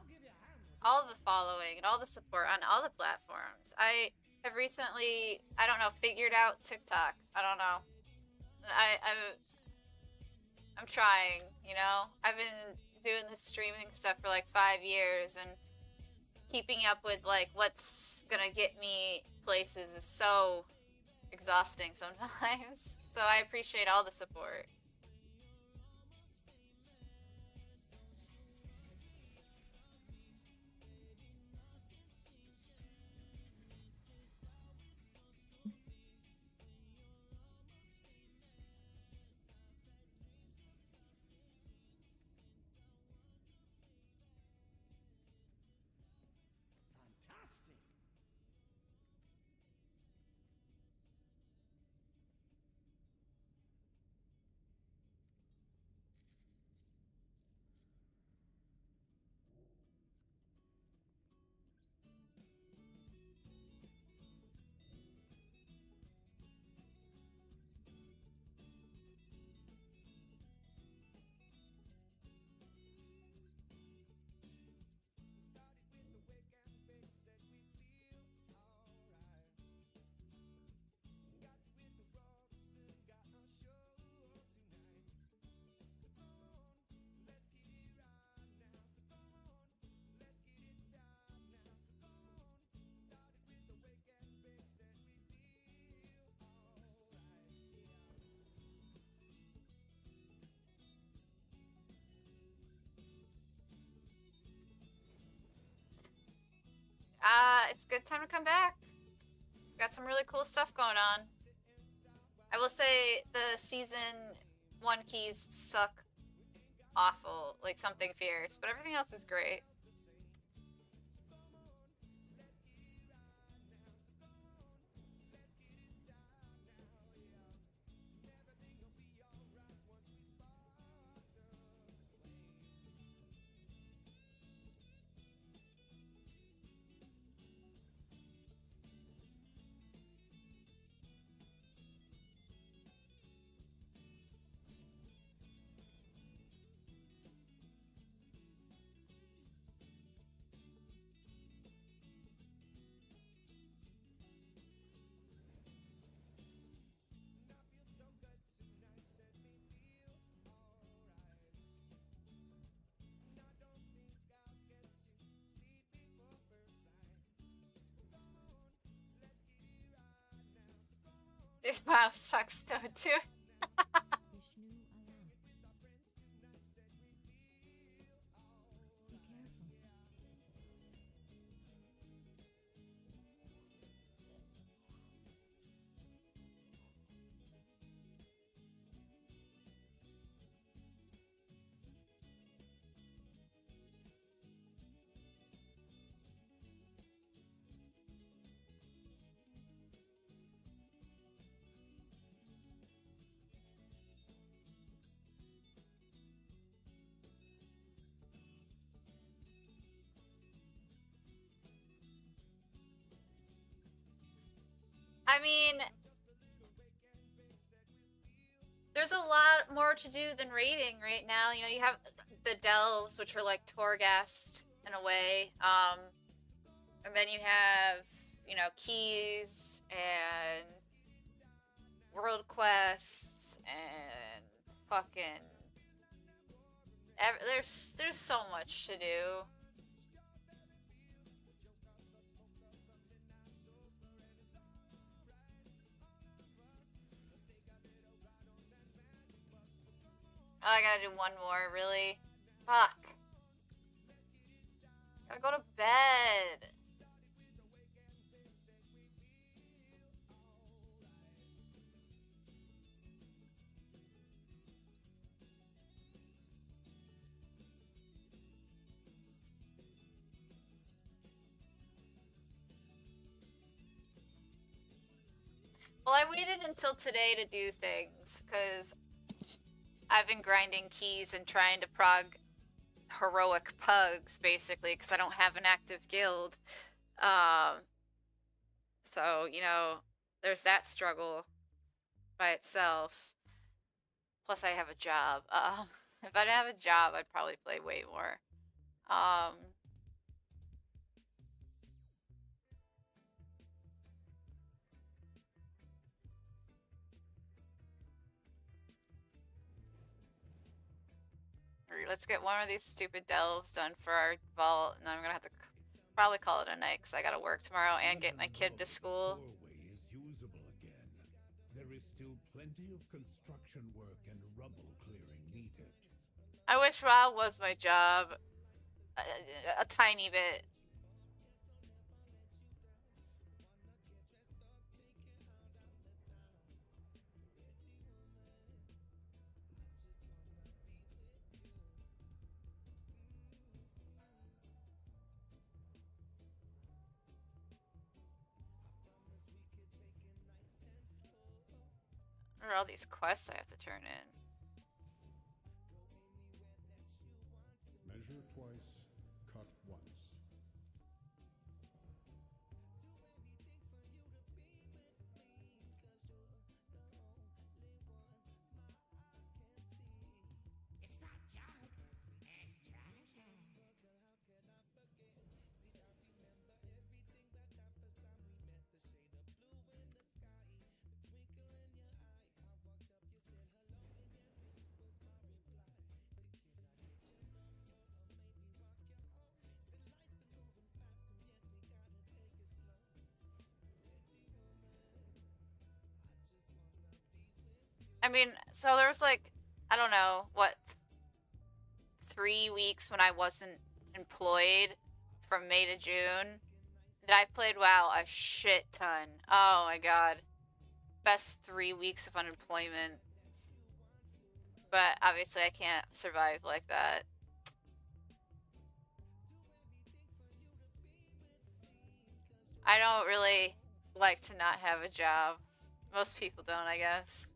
all the following and all the support on all the platforms. I have recently, I don't know, figured out TikTok. I don't know. I'm trying, you know? I've been doing this streaming stuff for like 5 years, and keeping up with like what's gonna get me places is so exhausting sometimes. So I appreciate all the support. Fantastic! it's a good time to come back. Got some really cool stuff going on. I will say the season 1 keys suck awful, like something fierce, but everything else is great. Wow, sucks though too. I mean, there's a lot more to do than raiding right now. You know, you have the delves, which are like Torghast in a way. And then you have, you know, keys and world quests and fucking... There's so much to do. Oh, I gotta do one more, really? Fuck. Gotta go to bed. Well, I waited until today to do things, because I've been grinding keys and trying to prog heroic pugs, basically, because I don't have an active guild. So, you know, there's that struggle by itself. Plus, I have a job. If I didn't have a job, I'd probably play way more. Let's get one of these stupid delves done for our vault, and I'm gonna have to probably call it a night because I gotta work tomorrow and get my kid to school. There is still plenty of construction work and rubble clearing needed. I wish WoW was my job a tiny bit. What are all these quests I have to turn in? Measure twice, cut once. It's not junk, it's treasure. I mean, so there was like, I don't know, what, 3 weeks when I wasn't employed from May to June. I played WoW a shit ton. Oh my god. Best 3 weeks of unemployment. But obviously I can't survive like that. I don't really like to not have a job. Most people don't, I guess.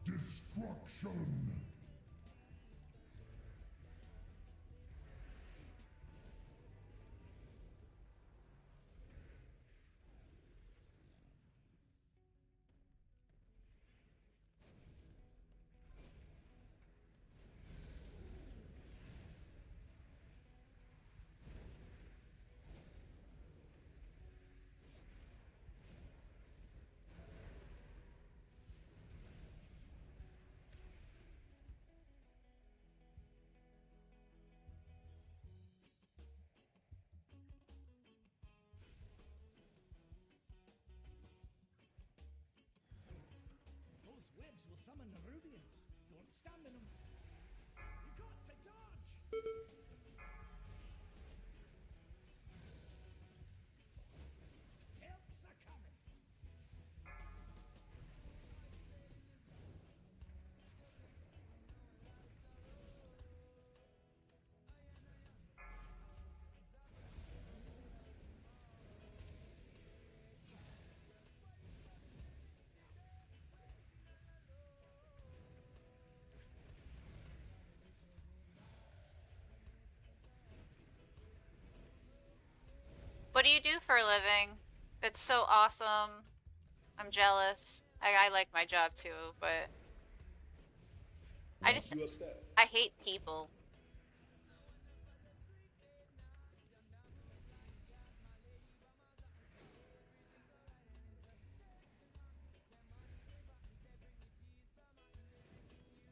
Destruction! Those webs will summon the Rubians. Don't stand in them. You got to dodge! Help's a coming. What do you do for a living? It's so awesome. I'm jealous. I like my job too, but I hate people.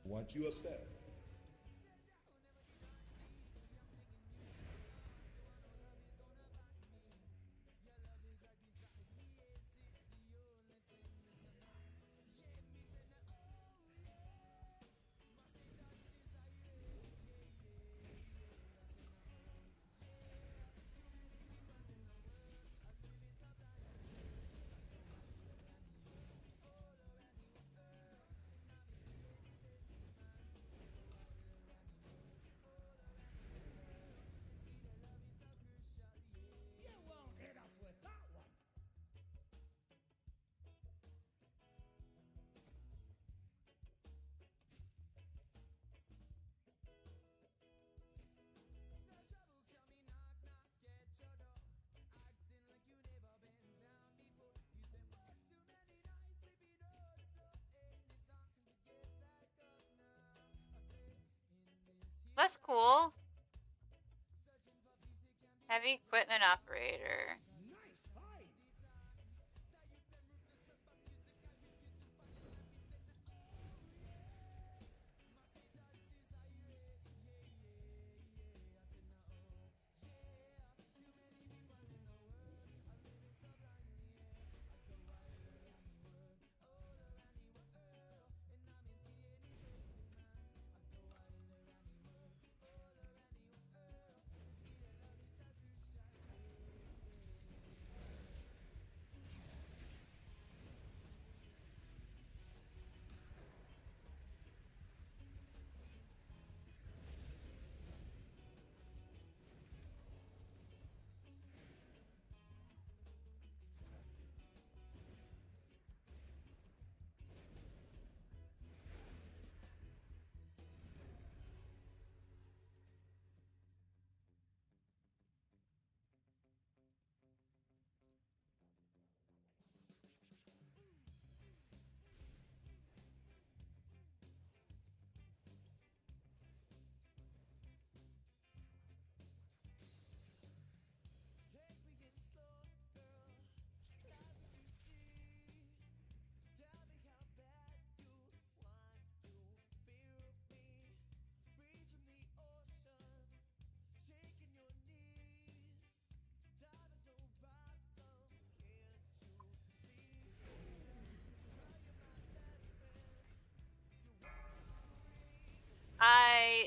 Want you upset? You won't hit us with that one. That's cool. Heavy equipment operator. Nice fight.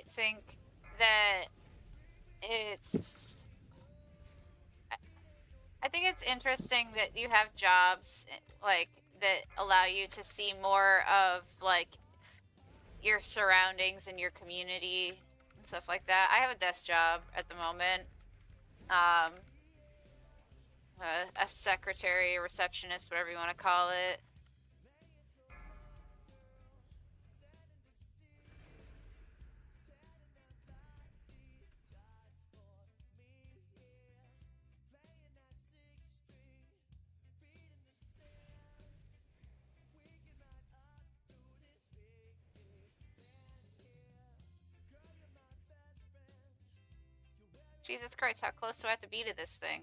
think that it's I think it's interesting that you have jobs like that allow you to see more of like your surroundings and your community and stuff like that. I have a desk job at the moment. A secretary, a receptionist, whatever you want to call it. Jesus Christ, how close do I have to be to this thing?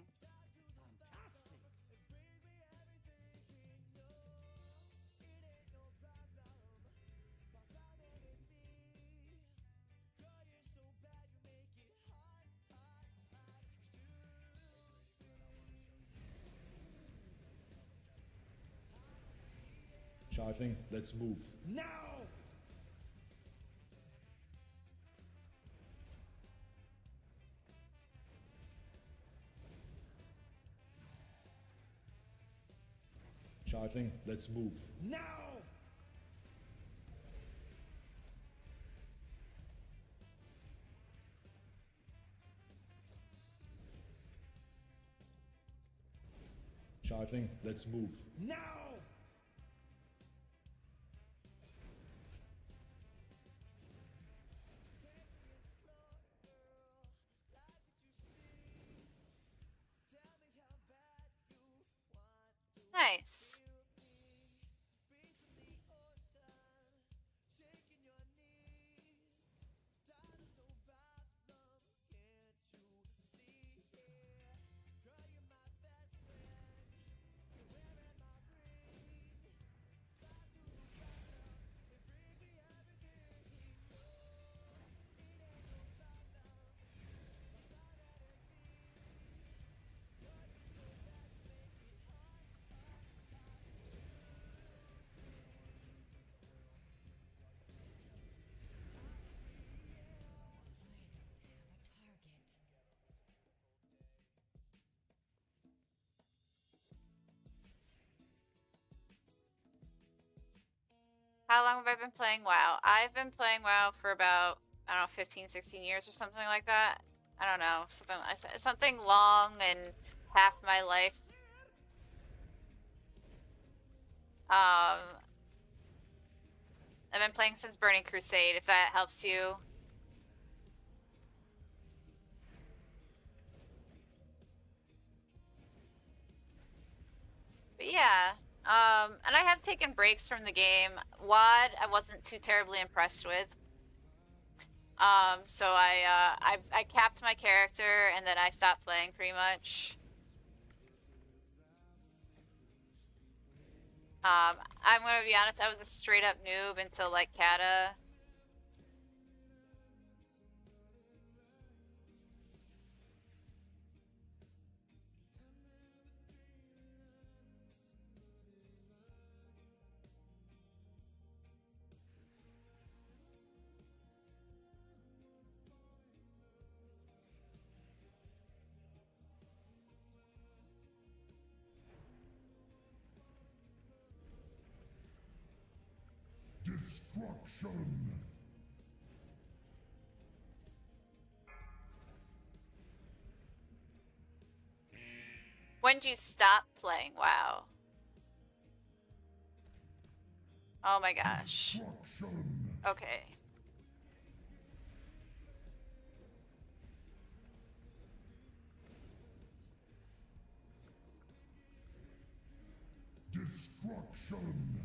Charging, let's move. Now! Charging, let's move. Now! Charging, let's move. Now! Nice. How long have I been playing WoW? I've been playing WoW for about, I don't know, 15, 16 years or something like that. I don't know, something long and half my life. I've been playing since Burning Crusade, if that helps you. But yeah. And I have taken breaks from the game. WoD, I wasn't too terribly impressed with. So I capped my character and then I stopped playing pretty much. I'm gonna be honest, I was a straight up noob until like Kata. Destruction! When'd you stop playing WoW? Oh my gosh. Okay. Destruction!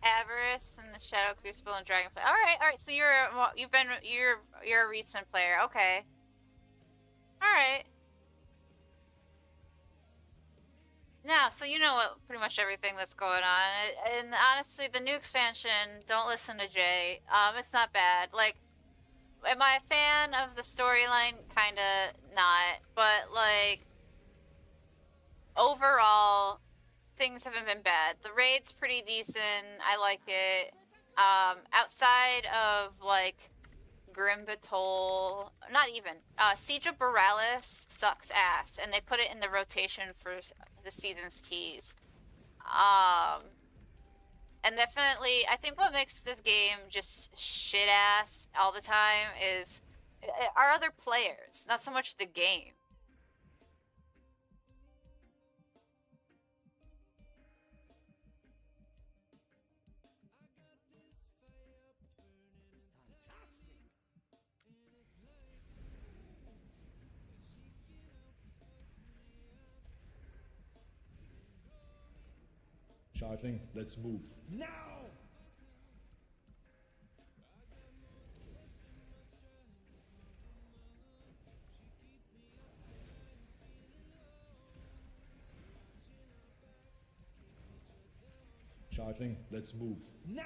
Avarice and the Shadow Crucible and Dragonfly. All right. So you're a recent player. Okay. All right. Now, so you know what, pretty much everything that's going on. And honestly, the new expansion, don't listen to Jay. It's not bad. Like, am I a fan of the storyline? Kinda not. But, like, overall, things haven't been bad. The raid's pretty decent. I like it. Outside of, like, Grim Batol, not even. Siege of Borealis sucks ass, and they put it in the rotation for the season's keys. And definitely, I think what makes this game just shit ass all the time is our other players, not so much the game. Charging, let's move. Now! Charging, let's move. Now!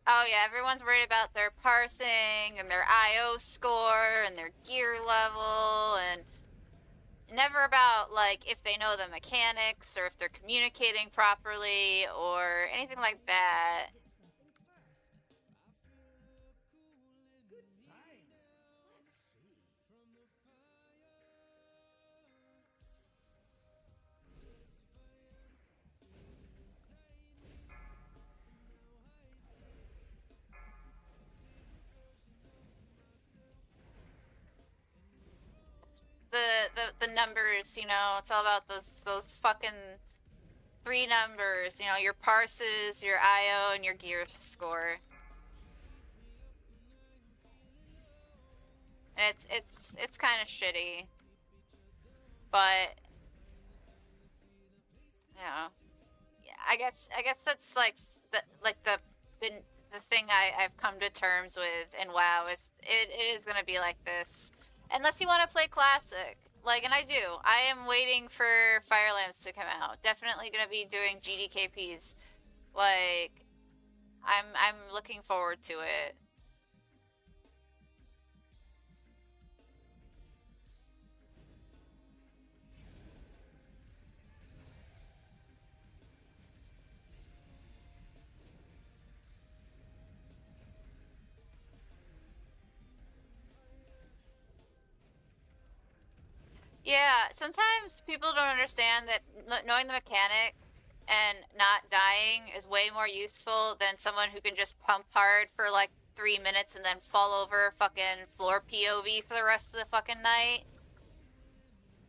Oh yeah, everyone's worried about their parsing and their IO score and their gear level, and never about, like, if they know the mechanics or if they're communicating properly or anything like that. The numbers, you know, it's all about those fucking 3 numbers, you know, your parses, your IO, and your gear score. And it's kind of shitty, but you know, yeah, I guess that's like the thing I've come to terms with in WoW is it is gonna be like this. Unless you want to play Classic. Like, and I do. I am waiting for Firelands to come out. Definitely going to be doing GDKPs. Like, I'm looking forward to it. Yeah, sometimes people don't understand that knowing the mechanics and not dying is way more useful than someone who can just pump hard for like 3 minutes and then fall over fucking floor POV for the rest of the fucking night.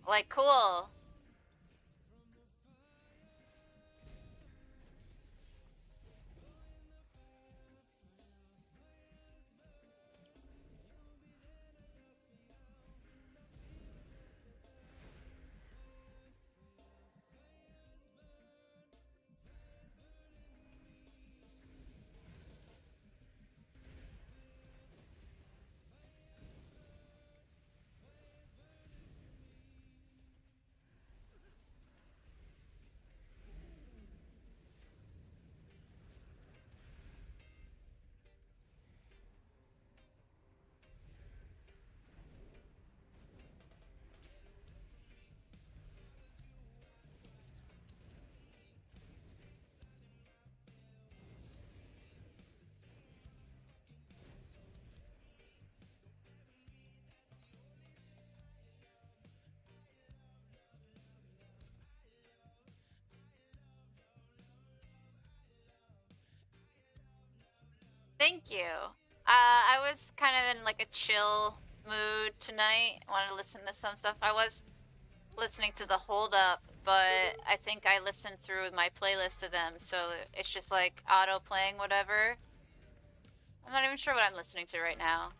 Like, cool. Thank you. I was kind of in like a chill mood tonight. I wanted to listen to some stuff. I was listening to the Hold Up, but I think I listened through my playlist of them, so it's just like auto playing whatever. I'm not even sure what I'm listening to right now.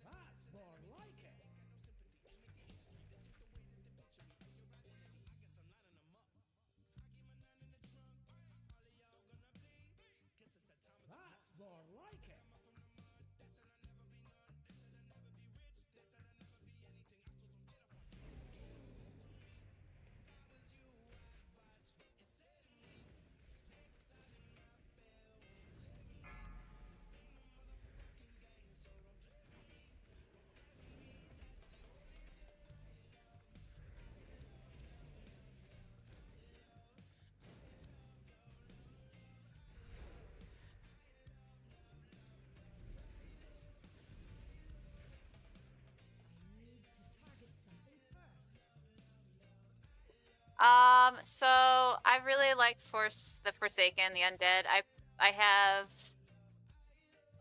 That's more like it. That's more like it. So I really like the Forsaken, the Undead. I have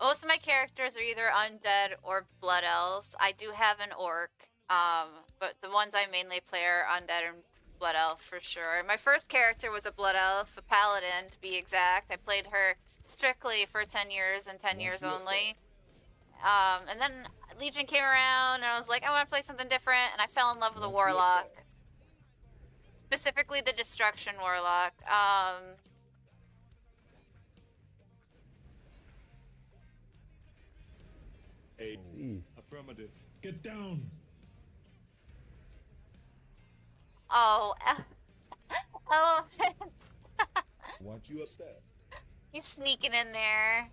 most of my characters are either undead or blood elves. I do have an orc, but the ones I mainly play are undead and blood elf for sure. My first character was a blood elf, a paladin to be exact. I played her strictly for 10 years and 10 years only. And then Legion came around and I was like, I want to play something different, and I fell in love with a warlock. Specifically the Destruction Warlock. Affirmative. Get down. Oh, elephant. Want you upset. He's sneaking in there.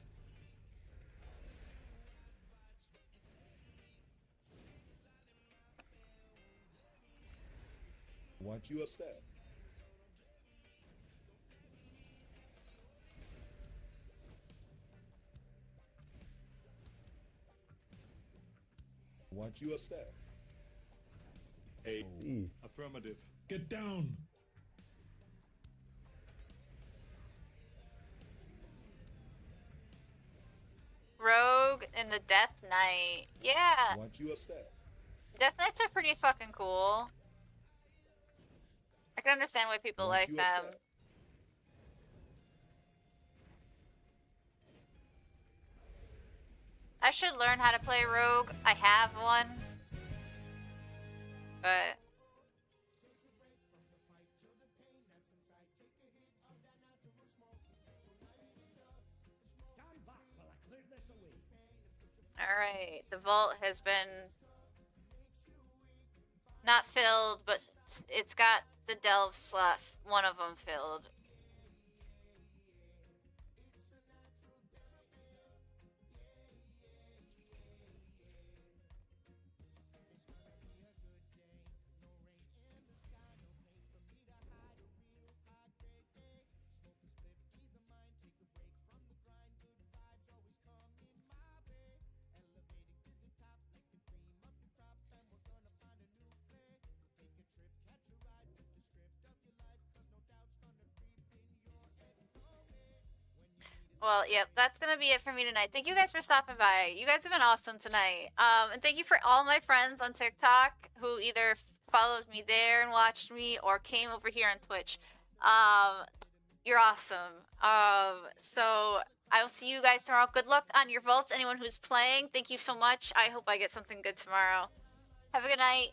Want you upset. Want you upset. Affirmative. Get down. Rogue in the Death Knight. Yeah. Want you upset. Death Knights are pretty fucking cool. I can understand why people like them. I should learn how to play Rogue. I have one. But Stand back while I clear this away. alright, the vault has been not filled, but it's got the delve slot, one of them filled. Well, yep, that's gonna be it for me tonight. Thank you guys for stopping by. You guys have been awesome tonight. And thank you for all my friends on TikTok who either followed me there and watched me or came over here on Twitch. You're awesome. So I will see you guys tomorrow. Good luck on your vaults. Anyone who's playing, thank you so much. I hope I get something good tomorrow. Have a good night.